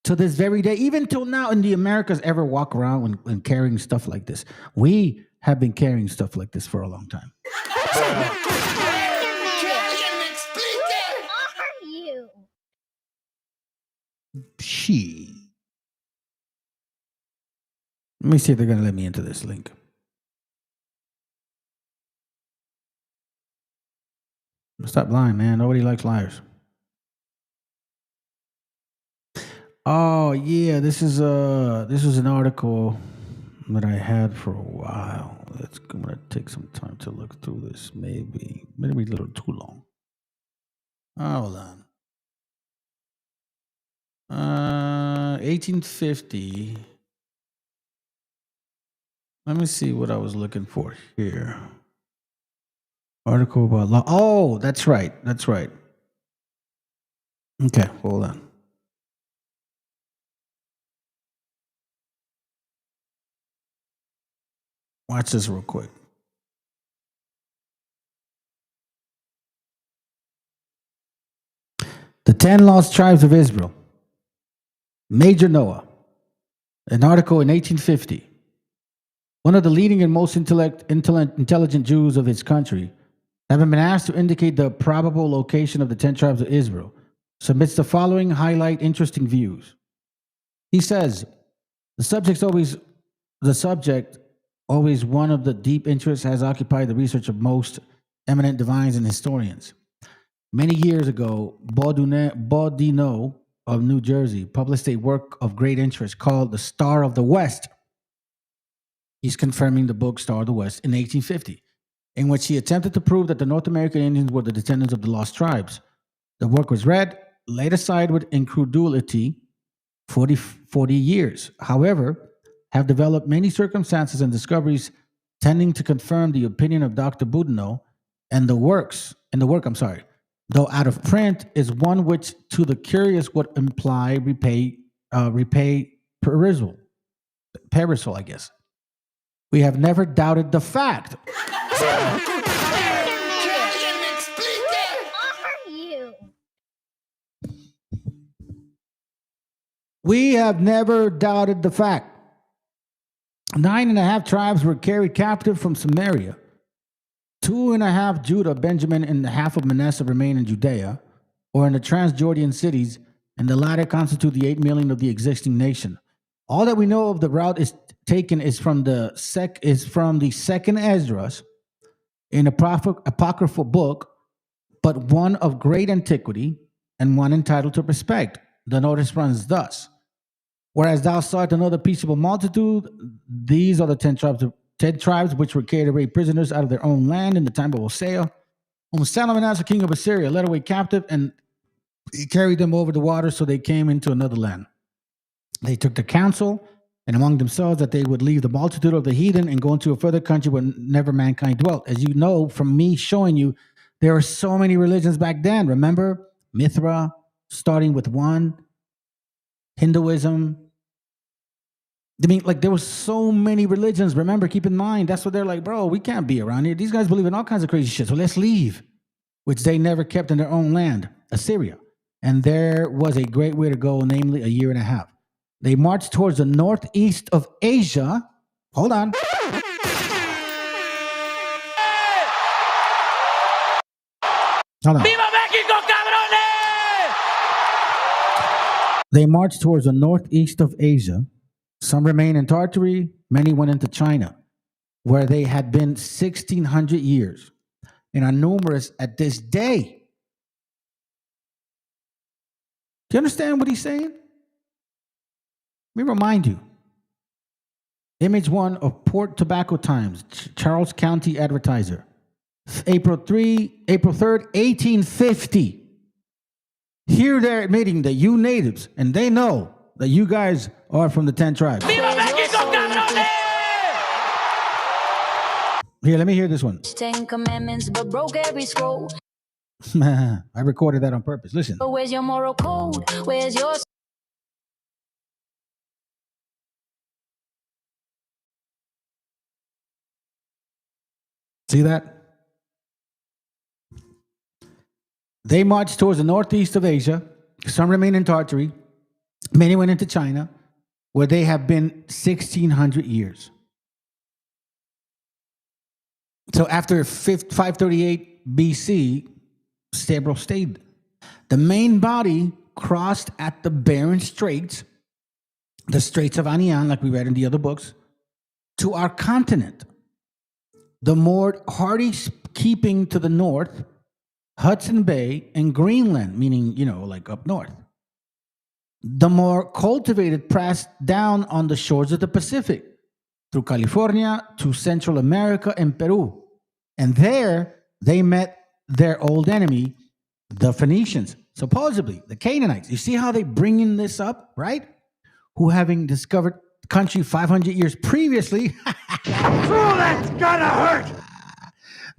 to this very day, even till now in the Americas, ever walk around and carrying stuff like this. We have been carrying stuff like this for a long time. Let me see if they're going to let me into this link. Stop lying, man. Nobody likes liars. Oh, yeah. This was an article that I had for a while. I'm going to take some time to look through this. Maybe a little too long. Hold on. 1850. Let me see what I was looking for here. Article about law. Oh, that's right. That's right. Okay, hold on. Watch this real quick. The 10 Lost Tribes of Israel. Major Noah. An article in 1850. One of the leading and most intelligent Jews of his country, having been asked to indicate the probable location of the 10 tribes of Israel, submits the following highlight interesting views. He says, the subject always one of the deep interests has occupied the research of most eminent divines and historians. Many years ago, Bodino of New Jersey published a work of great interest called The Star of the West. He's confirming the book Star of the West in 1850, in which he attempted to prove that the North American Indians were the descendants of the lost tribes. The work was read, laid aside with incredulity 40 years. However, have developed many circumstances and discoveries tending to confirm the opinion of Dr. Boudinot, and the work, though out of print, is one which to the curious would imply repay perusal, I guess. We have never doubted the fact. We have never doubted the fact. 9.5 tribes were carried captive from Samaria. 2.5 Judah, Benjamin, and half of Manasseh remain in Judea, or in the Transjordan cities, and the latter constitute the 8 million of the existing nation. All that we know of the route is taken is from the second Esdras, in a apocryphal book, but one of great antiquity and one entitled to respect. The notice runs thus: whereas thou sawest another peaceable multitude, these are the 10 tribes which were carried away prisoners out of their own land in the time of Hosea, whom Salmanassar, king of Assyria, led away captive, and he carried them over the water, so they came into another land. They took the counsel and among themselves that they would leave the multitude of the heathen and go into a further country where never mankind dwelt. As you know from me showing you, there were so many religions back then. Remember? Mithra, starting with one, Hinduism. I mean, like, there were so many religions. Remember, keep in mind, that's what they're like, bro, we can't be around here. These guys believe in all kinds of crazy shit, so let's leave, which they never kept in their own land, Assyria. And there was a great way to go, namely 1.5 years. They marched towards the northeast of Asia. Hold on. Hold on. Viva Mexico, cabrones! They marched towards the northeast of Asia. Some remained in Tartary. Many went into China, where they had been 1,600 years and are numerous at this day. Do you understand what he's saying? Let me remind you. Image 1 of Port Tobacco Times, Charles County Advertiser, April 3rd, 1850. Here they're admitting that you natives, and they know that you guys are from the 10 tribes. Here, let me hear this one. 10 commandments, but broke every scroll. I recorded that on purpose. Listen. But where's your moral code? Where's your... See that? They marched towards the northeast of Asia. Some remain in Tartary. Many went into China, where they have been 1,600 years. So after 538 BC, several stayed. The main body crossed at the Bering Straits, the Straits of Anian, like we read in the other books, to our continent. The more hardy keeping to the north, Hudson Bay and Greenland, meaning, like up north. The more cultivated pressed down on the shores of the Pacific, through California to Central America and Peru. And there they met their old enemy, the Phoenicians, supposedly the Canaanites. You see how they bring in this up, right? Who, having discovered the country 500 years previously, that's gonna hurt!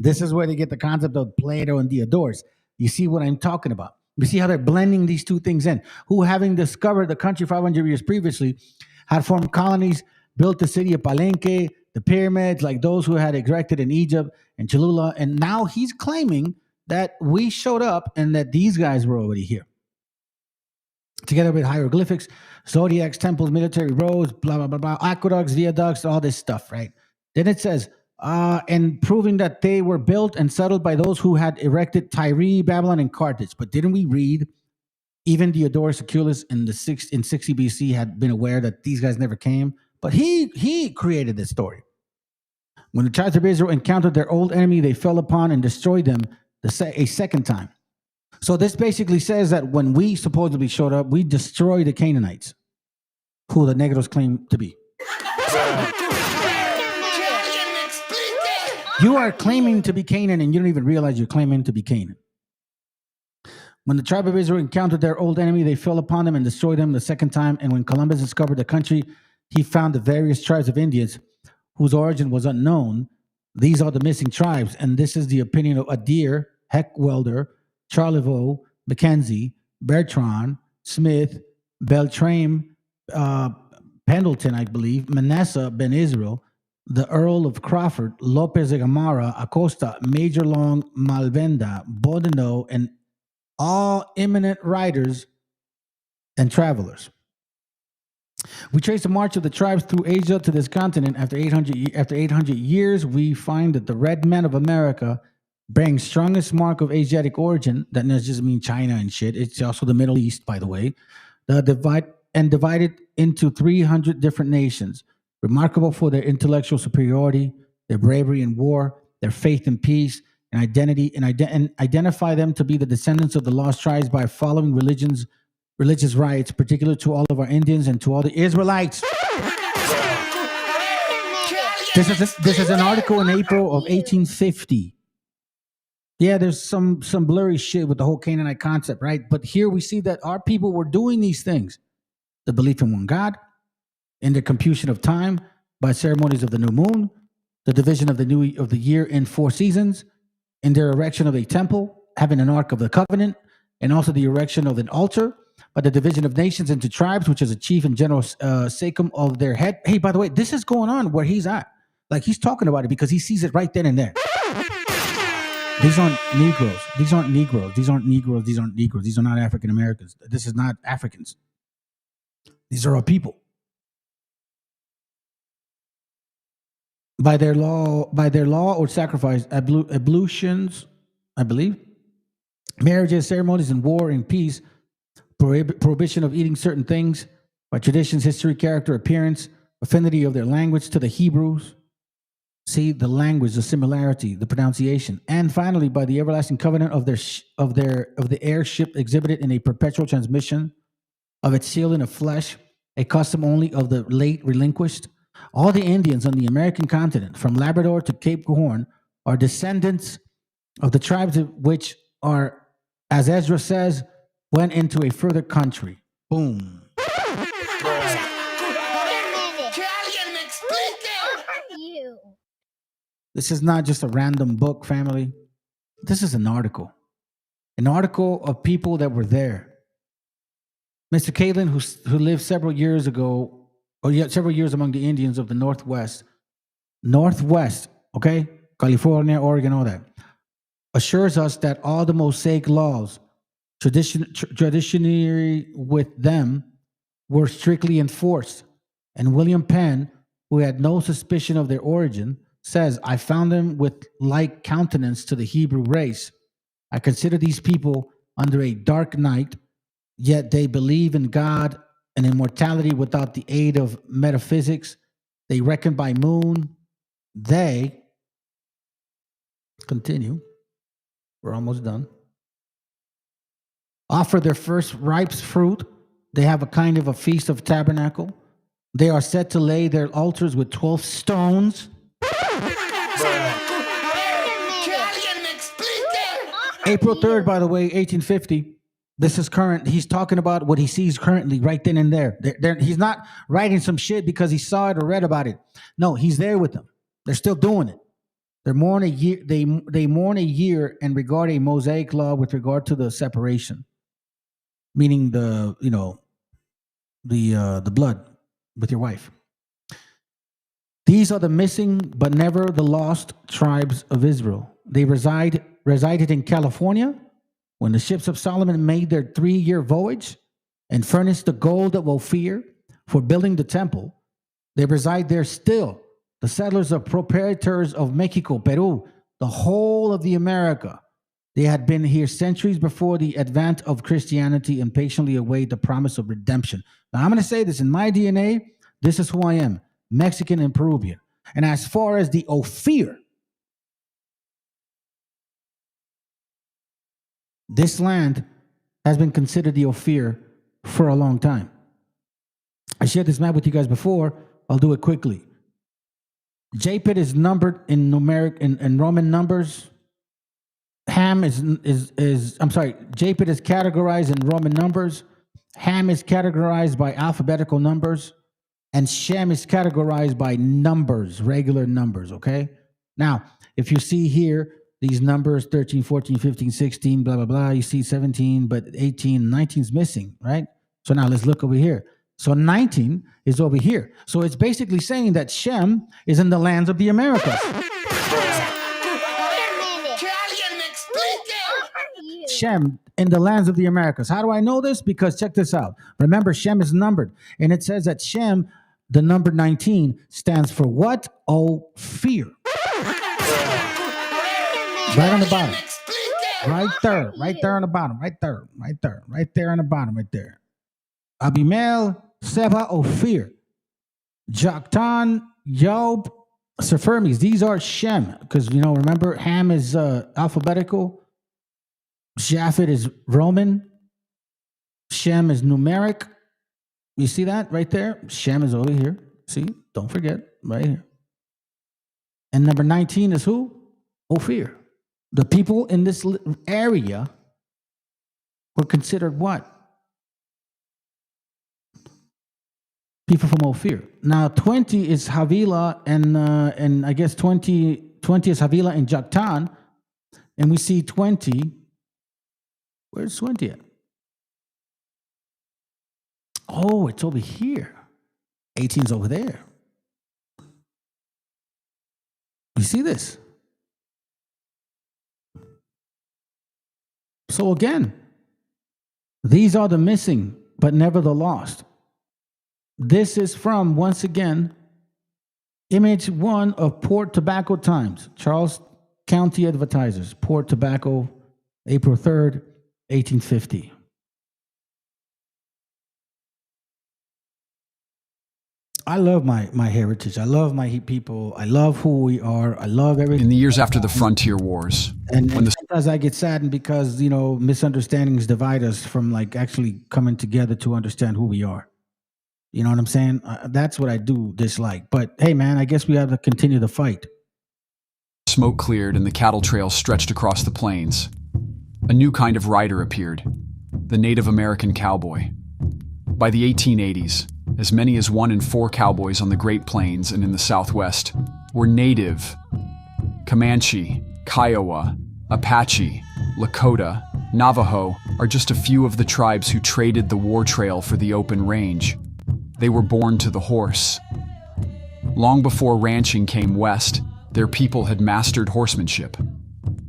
This is where they get the concept of Plato and Diodorus. You see what I'm talking about? You see how they're blending these two things in. Who, having discovered the country 500 years previously, had formed colonies, built the city of Palenque, the pyramids, like those who had erected in Egypt and Cholula. And now he's claiming that we showed up and that these guys were already here. Together with hieroglyphics, zodiacs, temples, military roads, blah, blah, blah, blah, aqueducts, viaducts, all this stuff, right? Then it says, and proving that they were built and settled by those who had erected Tyre, Babylon, and Carthage. But didn't we read even Diodorus Siculus in 60 BC had been aware that these guys never came? But he created this story. When the tribes of Israel encountered their old enemy, they fell upon and destroyed them a second time. So this basically says that when we supposedly showed up, we destroyed the Canaanites, who the Negros claim to be. You are claiming to be Canaan, and you don't even realize you're claiming to be Canaan. When the tribe of Israel encountered their old enemy, they fell upon them and destroyed them the second time. And when Columbus discovered the country, he found the various tribes of Indians whose origin was unknown. These are the missing tribes, and this is the opinion of Adair, Heckwelder, Charlevoix, Mackenzie, Bertrand, Smith, Beltrame, Pendleton, I believe, Manasseh Ben Israel, the Earl of Crawford, Lopez de Gamara, Acosta, Major Long, Malvenda, Boudinot, and all eminent writers and travelers. We trace the march of the tribes through Asia to this continent. After 800 years, we find that the red men of America bearing strongest mark of Asiatic origin, that doesn't just mean China and shit, it's also the Middle East, by the way, divided into 300 different nations, remarkable for their intellectual superiority, their bravery in war, their faith in peace, and identity, and identify them to be the descendants of the lost tribes by following religious rites, particular to all of our Indians and to all the Israelites. This is an article in April of 1850. Yeah, there's some blurry shit with the whole Canaanite concept, right? But here we see that our people were doing these things. The belief in one God, in the computation of time by ceremonies of the new moon, the division of the year in 4 seasons, in their erection of a temple, having an ark of the covenant, and also the erection of an altar, by the division of nations into tribes, which is a chief and general sachem of their head. Hey, by the way, this is going on where he's at. Like, he's talking about it because he sees it right then and there. These aren't Negroes. These aren't Negroes. These aren't Negroes. These aren't Negroes. These are not African Americans. This is not Africans. These are our people. By their law or sacrifice, ablutions, I believe, marriages, ceremonies, and war and peace, prohibition of eating certain things, by traditions, history, character, appearance, affinity of their language to the Hebrews. See the language, the similarity, the pronunciation, and finally by the everlasting covenant of the heirship exhibited in a perpetual transmission of its seal in the flesh, a custom only of the late relinquished. All the Indians on the American continent, from Labrador to Cape Horn, are descendants of the tribes which are, as Ezra says, went into a further country. Boom. This is not just a random book, family. This is an article of people that were there. Mr. Caitlin, who lived several years ago, or yet several years among the Indians of the Northwest, okay, California, Oregon, all that, assures us that all the Mosaic laws, traditionally with them, were strictly enforced. And William Penn, who had no suspicion of their origin, says, I found them with like countenance to the Hebrew race. I consider these people under a dark night, yet they believe in God and immortality without the aid of metaphysics. They reckon by moon. They continue. We're almost done. Offer their first ripe fruit. They have a kind of a feast of tabernacle. They are set to lay their altars with 12 stones. April 3rd, by the way, 1850. This is current. He's talking about what he sees currently right then and there. He's not writing some shit because he saw it or read about it. No, he's there with them. They're still doing it. They mourn a year. They mourn a year and regard a Mosaic law with regard to the separation, meaning the blood with your wife. These are the missing but never the lost tribes of Israel. They resided in California when the ships of Solomon made their 3-year voyage and furnished the gold of Ophir for building the temple. They reside there still. The settlers are proprietors of Mexico, Peru, the whole of the America. They had been here centuries before the advent of Christianity and patiently await the promise of redemption. Now, I'm going to say this. In my DNA, this is who I am, Mexican and Peruvian. And as far as the Ophir, this land has been considered the Ophir for a long time. I shared this map with you guys before. I'll do it quickly. Japhet is numbered in numeric in Roman numbers. Japhet is categorized in Roman numbers. Ham is categorized by alphabetical numbers. And Shem is categorized by numbers, regular numbers, okay? Now, if you see here, these numbers, 13, 14, 15, 16, blah, blah, blah, you see 17, but 18, 19 is missing, right? So now let's look over here. So 19 is over here. So it's basically saying that Shem is in the lands of the Americas. Shem in the lands of the Americas. How do I know this? Because check this out. Remember, Shem is numbered. And it says that Shem, the number 19, stands for what? Ophir. Right on the bottom. Right there on the bottom. Right there on the bottom, right there. Abimael, Seba, Ophir, Joktan, Job, Sephermes. These are Shem. Because, remember, Ham is alphabetical. Japhet is Roman. Shem is numeric. You see that right there? Shem is over here. See? Don't forget. Right here. And number 19 is who? Ophir. The people in this area were considered what? People from Ophir. Now 20 is Havilah, and I guess 20 is Havilah and Joktan, and we see 20. Where's 20 at? Oh, it's over here. 18's over there. You see this? So again, these are the missing, but never the lost. This is from, once again, image 1 of Port Tobacco Times, Charles County Advertisers, Port Tobacco, April 3rd, 1850. I love my heritage. I love my people. I love who we are. I love everything. In the years after the frontier wars. And sometimes I get saddened because, misunderstandings divide us from actually coming together to understand who we are. You know what I'm saying? That's what I do dislike. But hey, man, I guess we have to continue the fight. Smoke cleared and the cattle trails stretched across the plains. A new kind of rider appeared, the Native American cowboy. By the 1880s, as many as 1 in 4 cowboys on the Great Plains and in the Southwest were native. Comanche, Kiowa, Apache, Lakota, Navajo are just a few of the tribes who traded the war trail for the open range. They were born to the horse. Long before ranching came west, their people had mastered horsemanship,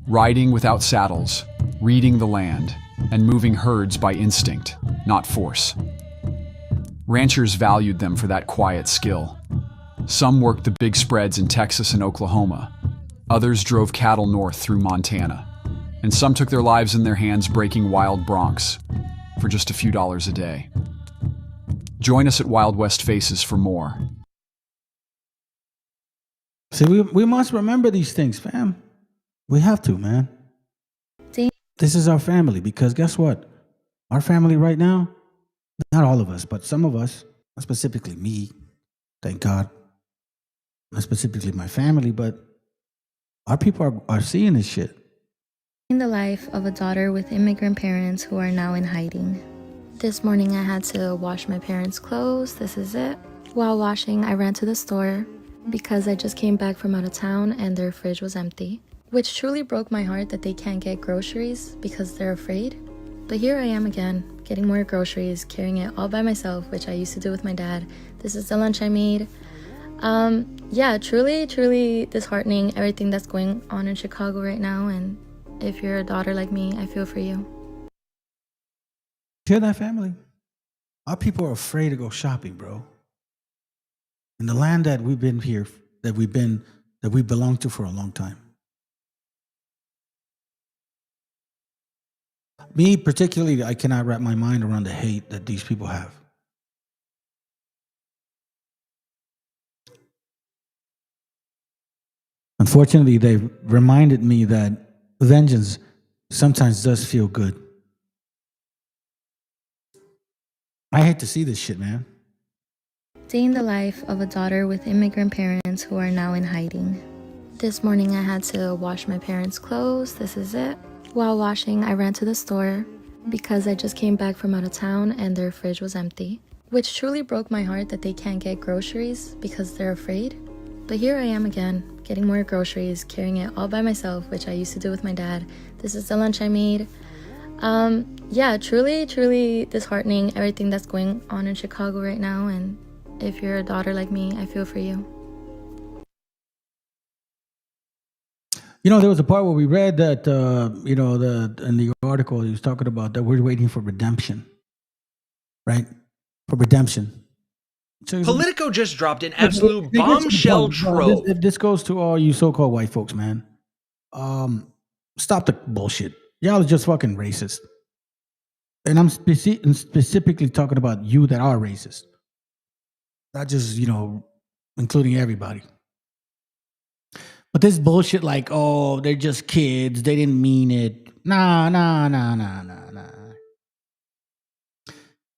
riding without saddles, reading the land, and moving herds by instinct, not force. Ranchers valued them for that quiet skill. Some worked the big spreads in Texas and Oklahoma. Others drove cattle north through Montana. And some took their lives in their hands breaking wild broncs for just a few dollars a day. Join us at Wild West Faces for more. See, we must remember these things, fam. We have to, man. This is our family, because guess what? Our family right now, not all of us, but some of us, specifically me, thank God, not specifically my family, but our people are seeing this shit. In the life of a daughter with immigrant parents who are now in hiding. This morning I had to wash my parents' clothes. This is it. While washing, I ran to the store because I just came back from out of town and their fridge was empty, which truly broke my heart that they can't get groceries because they're afraid. But here I am again, getting more groceries, carrying it all by myself, which I used to do with my dad. This is the lunch I made. Yeah, truly disheartening, everything that's going on in Chicago right now. And if you're a daughter like me, I feel for you. Hear that, family? Our people are afraid to go shopping, bro. In the land that we've been here, that we belong to for a long time. Me particularly, I cannot wrap my mind around the hate that these people have. Unfortunately, they've reminded me that vengeance sometimes does feel good. I hate to see this shit, man. Day in the life of a daughter with immigrant parents who are now in hiding. This morning I had to wash my parents' clothes. This is it. While washing, I ran to the store because I just came back from out of town and their fridge was empty, which truly broke my heart that they can't get groceries because they're afraid. But here I am again, getting more groceries, carrying it all by myself, which I used to do with my dad. This is the lunch I made. Yeah, truly disheartening, everything that's going on in Chicago right now. And if you're a daughter like me, I feel for you. You know, there was a part where we read that, in the article, he was talking about that we're waiting for redemption, right? For redemption. So Politico just dropped an absolute bombshell trove. This goes to all you so-called white folks, man. Stop the bullshit. Y'all are just fucking racist. And I'm specifically talking about you that are racist. Not just, including everybody. But this bullshit like, oh, they're just kids. They didn't mean it. Nah.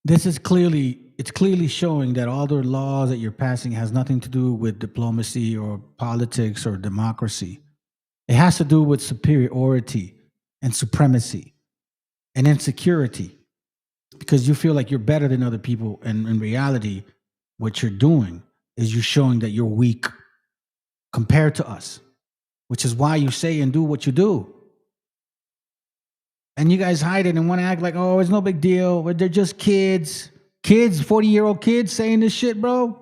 This is clearly showing that all the laws that you're passing has nothing to do with diplomacy or politics or democracy. It has to do with superiority and supremacy and insecurity, because you feel like you're better than other people. And in reality, what you're doing is you're showing that you're weak compared to us, which is why you say and do what you do. And you guys hide it and want to act like, oh, it's no big deal. But they're just kids. Kids, 40-year-old kids saying this shit, bro.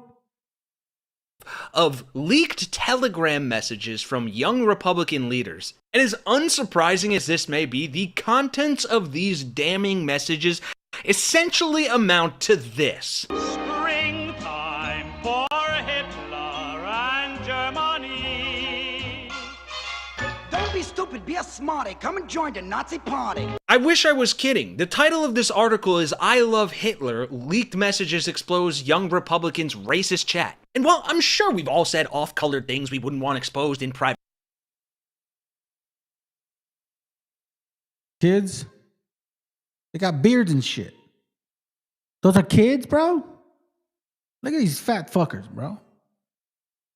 Of leaked Telegram messages from young Republican leaders. And as unsurprising as this may be, the contents of these damning messages essentially amount to this. Springtime for Hitler and Germany. Don't be stupid, be a smarty. Come and join the Nazi party. I wish I was kidding. The title of this article is I Love Hitler, Leaked Messages Expose Young Republicans' Racist Chat. And while I'm sure we've all said off-colored things we wouldn't want exposed in private. Kids, they got beards and shit. Those are kids, bro? Look at these fat fuckers, bro.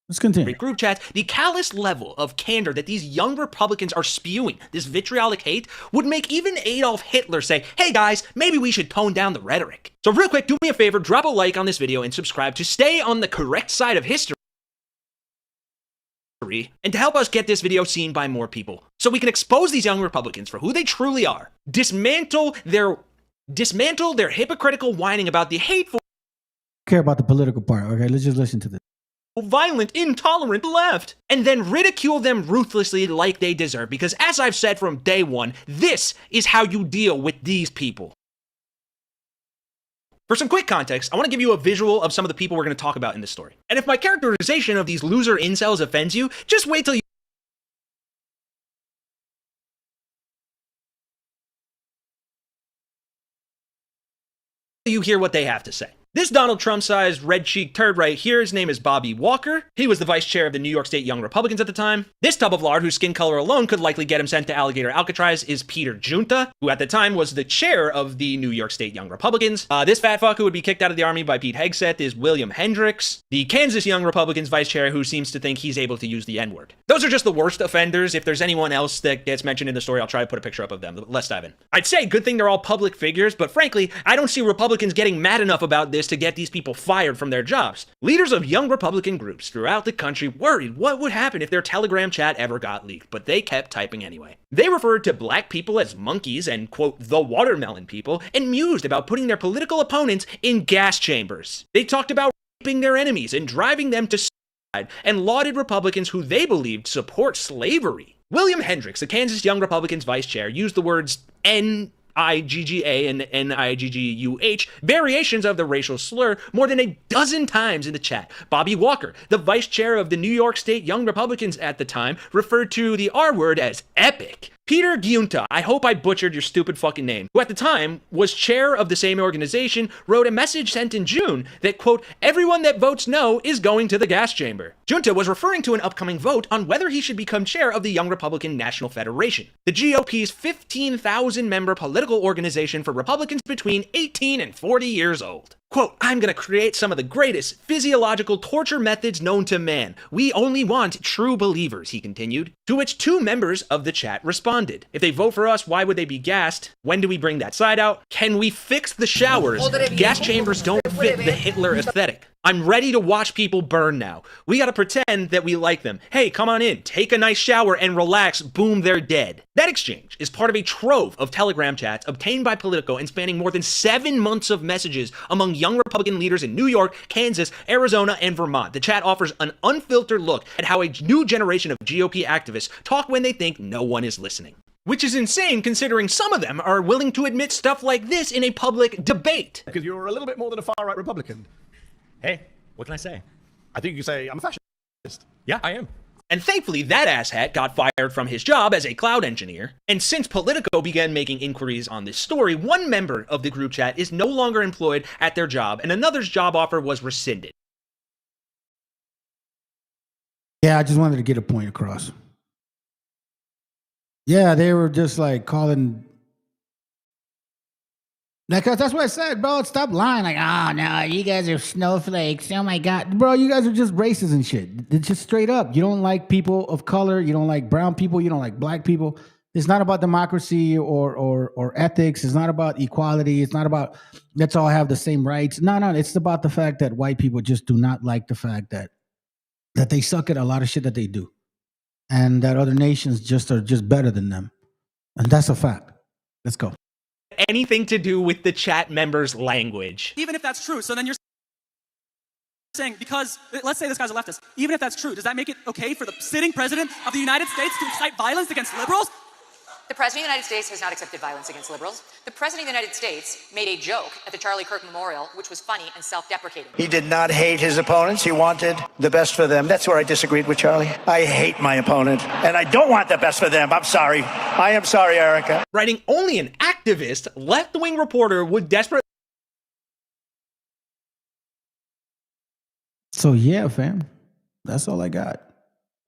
Let's continue. Group chats, the callous level of candor that these young Republicans are spewing, this vitriolic hate, would make even Adolf Hitler say, hey guys, maybe we should tone down the rhetoric. So real quick, do me a favor, drop a like on this video and subscribe to stay on the correct side of history and to help us get this video seen by more people so we can expose these young Republicans for who they truly are, dismantle their hypocritical whining about the hateful, Care about the political part. Okay, let's just listen to this. violent, intolerant left, and then ridicule them ruthlessly like they deserve, because as I've said from day one, this is how you deal with these people. For some quick context, I want to give you a visual of some of the people we're going to talk about in this story. And if my characterization of these loser incels offends you, just wait till you hear what they have to say. This Donald Trump-sized red-cheeked turd right here, his name is Bobby Walker. He was the vice chair of the New York State Young Republicans at the time. This tub of lard, whose skin color alone could likely get him sent to Alligator Alcatraz, is Peter Junta, who at the time was the chair of the New York State Young Republicans. This fat fuck who would be kicked out of the army by Pete Hegseth is William Hendricks, the Kansas Young Republicans vice chair who seems to think he's able to use the N-word. Those are just the worst offenders. If there's anyone else that gets mentioned in the story, I'll try to put a picture up of them. Let's dive in. I'd say good thing they're all public figures, but frankly, I don't see Republicans getting mad enough about this to get these people fired from their jobs. Leaders of young Republican groups throughout the country worried what would happen if their Telegram chat ever got leaked, but they kept typing anyway. They referred to black people as monkeys and, quote, the watermelon people, and mused about putting their political opponents in gas chambers. They talked about raping their enemies and driving them to suicide, and lauded Republicans who they believed support slavery. William Hendricks, the Kansas Young Republicans vice chair, used the words N-I-G-G-A and N-I-G-G-U-H, variations of the racial slur, more than a dozen times in the chat. Bobby Walker, the vice chair of the New York State Young Republicans at the time, referred to the R-word as epic. Peter Giunta, I hope I butchered your stupid fucking name, who at the time was chair of the same organization, wrote a message sent in June that, quote, everyone that votes no is going to the gas chamber. Giunta was referring to an upcoming vote on whether he should become chair of the Young Republican National Federation, the GOP's 15,000-member political organization for Republicans between 18 and 40 years old. Quote, I'm going to create some of the greatest physiological torture methods known to man. We only want true believers, he continued. To which two members of the chat responded. If they vote for us, why would they be gassed? When do we bring that side out? Can we fix the showers? Gas chambers don't fit the Hitler aesthetic. I'm ready to watch people burn now. We gotta pretend that we like them. Hey, come on in, take a nice shower and relax, boom, they're dead. That exchange is part of a trove of Telegram chats obtained by Politico and spanning more than 7 months of messages among young Republican leaders in New York, Kansas, Arizona, and Vermont. The chat offers an unfiltered look at how a new generation of GOP activists talk when they think no one is listening. Which is insane considering some of them are willing to admit stuff like this in a public debate. Because you're a little bit more than a far-right Republican. Hey, what can I say? I think you can say I'm a fascist. Yeah, I am. And thankfully, that asshat got fired from his job as a cloud engineer. And since Politico began making inquiries on this story, one member of the group chat is no longer employed at their job, and another's job offer was rescinded. Yeah, I just wanted to get a point across. Yeah, they were just like calling. Because that's what I said, bro. Stop lying. Like, oh, no, you guys are snowflakes. Oh, my God. Bro, you guys are just racist and shit. It's just straight up. You don't like people of color. You don't like brown people. You don't like black people. It's not about democracy or ethics. It's not about equality. It's not about let's all have the same rights. No. It's about the fact that white people just do not like the fact that they suck at a lot of shit that they do. And that other nations just are just better than them. And that's a fact. Let's go. Anything to do with the chat members' language. Even if that's true, so then you're saying, because, let's say this guy's a leftist, even if that's true, does that make it okay for the sitting president of the United States to incite violence against liberals? The President of the United States has not accepted violence against liberals. The President of the United States made a joke at the Charlie Kirk Memorial, which was funny and self-deprecating. He did not hate his opponents. He wanted the best for them. That's where I disagreed with Charlie. I hate my opponent, and I don't want the best for them. I'm sorry. I am sorry, Erica. Writing only an activist, left-wing reporter would desperately... So, yeah, fam. That's all I got.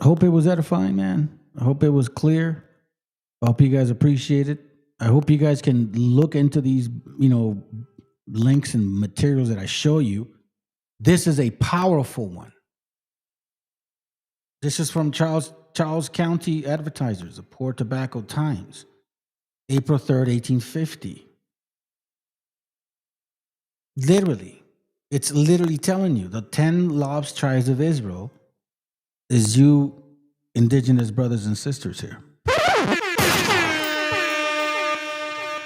Hope it was edifying, man. I hope it was clear. I hope you guys appreciate it. I hope you guys can look into these, links and materials that I show you. This is a powerful one. This is from Charles County Advertisers, the Poor Tobacco Times, April 3rd, 1850. Literally, it's literally telling you the 10 lost tribes of Israel is you indigenous brothers and sisters here.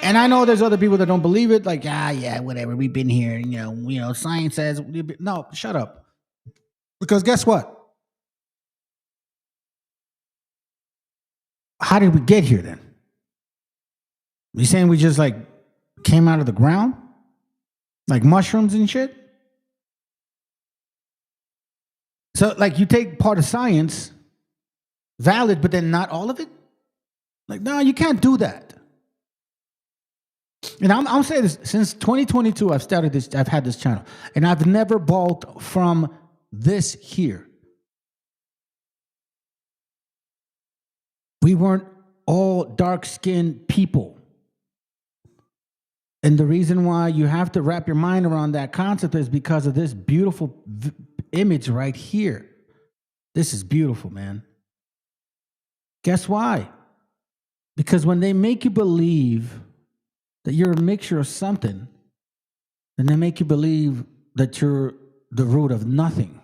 And I know there's other people that don't believe it, like, yeah, whatever, we've been here, science says, no, shut up. Because guess what? How did we get here then? You saying we just like came out of the ground? Like mushrooms and shit? So like you take part of science, valid, but then not all of it? Like, no, you can't do that. And I'm saying this, since 2022, I've had this channel, and I've never balked from this here. We weren't all dark-skinned people. And the reason why you have to wrap your mind around that concept is because of this beautiful image right here. This is beautiful, man. Guess why? Because when they make you believe that you're a mixture of something, then they make you believe that you're the root of nothing.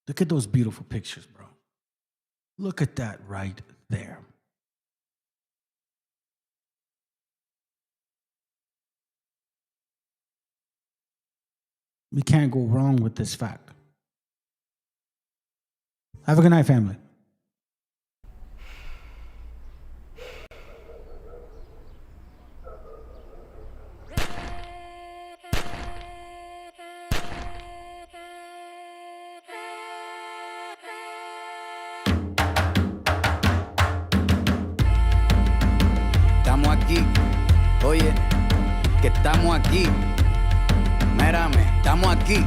Look at those beautiful pictures, bro. Look at that right there. We can't go wrong with this fact. Have a good night, family. Estamos aquí, oye, que estamos aquí. Mírame, estamos aquí.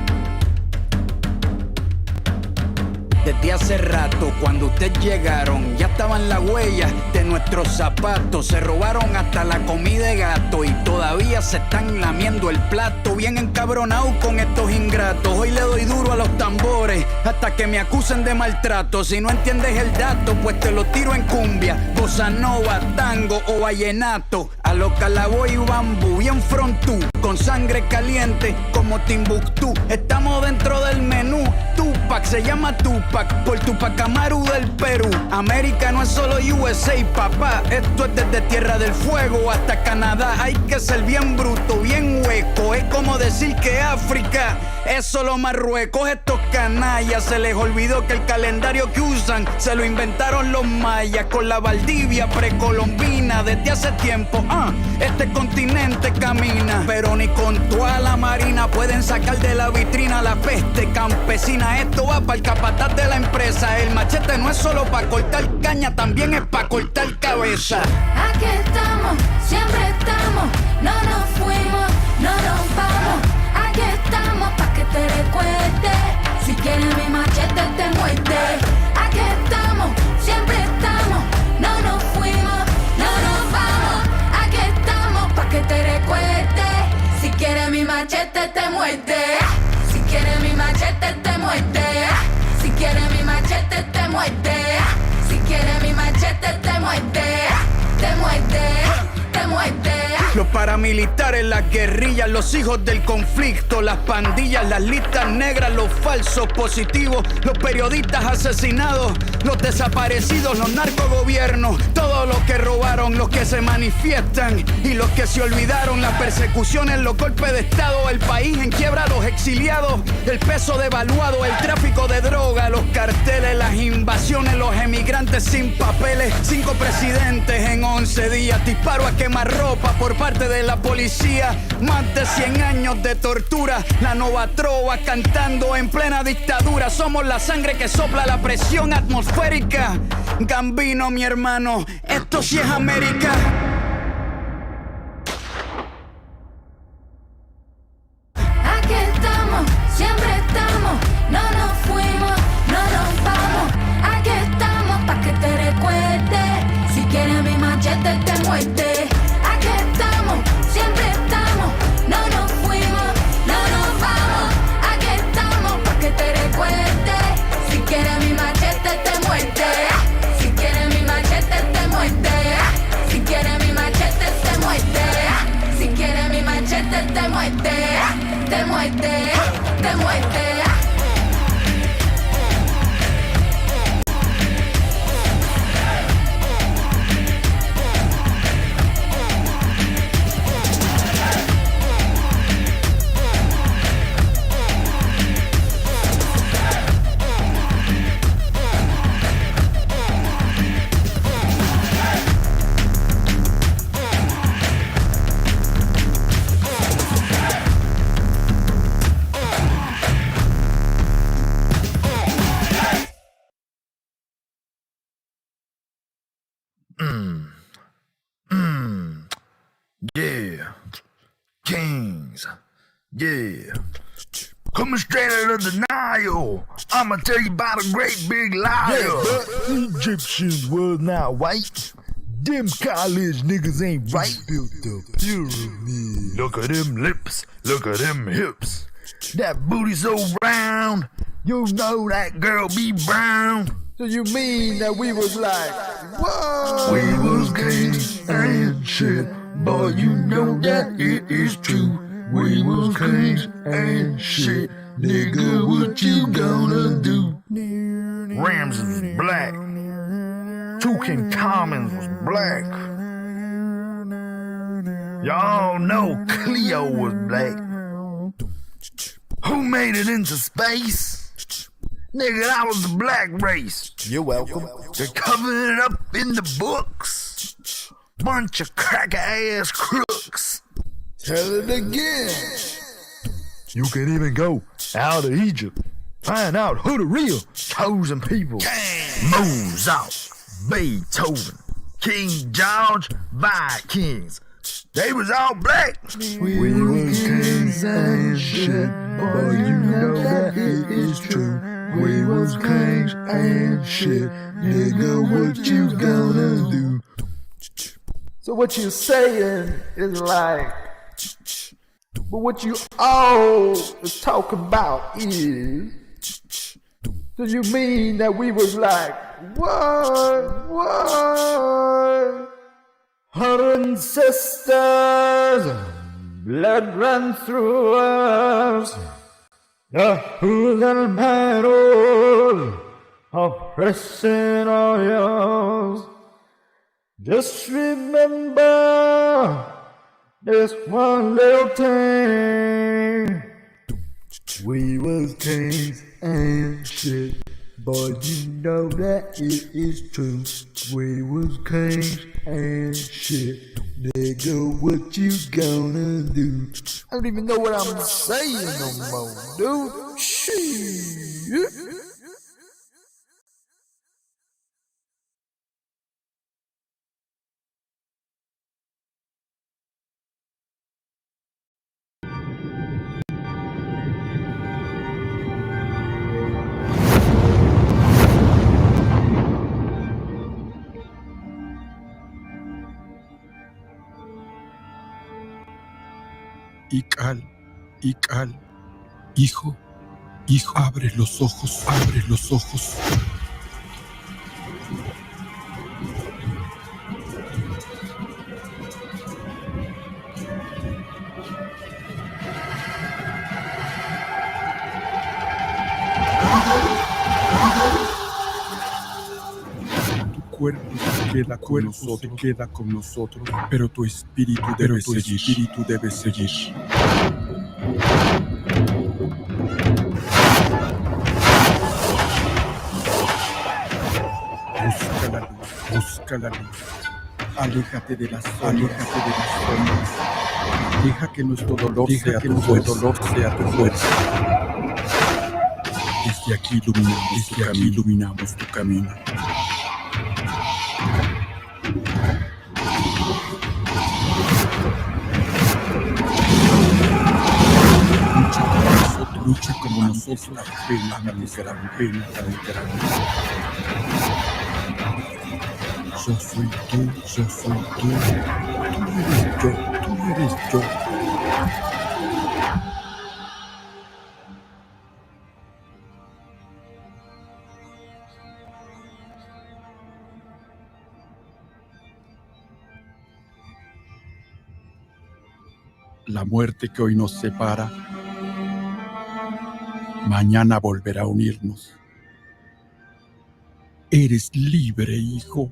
Desde hace rato, cuando ustedes llegaron, ya estaban las huellas de nuestros zapatos. Se robaron hasta la comida de gato y todavía se están lamiendo el plato. Bien encabronados con estos ingratos. Hoy le doy duro a los tambores hasta que me acusen de maltrato. Si no entiendes el dato, pues te lo tiro en cumbia, bossa nova, tango o vallenato. A lo calaboy y bambú, bien frontú, con sangre caliente como Timbuktu. Estamos dentro del menú. Tupac se llama Tupac por Tupac Amaru del Perú. América no es solo USA, papá. Esto es desde Tierra del Fuego hasta Canadá. Hay que ser bien bruto, bien hueco. Es como decir que África es solo Marruecos. Estos canallas se les olvidó que el calendario que usan se lo inventaron los mayas con la Valdivia precolombina. Desde hace tiempo, este continente camina, pero ni con toda la marina pueden sacar de la vitrina la peste campesina. Esto va para el capataz de la empresa. El machete no es solo para cortar caña, también es para cortar cabeza. Aquí estamos, siempre estamos, no nos fuimos, no nos vamos. Aquí estamos pa' que te recuerdes. Si quieres mi machete te muerde. Aquí estamos, siempre estamos, no nos fuimos, no nos vamos. Aquí estamos pa' que te recuerdes. Si quieres mi machete te muerde. Si quieres mi machete te muerde. Si quieres mi machete te muerde. Si quieres mi machete te muerde. Te muerde, te muerde. Los paramilitares, las guerrillas, los hijos del conflicto, las pandillas, las listas negras, los falsos positivos, los periodistas asesinados, los desaparecidos, los narcogobiernos, todos los que robaron, los que se manifiestan y los que se olvidaron, las persecuciones, los golpes de estado, el país en quiebra, los exiliados, el peso devaluado, el tráfico de droga, los carteles, las invasiones, los emigrantes sin papeles, 5 presidentes en 11 días, disparo a quemarropa por parte de la policía, más de 100 años de tortura, la nova trova cantando en plena dictadura. Somos la sangre que sopla la presión atmosférica. Gambino, mi hermano, esto sí es América. Aquí estamos, siempre estamos, no nos fuimos, no nos vamos. Aquí estamos pa' que te recuerdes. Si quieres mi machete te muerde. Aquí estamos, siempre estamos, no nos fuimos, no nos vamos. Aquí estamos pa' que te recuerdes. Yeah. Kings. Yeah. Coming straight out of the Nile. I'ma tell you about a great big liar. Yeah, but Egyptians was not white. Them college niggas ain't right. Built the pyramid. Look at them lips. Look at them hips. That booty so round. You know that girl be brown. So you mean that we was like, whoa? We was kings and shit. Boy, you know that it is true. We was kings and shit. Nigga, what you gonna do? Ramses was black. Tutankhamun was black. Y'all know Cleo was black. Who made it into space? Nigga, that was the black race. You're welcome. They're covering it up in the books. Bunch of cracker-ass crooks. Tell it again. You can even go out of Egypt, find out who the real chosen people. Mozart, Beethoven, King George, Vikings. They was all black. We was kings and shit. Boy, you know that it is true. We was kings and shit. Nigga, what you gonna do? So what you saying is like, but what you all talk about is, so you mean that we was like, what? Her ancestors, blood ran through us, the whole and battle of pressing on yours. Just remember this one little thing. We was kings and shit. Boy, you know that it is true. We was kings and shit. Nigga, what you gonna do? I don't even know what I'm saying no more, dude. Shit. Ical, hijo, abre los ojos, Tu cuerpo se queda con nosotros, pero tu espíritu debe seguir. Busca la luz. Aléjate de las sombras. Deja que nuestro dolor sea tu fuerza. Desde aquí iluminamos tu camino. Lucha como nosotros, la pena. Yo soy tú, tú eres yo. La muerte que hoy nos separa, mañana volverá a unirnos. Eres libre, hijo.